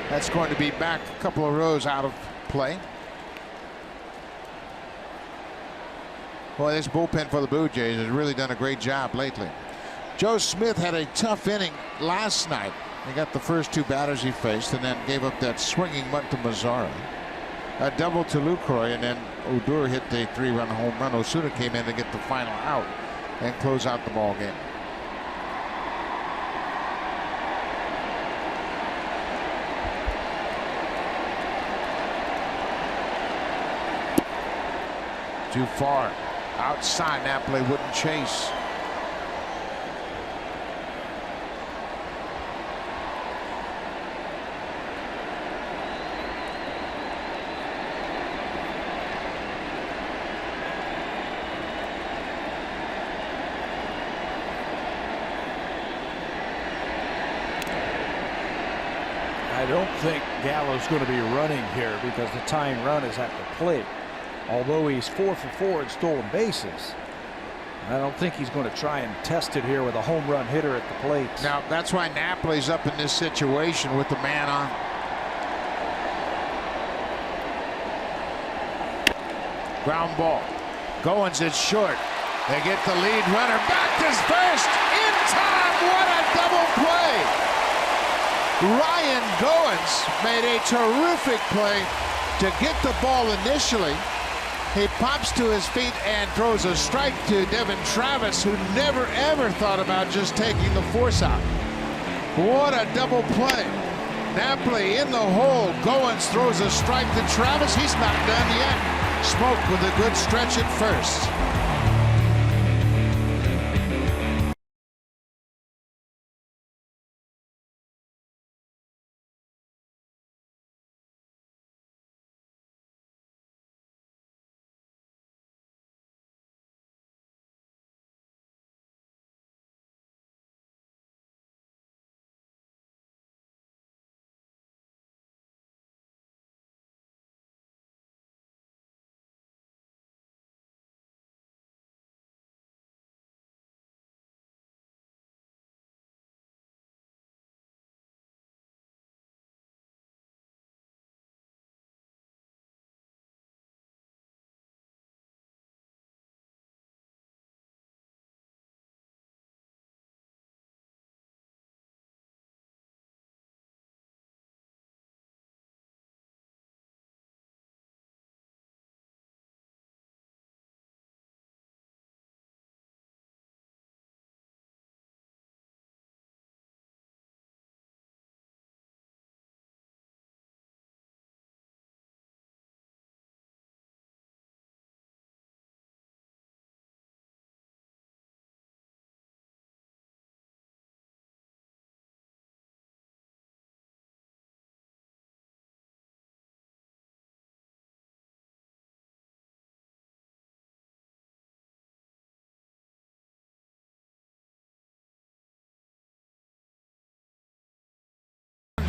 Speaker 1: that's going to be back a couple of rows out of play. Boy, this bullpen for the Blue Jays has really done a great job lately. Joe Smith had a tough inning last night. He got the first 2 batters he faced and then gave up that swinging bunt to Mazzara. A double to Lucroy, and then Odor hit the 3-run home run. Osuna came in to get the final out and close out the ball game. Too far outside. Napoli wouldn't chase.
Speaker 2: I don't think Gallo's going to be running here because the tying run is at the plate. Although he's 4 for 4 in stolen bases, I don't think he's going to try and test it here with a home run hitter at the plate.
Speaker 1: Now that's why Napoli's up in this situation with the man on. Ground ball. Goins is short. They get the lead runner back to first in time. What a double play! Ryan Goins made a terrific play to get the ball initially. He pops to his feet and throws a strike to Devin Travis, who never ever thought about just taking the force out. What a double play. Napoli in the hole. Goins throws a strike to Travis. He's not done yet. Smoke with a good stretch at first.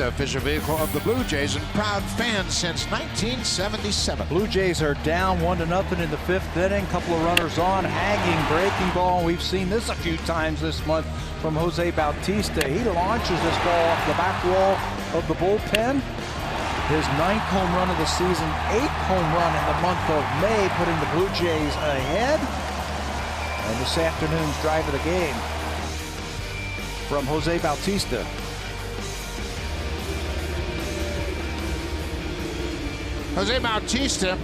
Speaker 1: Honda, official vehicle of the Blue Jays and proud fans since 1977.
Speaker 2: Blue Jays are down 1-0 in the 5th inning. Couple of runners on, hanging, breaking ball. We've seen this a few times this month from Jose Bautista. He launches this ball off the back wall of the bullpen. His 9th home run of the season, 8th home run in the month of May, putting the Blue Jays ahead. And this afternoon's drive of the game from Jose Bautista.
Speaker 1: Jose Bautista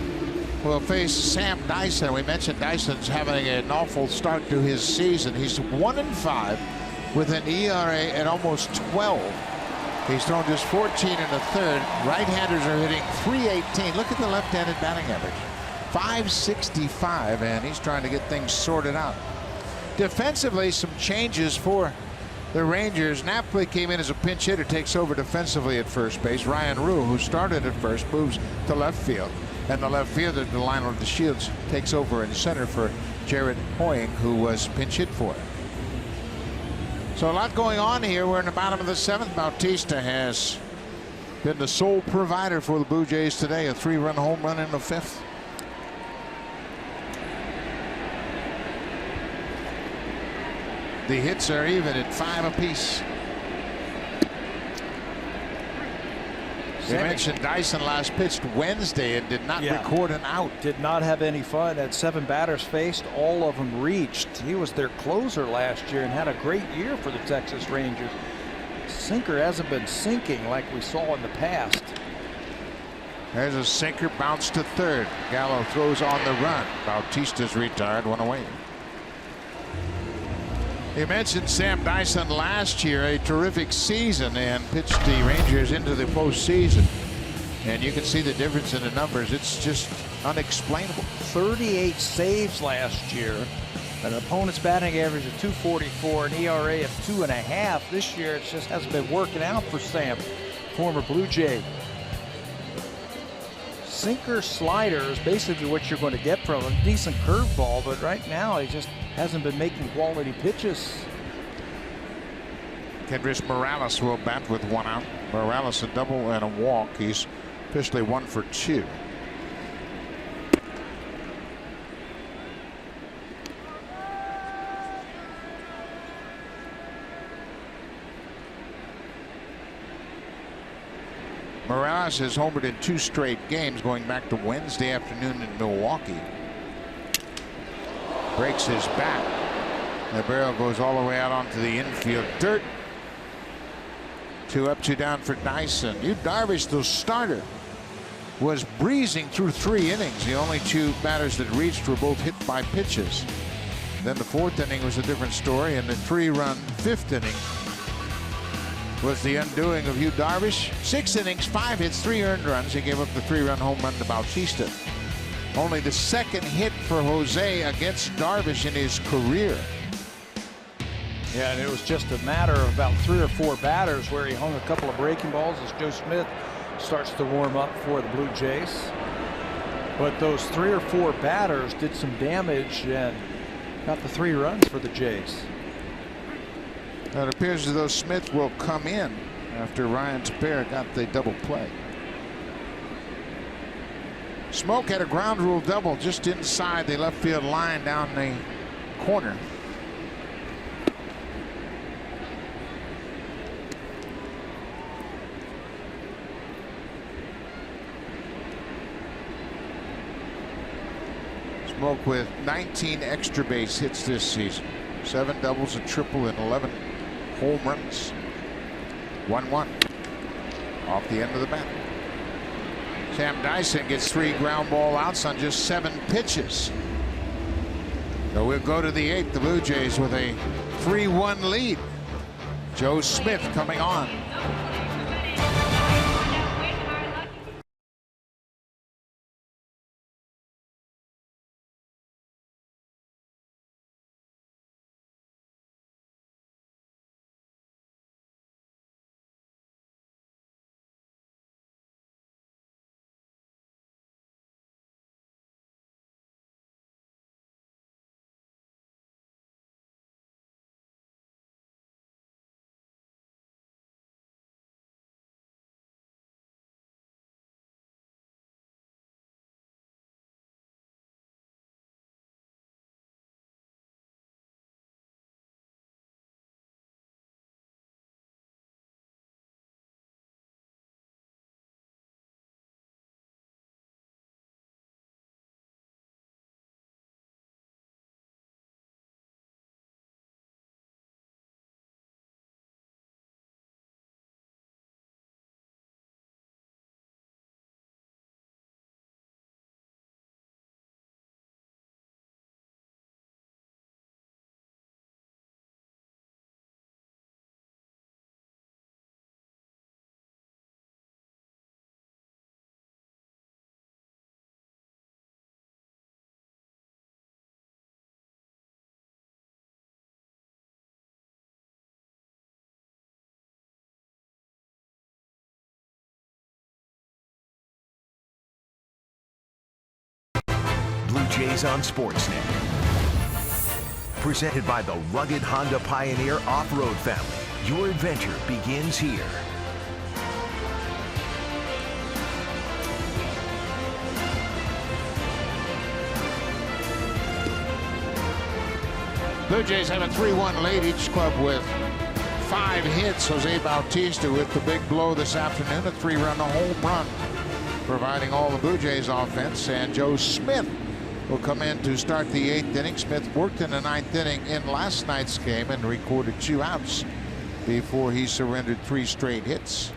Speaker 1: will face Sam Dyson. We mentioned Dyson's having an awful start to his season. He's 1-5 with an ERA at almost 12. He's thrown just 14 in the 3rd. Right-handers are hitting .318. Look at the left-handed batting average. .565, and he's trying to get things sorted out. Defensively, some changes for the Rangers. Napoli came in as a pinch hitter, takes over defensively at first base. Ryan Rue, who started at first, moves to left field. And the left fielder, Delino DeShields, takes over in center for Jared Hoying, who was pinch hit for it. So a lot going on here. We're in the bottom of the 7th. Bautista has been the sole provider for the Blue Jays today. A 3-run home run in the 5th. The hits are even at 5 apiece. You mentioned Dyson last pitched Wednesday and did not record an out.
Speaker 2: Did not have any fun. Had 7 batters faced, all of them reached. He was their closer last year and had a great year for the Texas Rangers. Sinker hasn't been sinking like we saw in the past.
Speaker 1: There's a sinker, bounce to 3rd. Gallo throws on the run. Bautista's retired, 1 away. You mentioned Sam Dyson last year, a terrific season, and pitched the Rangers into the postseason. And you can see the difference in the numbers. It's just unexplainable.
Speaker 2: 38 saves last year, an opponent's batting average of .244, an ERA of 2.5. This year, it just hasn't been working out for Sam, former Blue Jay. Sinker slider is basically what you're going to get from him. Decent curveball, but right now he just hasn't been making quality pitches.
Speaker 1: Kendrys Morales will bat with 1 out. Morales a double and a walk. He's officially 1 for 2. Morales has homered in 2 straight games going back to Wednesday afternoon in Milwaukee. Breaks his bat. The barrel goes all the way out onto the infield dirt. 2 up, 2 down for Dyson. Yu Darvish, the starter, was breezing through 3 innings. The only 2 batters that reached were both hit by pitches. Then the 4th inning was a different story, and the 3-run 5th inning was the undoing of Yu Darvish. 6 innings, 5 hits, 3 earned runs. He gave up the 3-run home run to Bautista. Only the 2nd hit for Jose against Darvish in his career.
Speaker 2: Yeah, and it was just a matter of about 3 or 4 batters where he hung a couple of breaking balls as Joe Smith starts to warm up for the Blue Jays. But those 3 or 4 batters did some damage and got the 3 runs for the Jays.
Speaker 1: Now it appears as though Smith will come in after Ryan Tepera got the double play. Smoke had a ground rule double just inside the left field line down the corner. Smoke with 19 extra base hits this season. 7 doubles, a triple, and 11 home runs. 1-1 off the end of the bat. Sam Dyson gets 3 ground ball outs on just 7 pitches. So we'll go to the 8th. The Blue Jays with a 3-1 lead. Joe Smith coming on.
Speaker 4: Jays on Sportsnet. Presented by the rugged Honda Pioneer Off-Road family. Your adventure begins here.
Speaker 1: Blue Jays have a 3-1 lead, each club with 5 hits. Jose Bautista with the big blow this afternoon, a 3-run home run, providing all the Blue Jays offense. And Joe Smith will come in to start the 8th inning. Smith worked in the 9th inning in last night's game and recorded 2 outs before he surrendered 3 straight hits.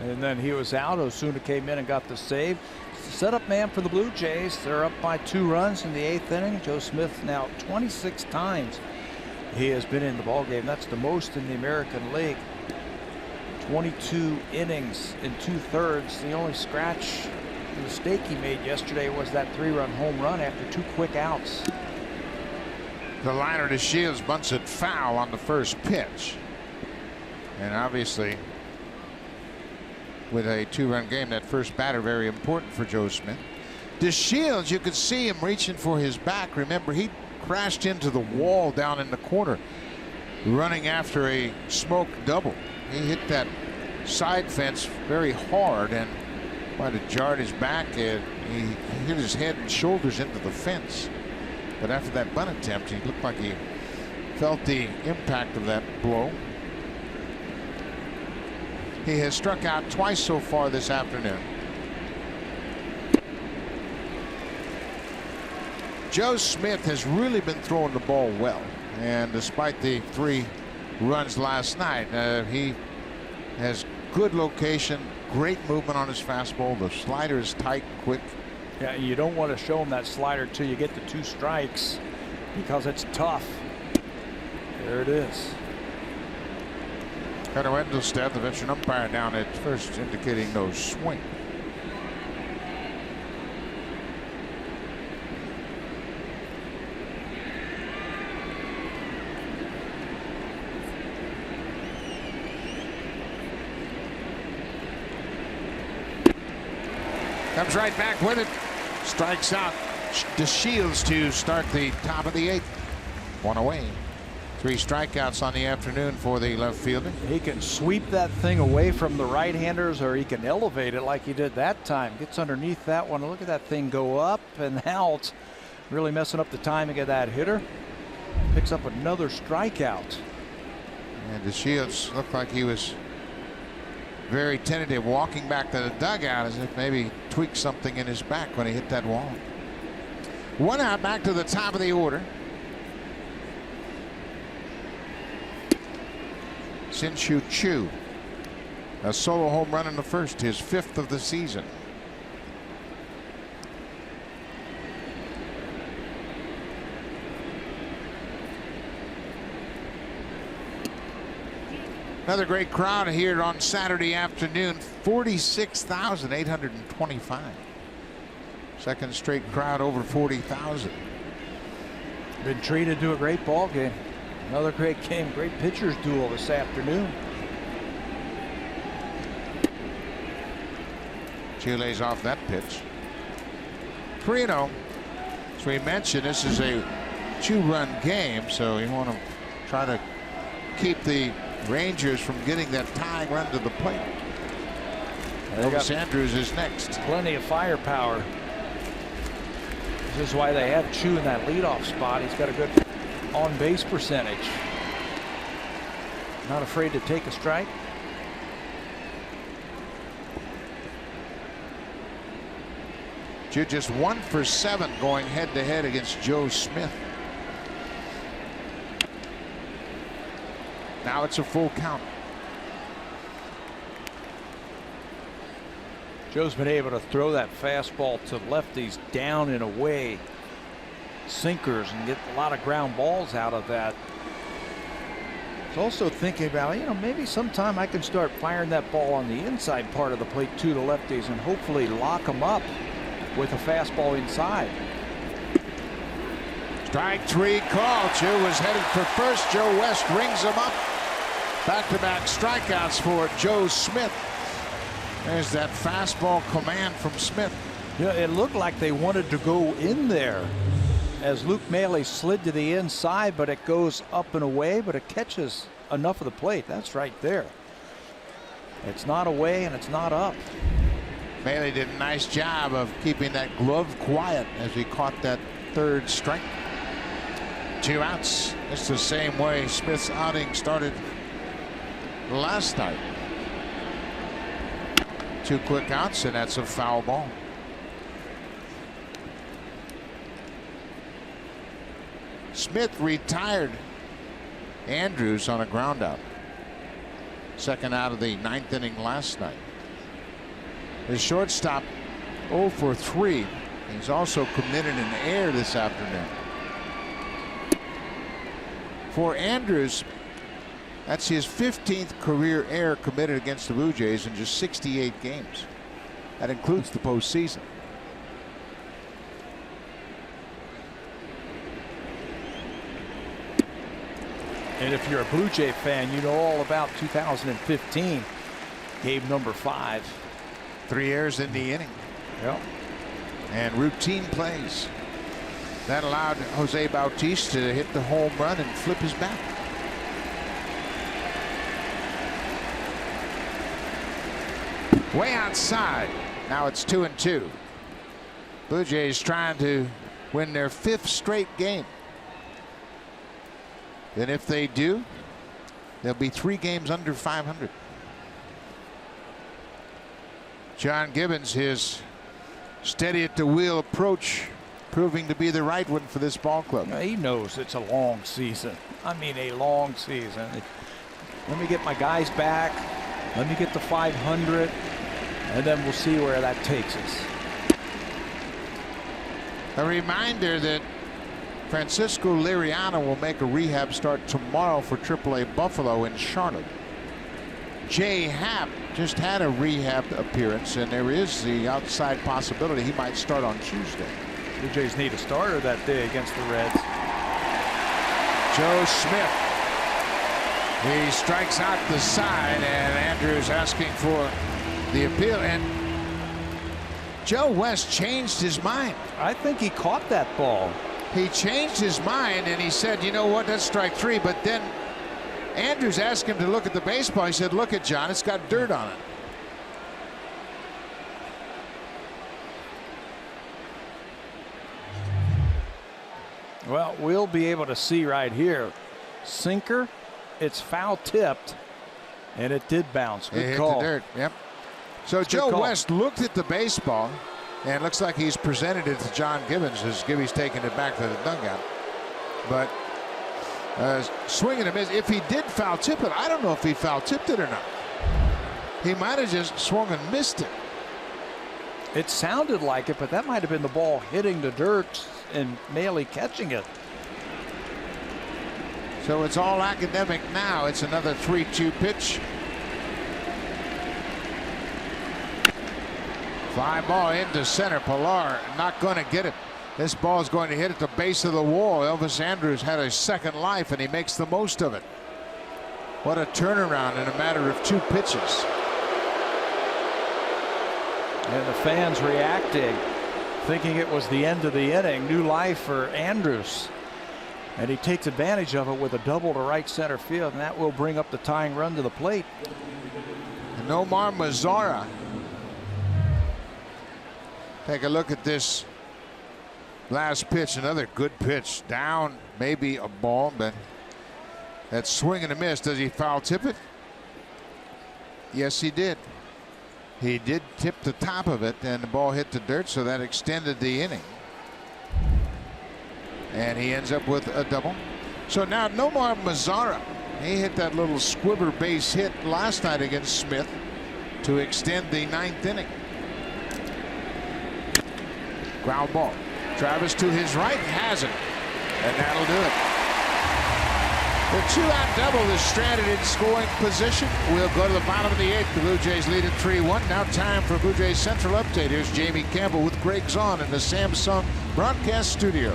Speaker 2: And then he was out. Osuna came in and got the save. Setup man for the Blue Jays. They're up by 2 runs in the 8th inning. Joe Smith now 26 times he has been in the ballgame. That's the most in the American League. 22 innings in 2/3. The only scratch, the mistake he made yesterday was that 3-run home run after 2 quick outs.
Speaker 1: The liner to Shields bunts it foul on the first pitch. And obviously, with a 2-run game, that first batter very important for Joe Smith. DeShields, you could see him reaching for his back. Remember, he crashed into the wall down in the corner, running after a smoked double. He hit that side fence very hard and might have jarred his back, and he hit his head and shoulders into the fence. But after that bunt attempt, he looked like he felt the impact of that blow. He has struck out twice so far this afternoon. Joe Smith has really been throwing the ball well, and despite the 3 runs last night, he has good location, great movement on his fastball. The slider is tight, quick.
Speaker 2: Yeah, you don't want to show him that slider till you get the 2 strikes because it's tough. There it is.
Speaker 1: Gunnar Wendelstedt, the veteran umpire, down at first, indicating no swing. Comes right back with it. Strikes out DeShields to start the top of the 8th. 1 away. 3 strikeouts on the afternoon for the left fielder.
Speaker 2: He can sweep that thing away from the right-handers, or he can elevate it like he did that time. Gets underneath that one. Look at that thing go up and out. Really messing up the timing of that hitter. Picks up another strikeout.
Speaker 1: And DeShields looked like he was very tentative, walking back to the dugout as if maybe tweaked something in his back when he hit that wall. 1 out, back to the top of the order. Shin-Soo Choo, a solo home run in the first, his 5th of the season. Another great crowd here on Saturday afternoon, 46,825. Second straight crowd over 40,000.
Speaker 2: Been treated to a great ball game. Another great game, great pitchers duel this afternoon.
Speaker 1: Chile's off that pitch. 3-0. As we mentioned, this is a 2-run game, so you want to try to keep the Rangers from getting that tying run to the plate. Elvis Andrus is next.
Speaker 2: Plenty of firepower. This is why they have Chu in that leadoff spot. He's got a good on-base percentage. Not afraid to take a strike.
Speaker 1: Chu just 1 for 7 going head-to-head against Joe Smith. Now it's a full count.
Speaker 2: Joe's been able to throw that fastball to lefties down and away. Sinkers, and get a lot of ground balls out of that. He's also thinking about, maybe sometime I can start firing that ball on the inside part of the plate to the lefties and hopefully lock them up with a fastball inside.
Speaker 1: Strike 3 call. Chu was headed for first. Joe West rings him up. Back-to-back strikeouts for Joe Smith. There's that fastball command from Smith.
Speaker 2: You know, it looked like they wanted to go in there as Luke Maile slid to the inside, but it goes up and away, but it catches enough of the plate. That's right there. It's not away and it's not up.
Speaker 1: Maile did a nice job of keeping that glove quiet as he caught that third strike. 2 outs. It's the same way Smith's outing started last night. 2 quick outs, and that's a foul ball. Smith retired Andrews on a ground out. Second out of the 9th inning last night. His shortstop 0 for 3. He's also committed an error this afternoon. For Andrews, that's his 15th career error committed against the Blue Jays in just 68 games. That includes the postseason.
Speaker 2: And if you're a Blue Jay fan, you know all about 2015, game number 5.
Speaker 1: 3 errors in the inning.
Speaker 2: Yep.
Speaker 1: And routine plays. That allowed Jose Bautista to hit the home run and flip his bat. Way outside. Now it's 2-2. Blue Jays trying to win their 5th straight game. And if they do, they'll be 3 games under 500. John Gibbons, his steady at the wheel approach proving to be the right one for this ball club.
Speaker 2: He knows it's a long season. I mean, a long season. Let me get my guys back. Let me get to 500, and then we'll see where that takes us.
Speaker 1: A reminder that Francisco Liriano will make a rehab start tomorrow for AAA Buffalo in Charlotte. Jay Happ just had a rehab appearance, and there is the outside possibility he might start on Tuesday.
Speaker 2: Blue Jays need a starter that day against the Reds.
Speaker 1: Joe Smith. He strikes out the side, and Andrews asking for the appeal. And Joe West changed his mind.
Speaker 2: I think he caught that ball.
Speaker 1: He changed his mind, and he said, you know what, that's strike 3. But then Andrews asked him to look at the baseball. He said, look at John, it's got dirt on it.
Speaker 2: Well, we'll be able to see right here. Sinker, it's foul tipped, and it did bounce. Good call.
Speaker 1: Hit the dirt. Yep. So Joe West looked at the baseball, and it looks like he's presented it to John Gibbons as Gibby's taking it back to the dugout. But swing and a miss. If he did foul tip it, I don't know if he foul tipped it or not. He might have just swung and missed it.
Speaker 2: It sounded like it, but that might have been the ball hitting the dirt and Maile catching it.
Speaker 1: So it's all academic now. It's another 3-2 pitch. Fly ball into center. Pilar not going to get it. This ball is going to hit at the base of the wall. Elvis Andrews had a second life, and he makes the most of it. What a turnaround in a matter of 2 pitches.
Speaker 2: And the fans reacting, thinking it was the end of the inning. New life for Andrews. And he takes advantage of it with a double to right center field, and that will bring up the tying run to the plate.
Speaker 1: And Omar Mazzara. Take a look at this last pitch. Another good pitch. Down, maybe a ball, but that swing and a miss. Does he foul tip it? Yes, he did. He did tip the top of it, and the ball hit the dirt, so that extended the inning. And he ends up with a double. So now Nomar Mazzara, he hit that little squibber base hit last night against Smith to extend the 9th inning. Ground ball. Travis to his right, has it, and that'll do it. The 2-out double is stranded in scoring position. We'll go to the bottom of the 8th. The Blue Jays lead at 3-1. Now time for Blue Jays Central Update. Here's Jamie Campbell with Greg Zahn in the Samsung broadcast studio.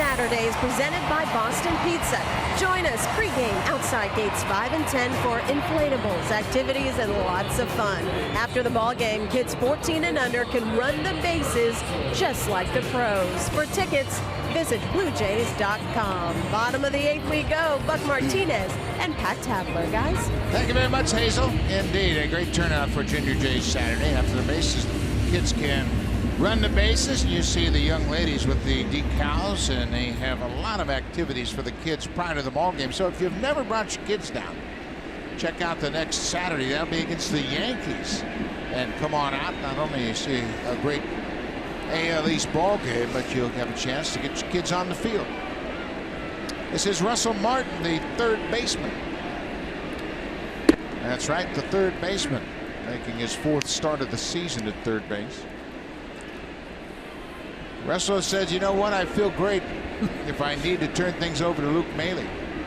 Speaker 3: Saturday is presented by Boston Pizza. Join us pregame outside gates 5 and 10 for inflatables, activities, and lots of fun. After the ball game, kids 14 and under can run the bases just like the pros. For tickets, visit BlueJays.com. Bottom of the 8th we go. Buck Martinez and Pat Tabler, guys.
Speaker 1: Thank you very much, Hazel. Indeed, a great turnout for Junior Jays Saturday. After the bases, kids can run the bases, and you see the young ladies with the decals, and they have a lot of activities for the kids prior to the ball game. So if you've never brought your kids down, check out the next Saturday. That'll be against the Yankees. And come on out. Not only you see a great AL East ball game, but you'll have a chance to get your kids on the field. This is Russell Martin, the third baseman. That's right, the third baseman, making his 4th start of the season at third base. Russell says, you know what, I feel great if I need to turn things over to Luke Maile.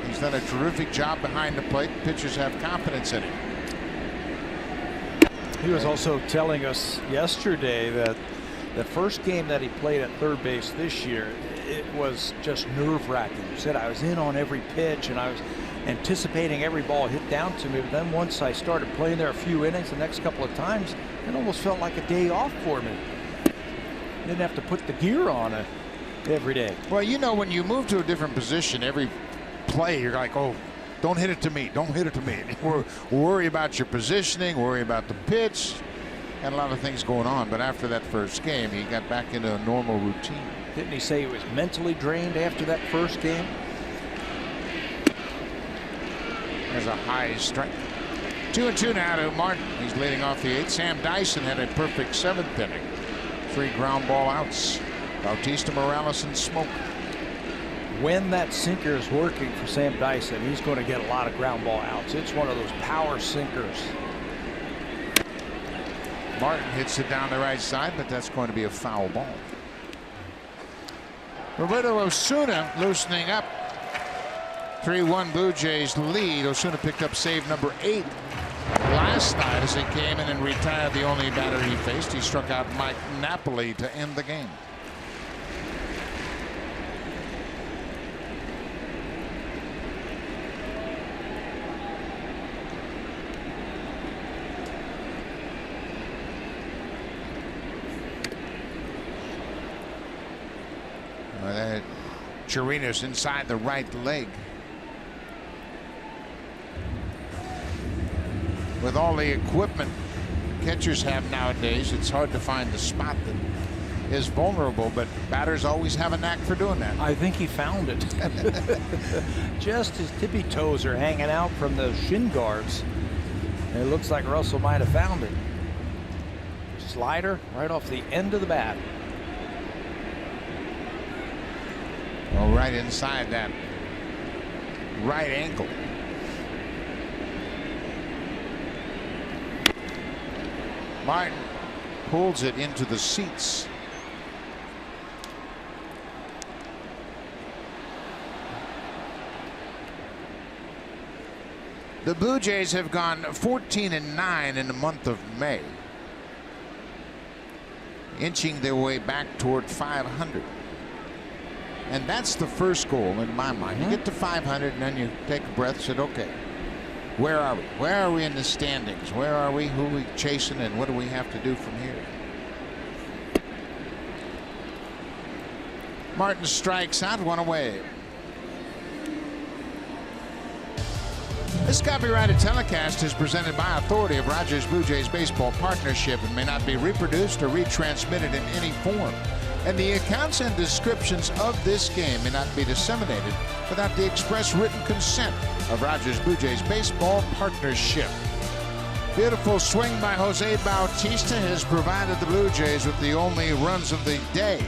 Speaker 1: He's done a terrific job behind the plate. Pitchers have confidence in him.
Speaker 2: He was also telling us yesterday that the first game that he played at third base this year, it was just nerve-wracking. He said, I was in on every pitch and I was anticipating every ball hit down to me. But then once I started playing there a few innings, the next couple of times, it almost felt like a day off for me. Didn't have to put the gear on it every day.
Speaker 1: Well, you know, when you move to a different position, every play, you're like, oh, don't hit it to me. Don't hit it to me. Worry about your positioning, worry about the pitch. Had a lot of things going on, but after that first game, he got back into a normal routine.
Speaker 2: Didn't he say he was mentally drained after that first game?
Speaker 1: There's a high strike. 2-2 now to Martin. He's leading off the 8th. Sam Dyson had a perfect 7th inning. 3 ground ball outs. Bautista, Morales, and Smoke.
Speaker 2: When that sinker is working for Sam Dyson, he's going to get a lot of ground ball outs. It's one of those power sinkers.
Speaker 1: Martin hits it down the right side, but that's going to be a foul ball. Roberto Osuna loosening up. 3-1 Blue Jays lead. Osuna picked up save number 8 last night as he came in and retired the only batter he faced. He struck out Mike Napoli to end the game. Chirinos inside the right leg. With all the equipment catchers have nowadays, it's hard to find the spot that is vulnerable, but batters always have a knack for doing that.
Speaker 2: I think he found it. Just his tippy toes are hanging out from those shin guards. And it looks like Russell might have found it. Slider right off the end of the bat.
Speaker 1: Well, right inside that right ankle. Martin pulls it into the seats. The Blue Jays have gone 14-9 in the month of May, inching their way back toward 500. And that's the first goal in my mind. You get to 500 and then you take a breath and said, okay, where are we? Where are we in the standings? Where are we? Who are we chasing? And what do we have to do from here? Martin strikes out, 1 away. This copyrighted telecast is presented by authority of Rogers Blue Jays Baseball Partnership and may not be reproduced or retransmitted in any form. And the accounts and descriptions of this game may not be disseminated without the express written consent of Rogers Blue Jays Baseball Partnership. Beautiful swing by Jose Bautista has provided the Blue Jays with the only runs of the day.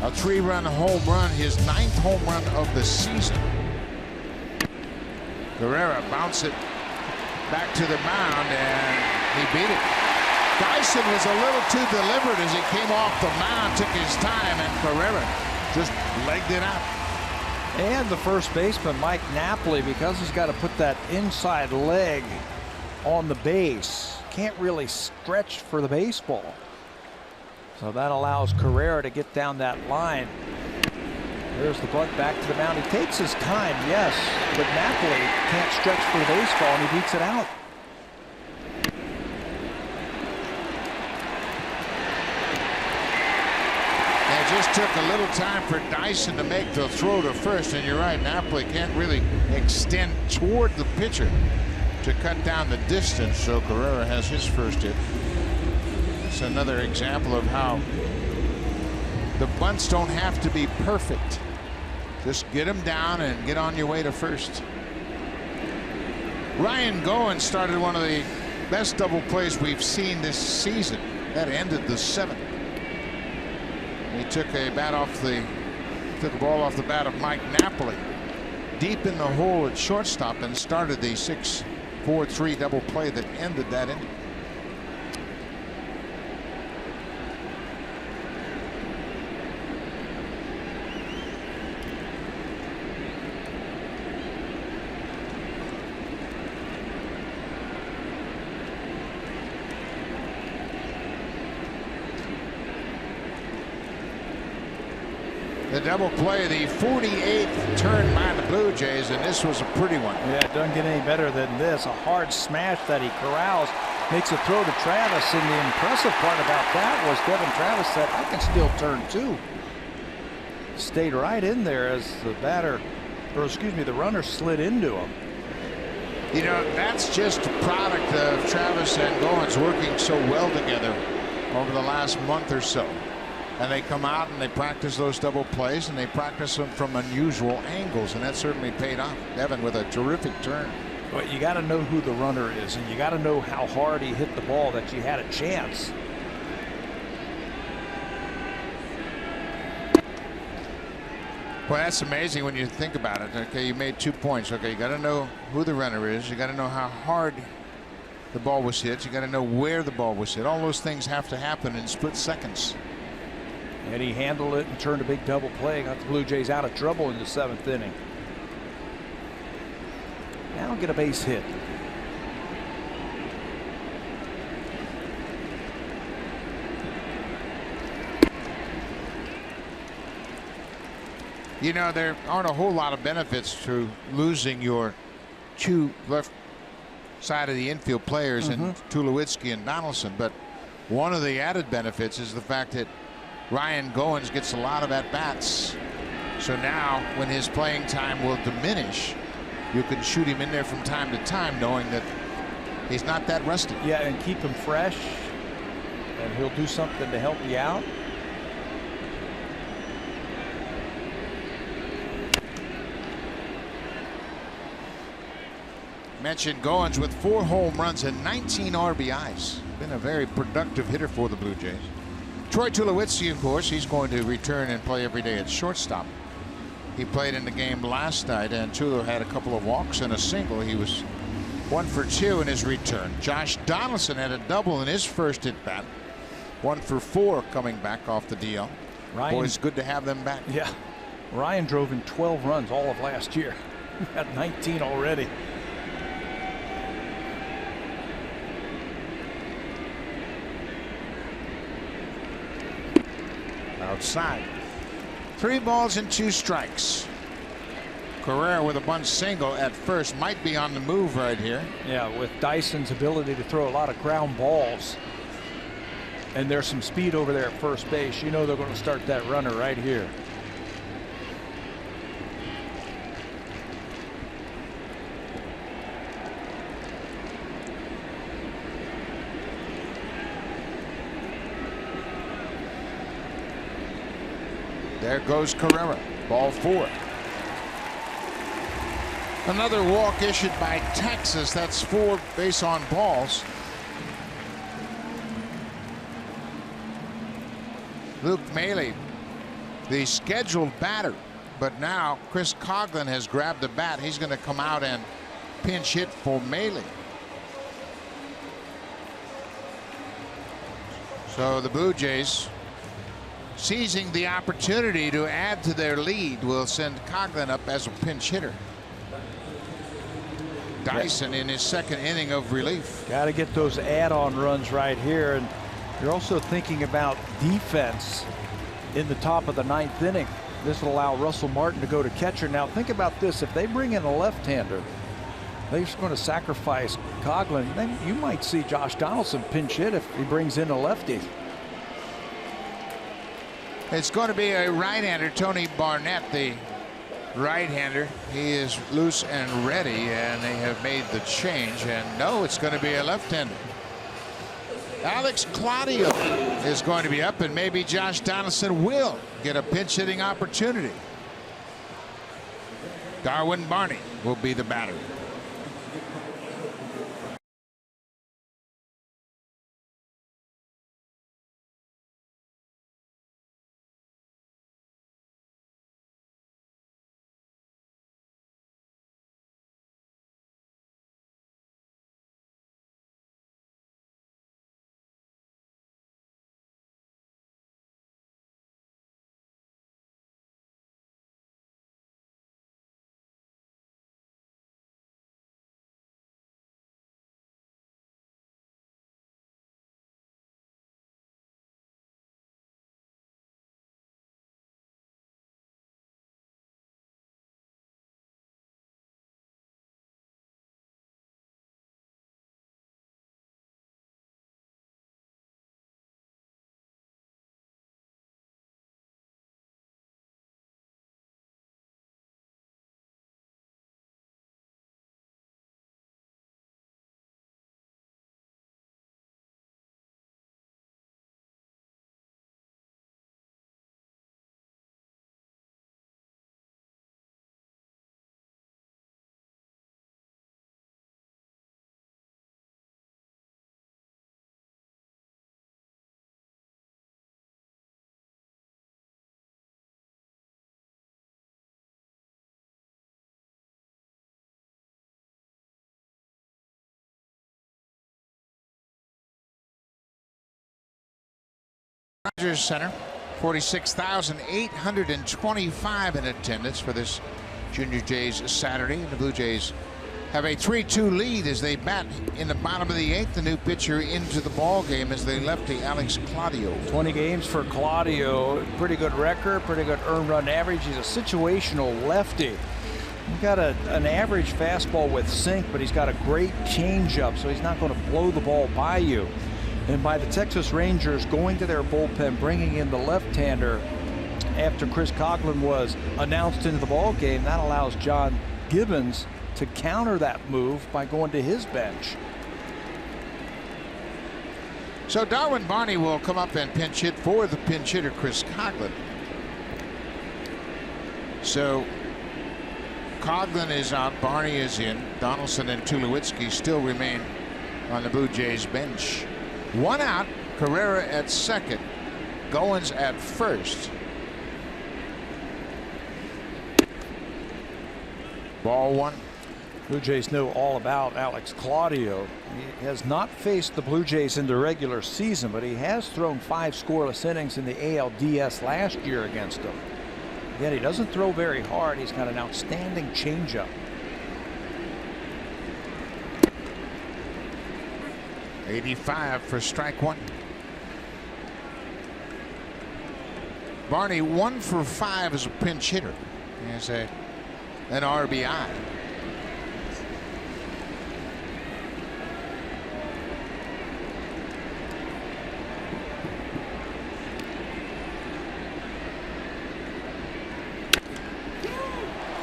Speaker 1: A 3-run home run, his 9th home run of the season. Guerrero bounced it back to the mound and he beat it. Dyson was a little too deliberate as he came off the mound, took his time, and Carrera just legged it out.
Speaker 2: And the first baseman, Mike Napoli, because he's got to put that inside leg on the base, can't really stretch for the baseball. So that allows Carrera to get down that line. There's the bunt back to the mound. He takes his time, yes, but Napoli can't stretch for the baseball, and he beats it out.
Speaker 1: It just took a little time for Dyson to make the throw to first, and you're right, Napoli can't really extend toward the pitcher to cut down the distance, so Carrera has his first hit. It's another example of how the bunts don't have to be perfect. Just get them down and get on your way to first. Ryan Goins started one of the best double plays we've seen this season. That ended the 7th. He took a ball off the bat of Mike Napoli deep in the hole at shortstop and started the 6-4-3 double play that ended that inning. The double play, the 48th turn by the Blue Jays, and this was a pretty one.
Speaker 2: Yeah, it doesn't get any better than this. A hard smash that he corrals, makes a throw to Travis, and the impressive part about that was Devin Travis said, I can still turn too. Stayed right in there as the the runner slid into him.
Speaker 1: You know, that's just a product of Travis and Goins working so well together over the last month or so. And they come out and they practice those double plays, and they practice them from unusual angles, and that certainly paid off. Devin with a terrific turn.
Speaker 2: But you got to know who the runner is, and you got to know how hard he hit the ball that you had a chance.
Speaker 1: Well, that's amazing when you think about it. Okay, you made 2 points. Okay, you got to know who the runner is. You got to know how hard the ball was hit. You got to know where the ball was hit. All those things have to happen in split seconds.
Speaker 2: And he handled it and turned a big double play. Got the Blue Jays out of trouble in the 7th inning. Now get a base hit.
Speaker 1: You know, there aren't a whole lot of benefits to losing your 2 left side of the infield players in Tulowitzki and Donaldson, but one of the added benefits is the fact that Ryan Goins gets a lot of at-bats. So now when his playing time will diminish, you can shoot him in there from time to time knowing that he's not that rusty.
Speaker 2: Yeah, and keep him fresh, and he'll do something to help you out.
Speaker 1: Mentioned Goins with 4 home runs and 19 RBIs. Been a very productive hitter for the Blue Jays. Troy Tulowitzki, of course, he's going to return and play every day at shortstop. He played in the game last night, and Tulo had a couple of walks and a single. He was 1 for 2 in his return. Josh Donaldson had a double in his first at bat. 1 for 4 coming back off the DL.
Speaker 2: Ryan,
Speaker 1: boy, it's good to have them back.
Speaker 2: Yeah, Ryan drove in 12 runs all of last year. He had 19 already.
Speaker 1: Outside. 3 balls and 2 strikes. Carrera with a bunt single at first, might be on the move right here.
Speaker 2: Yeah, with Dyson's ability to throw a lot of ground balls, and there's some speed over there at first base, you know they're going to start that runner right here.
Speaker 1: There goes Carrera. Ball 4. Another walk issued by Texas. That's 4 base on balls. Luke Maile, the scheduled batter, but now Chris Coghlan has grabbed the bat. He's going to come out and pinch hit for Maile. So the Blue Jays, seizing the opportunity to add to their lead, will send Coghlan up as a pinch hitter. Dyson in his 2nd inning of relief.
Speaker 2: Got to get those add-on runs right here, and you're also thinking about defense in the top of the 9th inning. This will allow Russell Martin to go to catcher. Now think about this. If they bring in a left-hander, they're just going to sacrifice Coghlan. Then you might see Josh Donaldson pinch hit if he brings in a lefty.
Speaker 1: It's going to be a right-hander, Tony Barnett, the right-hander. He is loose and ready, and they have made the change. And no, it's going to be a left-hander. Alex Claudio is going to be up, and maybe Josh Donaldson will get a pinch-hitting opportunity. Darwin Barney will be the batter. Rogers Center, 46,825 in attendance for this Junior Jays Saturday. And the Blue Jays have a 3-2 lead as they bat in the bottom of the 8th. The new pitcher into the ball game is the lefty Alex Claudio.
Speaker 2: 20 games for Claudio. Pretty good record, pretty good earned run average. He's a situational lefty. He's got an average fastball with sink, but he's got a great changeup, so he's not going to blow the ball by you. And by the Texas Rangers going to their bullpen, bringing in the left-hander after Chris Coghlan was announced into the ball game, that allows John Gibbons to counter that move by going to his bench.
Speaker 1: So Darwin Barney will come up and pinch hit for the pinch hitter Chris Coghlan. So Coghlan is out, Barney is in. Donaldson and Tulowitzki still remain on the Blue Jays bench. One out, Carrera at second, Goins at first. Ball one.
Speaker 2: Blue Jays know all about Alex Claudio. He has not faced the Blue Jays in the regular season, but he has thrown 5 scoreless innings in the ALDS last year against them. Again, he doesn't throw very hard. He's got an outstanding changeup.
Speaker 1: 85 for strike one. Barney 1 for 5 as a pinch hitter. He has an RBI.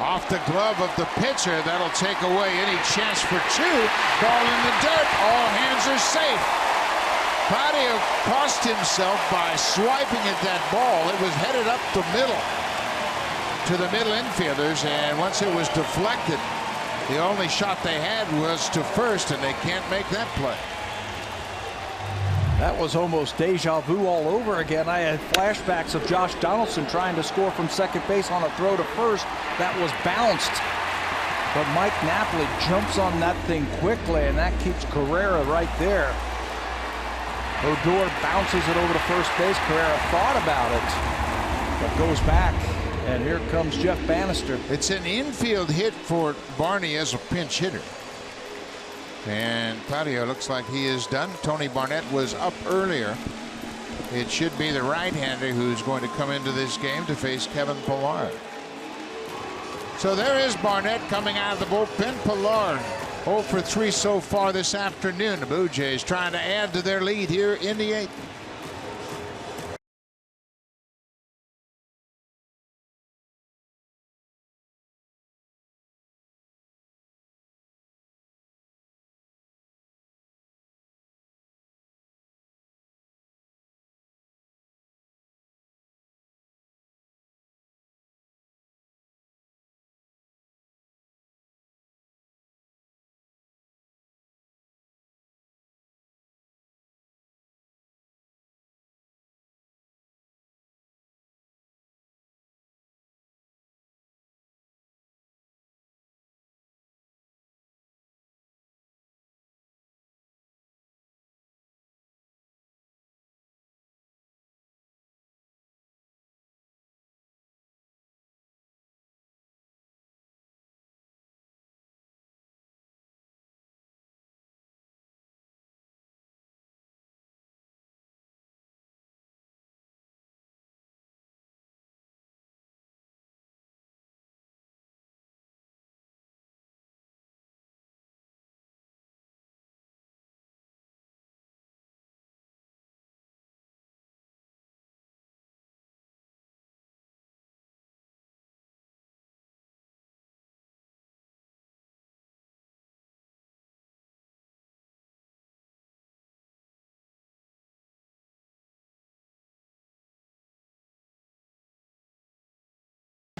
Speaker 1: Off the glove of the pitcher, that'll take away any chance for 2. Ball in the dirt, all hands are safe. Claudio cost himself by swiping at that ball. It was headed up the middle to the middle infielders, and once it was deflected, the only shot they had was to first, and they can't make that play.
Speaker 2: That was almost deja vu all over again. I had flashbacks of Josh Donaldson trying to score from second base on a throw to first that was bounced. But Mike Napoli jumps on that thing quickly, and that keeps Carrera right there. Odor bounces it over to first base. Carrera thought about it, but goes back. And here comes Jeff Bannister.
Speaker 1: It's an infield hit for Barney as a pinch hitter. And Claudio looks like he is done. Tony Barnett was up earlier It should be the right-hander who's going to come into this game to face Kevin Pillar. So there is Barnett coming out of the bullpen. Pillar 0 for 3 so far this afternoon. The Blue Jays trying to add to their lead here in the 8th.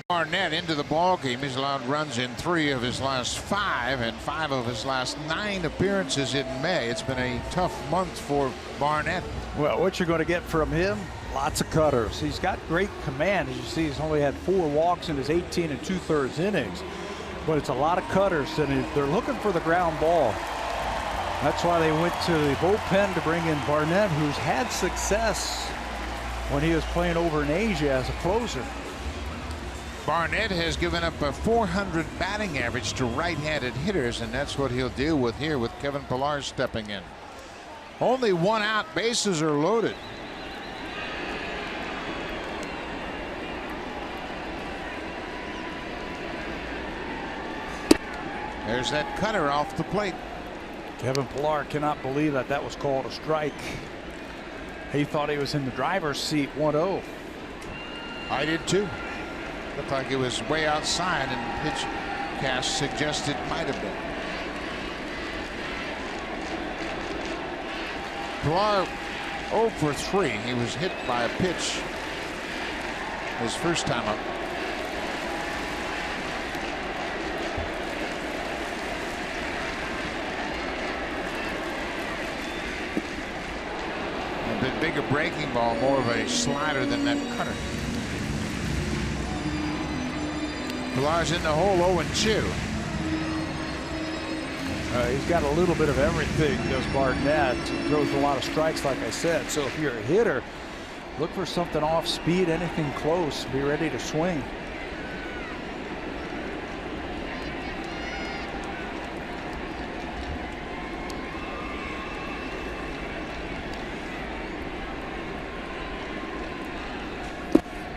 Speaker 1: Barnett into the ball game. He's allowed runs in 3 of his last 5 and 5 of his last 9 appearances in May. It's been a tough month for Barnett.
Speaker 2: Well, what you're going to get from him, lots of cutters. He's got great command. As you see, he's only had 4 walks in his 18 2/3 innings. But it's a lot of cutters, and they're looking for the ground ball. That's why they went to the bullpen to bring in Barnett, who's had success when he was playing over in Asia as a closer.
Speaker 1: Barnett has given up a .400 batting average to right-handed hitters, and that's what he'll deal with here with Kevin Pillar stepping in. Only 1 out, bases are loaded. There's that cutter off the plate.
Speaker 2: Kevin Pillar cannot believe that that was called a strike. He thought he was in the driver's seat 1-0.
Speaker 1: I did too. Looked like it was way outside, and pitch cast suggested might have been. Pillar 0 for 3. He was hit by a pitch his first time up. A bit bigger breaking ball, more of a slider than that cutter. Pillar's in the hole 0-2.
Speaker 2: He's got a little bit of everything, does Barnett. He throws a lot of strikes, like I said. So if you're a hitter, look for something off speed, anything close. Be ready to swing.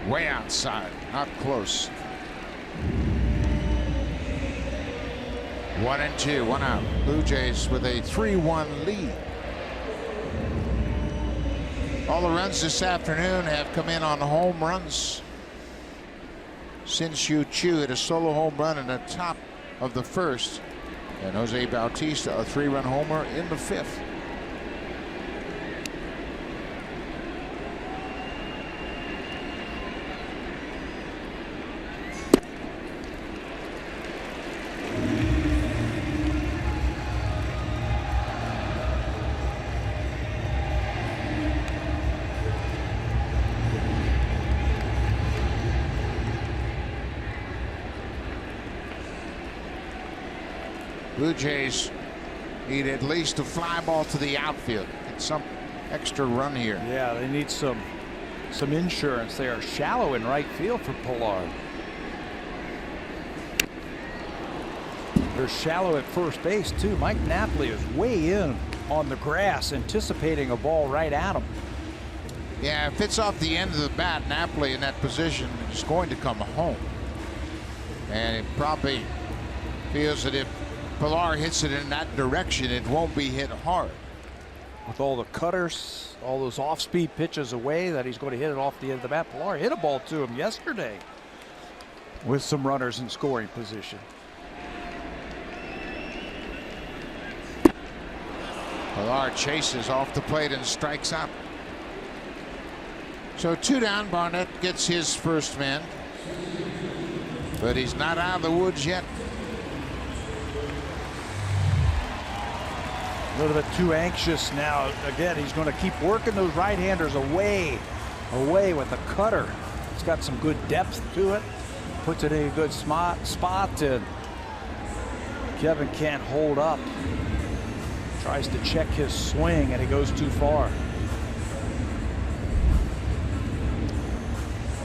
Speaker 1: Way outside, not close. 1-2, 1 out. Blue Jays with a 3-1 lead. All the runs this afternoon have come in on home runs. Sin-Shu Chu hit a solo home run in the top of the 1st, and Jose Bautista a 3-run homer in the 5th. Blue Jays need at least a fly ball to the outfield. Get some extra run here.
Speaker 2: Yeah, they need some insurance. They are shallow in right field for Pillar. They're shallow at first base too. Mike Napoli is way in on the grass, anticipating a ball right at him.
Speaker 1: Yeah, if it's off the end of the bat, Napoli in that position is going to come home. And it probably feels that if Pilar hits it in that direction, it won't be hit hard.
Speaker 2: With all the cutters, all those off-speed pitches away, that he's going to hit it off the end of the bat. Pilar hit a ball to him yesterday with some runners in scoring position.
Speaker 1: Pilar chases off the plate and strikes out. So 2 down. Barnett gets his first man, but he's not out of the woods yet.
Speaker 2: A little bit too anxious now. Again, he's going to keep working those right-handers away with the cutter. It's got some good depth to it. Puts it in a good spot, and Kevin can't hold up. Tries to check his swing, and he goes too far.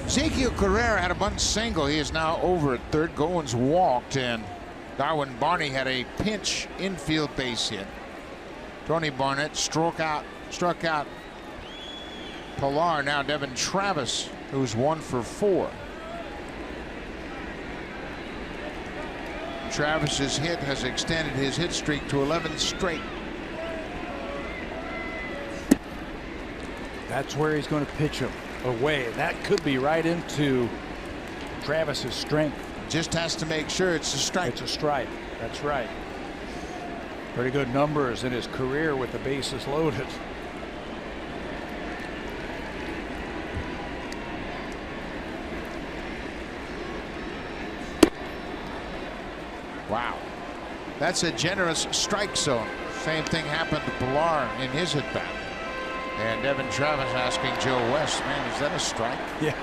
Speaker 1: Ezekiel Carrera had a bunt single. He is now over at third. Goins walked, and Darwin Barney had a pinch infield base hit. Tony Barnett struck out Pilar. Now Devin Travis, who's 1 for 4. Travis's hit has extended his hit streak to 11 straight.
Speaker 2: That's where he's going to pitch him away. That could be right into Travis's strength.
Speaker 1: Just has to make sure it's a strike.
Speaker 2: It's a strike. That's right. Pretty good numbers in his career with the bases loaded.
Speaker 1: Wow. That's a generous strike zone. Same thing happened to Pilar in his at bat. And Devin Travis asking Joe West, man, is that a strike?
Speaker 2: Yeah.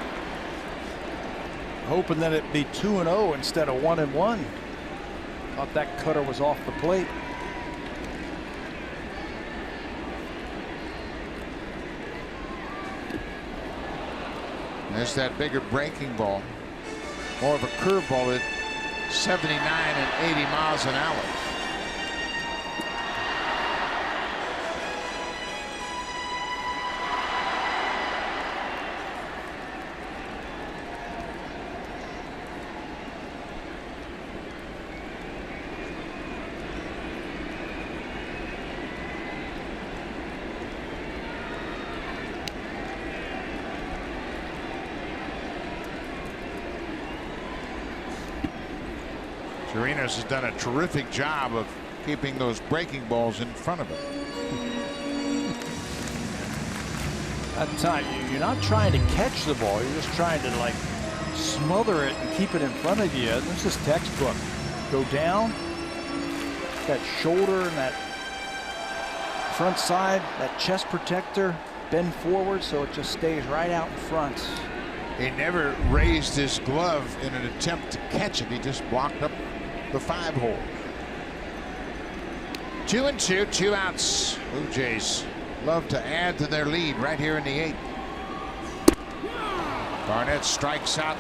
Speaker 2: Hoping that it'd be 2-0 instead of 1-1. Thought that cutter was off the plate.
Speaker 1: There's that bigger breaking ball. More of a curveball at 79 and 80 miles an hour. Chirinos has done a terrific job of keeping those breaking balls in front of him.
Speaker 2: At the time, you're not trying to catch the ball. You're just trying to like smother it and keep it in front of you. This is textbook. Go down. That shoulder and that front side, that chest protector, bend forward so it just stays right out in front.
Speaker 1: He never raised his glove in an attempt to catch it. He just blocked up the 5-hole. 2-2, 2 outs. Blue Jays love to add to their lead right here in the 8th. Barnett strikes out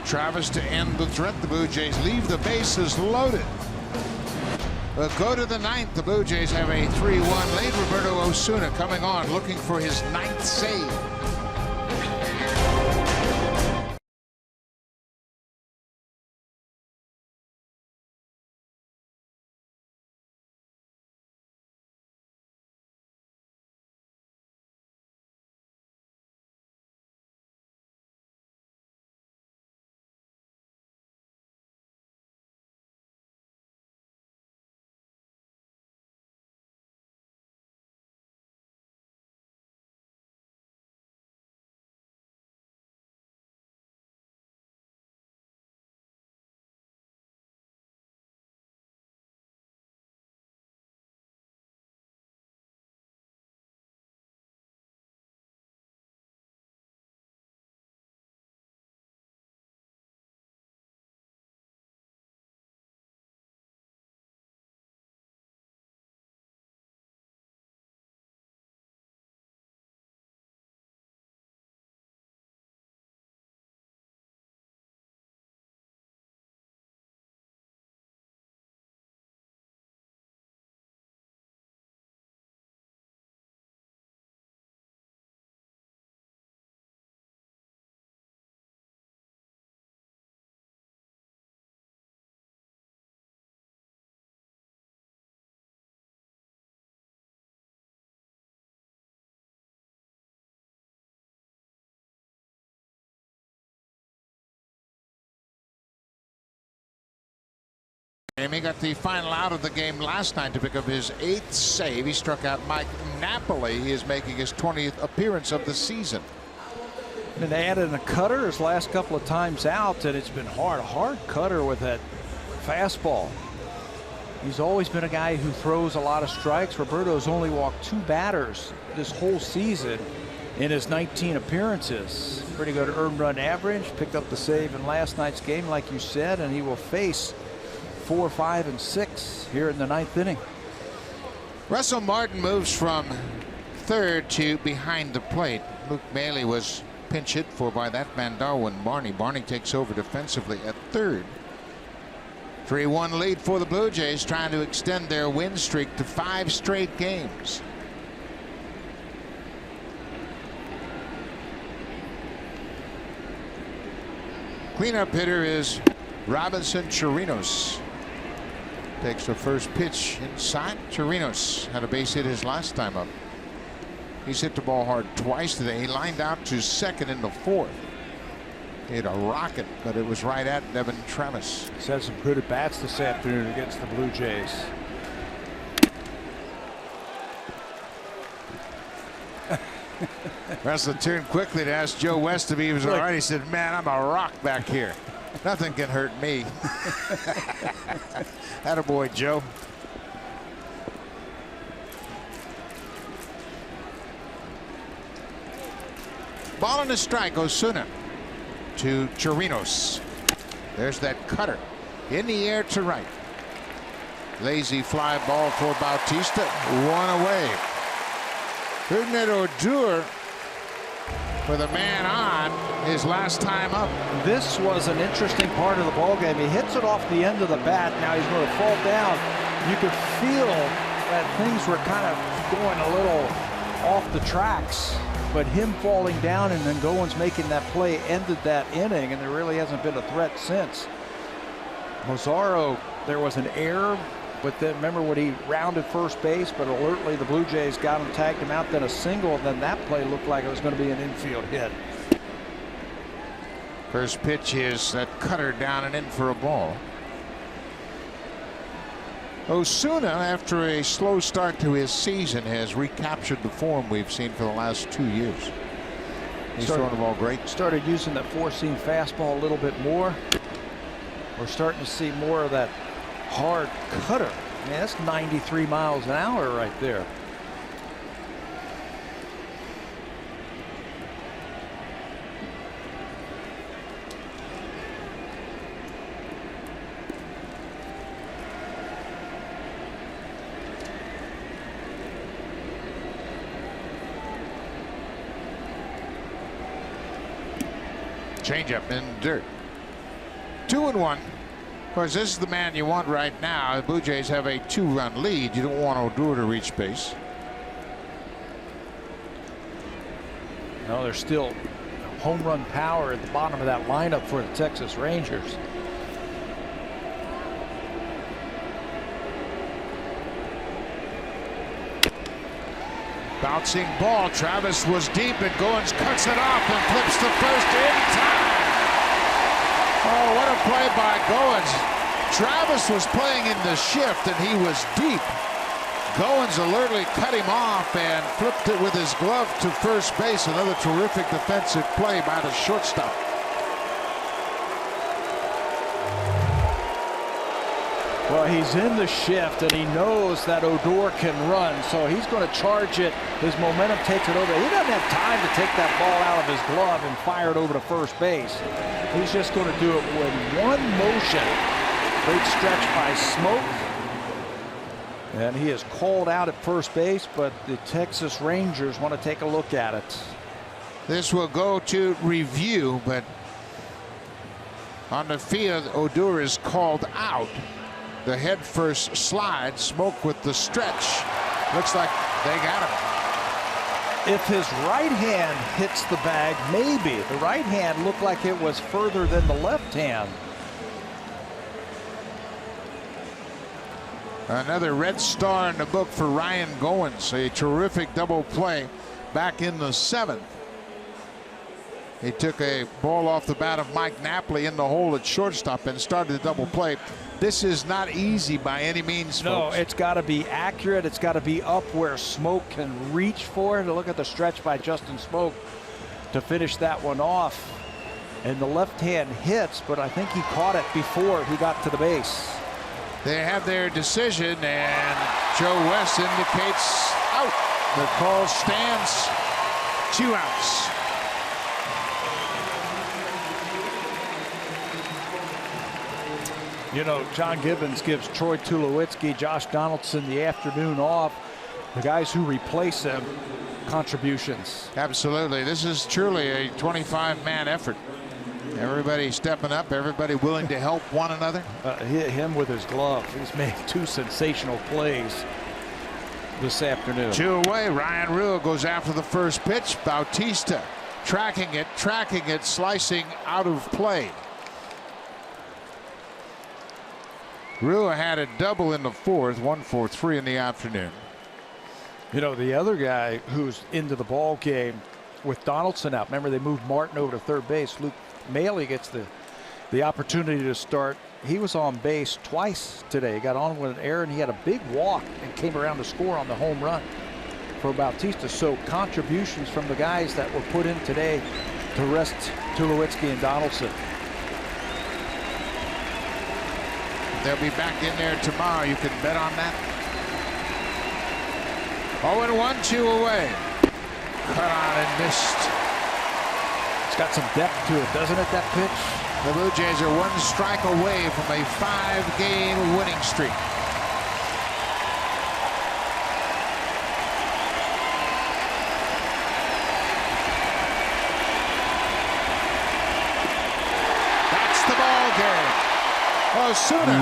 Speaker 1: Travis to end the threat. The Blue Jays leave the bases loaded. We'll go to the 9th. The Blue Jays have a 3-1 lead. Roberto Osuna coming on, looking for his 9th save. He got the final out of the game last night to pick up his 8th save. He struck out Mike Napoli. He is making his 20th appearance of the season.
Speaker 2: And they added a cutter his last couple of times out, and it's been hard cutter with that fastball. He's always been a guy who throws a lot of strikes. Roberto's only walked 2 batters this whole season in his 19 appearances. Pretty good earned run average. Picked up the save in last night's game, like you said, and he will face 4, 5, and 6 here in the 9th inning.
Speaker 1: Russell Martin moves from third to behind the plate. Luke Bailey was pinch hit for by that man Darwin Barney. Barney takes over defensively at third. 3-1 lead for the Blue Jays, trying to extend their win streak to 5 straight games. Cleanup hitter is Robinson Chirinos. Takes the first pitch inside. Chirinos had a base hit his last time up. He's hit the ball hard twice today. He lined out to second in the 4th. He hit a rocket, but it was right at Devin Travis.
Speaker 2: He's had some good at bats this afternoon against the Blue Jays.
Speaker 1: Wrestler turned quickly to ask Joe West if he was all right. He said, "Man, I'm a rock back here. Nothing can hurt me." Attaboy, Joe. Ball and a strike. Osuna to Chirinos. There's that cutter in the air to right. Lazy fly ball for Bautista. 1 away. Rougned Odor with a man on his last time up.
Speaker 2: This was an interesting part of the ball game. He hits it off the end of the bat. Now he's going to fall down. You could feel that things were kind of going a little off the tracks, but him falling down and then Goins making that play ended that inning, and there really hasn't been a threat since. Mazzaro, there was an error, but then remember when he rounded first base, but alertly the Blue Jays got him, tagged him out, then a single, and then that play looked like it was going to be an infield hit.
Speaker 1: First pitch is that cutter down and in for a ball. Osuna, after a slow start to his season, has recaptured the form we've seen for the last 2 years. He's throwing the ball great.
Speaker 2: Started using that 4-seam fastball a little bit more. We're starting to see more of that hard cutter. Man, that's 93 miles an hour right there.
Speaker 1: Changeup in dirt. 2-1. Of course, this is the man you want right now. The Blue Jays have a 2-run lead. You don't want Odor to reach base.
Speaker 2: No, there's still home run power at the bottom of that lineup for the Texas Rangers.
Speaker 1: Bouncing ball. Travis was deep, and Goins cuts it off and flips to first in time. Oh, what a play by Goins. Travis was playing in the shift, and he was deep. Goins alertly cut him off and flipped it with his glove to first base. Another terrific defensive play by the shortstop.
Speaker 2: Well, he's in the shift, and he knows that Odor can run, so he's going to charge it. His momentum takes it over. He doesn't have time to take that ball out of his glove and fire it over to first base. He's just going to do it with one motion. Great stretch by Smoke. And he is called out at first base, but the Texas Rangers want to take a look at it.
Speaker 1: This will go to review, but on the field, Odor is called out. The head first slide. Smoke with the stretch. Looks like they got him.
Speaker 2: If his right hand hits the bag, maybe. The right hand looked like it was further than the left hand.
Speaker 1: Another red star in the book for Ryan Goins. A terrific double play back in the 7th. He took a ball off the bat of Mike Napoli in the hole at shortstop and started the double play. This is not easy by any means, folks.
Speaker 2: No, it's got to be accurate. It's got to be up where Smoke can reach for it. Look at the stretch by Justin Smoke to finish that one off. And the left hand hits, but I think he caught it before he got to the base.
Speaker 1: They have their decision, and Joe West indicates out. The call stands. 2 outs.
Speaker 2: You know, John Gibbons gives Troy Tulowitzki, Josh Donaldson the afternoon off. The guys who replace them, contributions.
Speaker 1: Absolutely. This is truly a 25-man effort. Everybody stepping up, everybody willing to help one another.
Speaker 2: Hit him with his glove. He's made 2 sensational plays this afternoon.
Speaker 1: 2 away. Ryan Rua goes after the first pitch. Bautista tracking it, slicing out of play. Rua had a double in the 4th, 1-4-3 in the afternoon.
Speaker 2: You know, the other guy who's into the ball game with Donaldson out. Remember, they moved Martin over to third base. Luke Maile gets the opportunity to start. He was on base twice today. He got on with an error, and he had a big walk and came around to score on the home run for Bautista. So contributions from the guys that were put in today to rest Tulowitzki and Donaldson.
Speaker 1: They'll be back in there tomorrow. You can bet on that. 0-1, 2 away. Cut on and missed.
Speaker 2: It's got some depth to it, doesn't it, that pitch?
Speaker 1: The Blue Jays are 1 strike away from a 5-game winning streak. That's the ball game. Osuna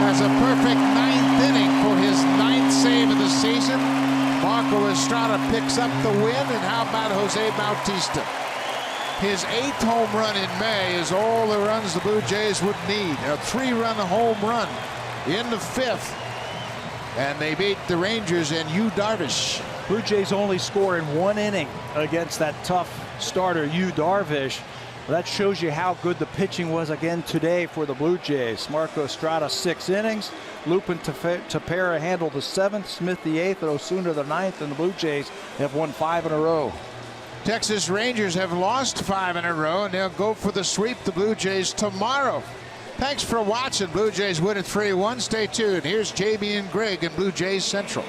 Speaker 1: has a perfect 9th inning for his 9th save of the season. Marco Estrada picks up the win, and how about Jose Bautista? His 8th home run in May is all the runs the Blue Jays would need. A 3-run home run in the 5th, and they beat the Rangers and Yu Darvish.
Speaker 2: Blue Jays only score in 1 inning against that tough starter, Yu Darvish. That shows you how good the pitching was again today for the Blue Jays. Marco Estrada 6 innings. Lupin Tepera handled the 7th, Smith the 8th, and Osuna the 9th, and the Blue Jays have won 5 in a row.
Speaker 1: Texas Rangers have lost 5 in a row, and they'll go for the sweep the Blue Jays tomorrow. Thanks for watching. Blue Jays win at 3-1. Stay tuned. Here's JB and Greg in Blue Jays Central.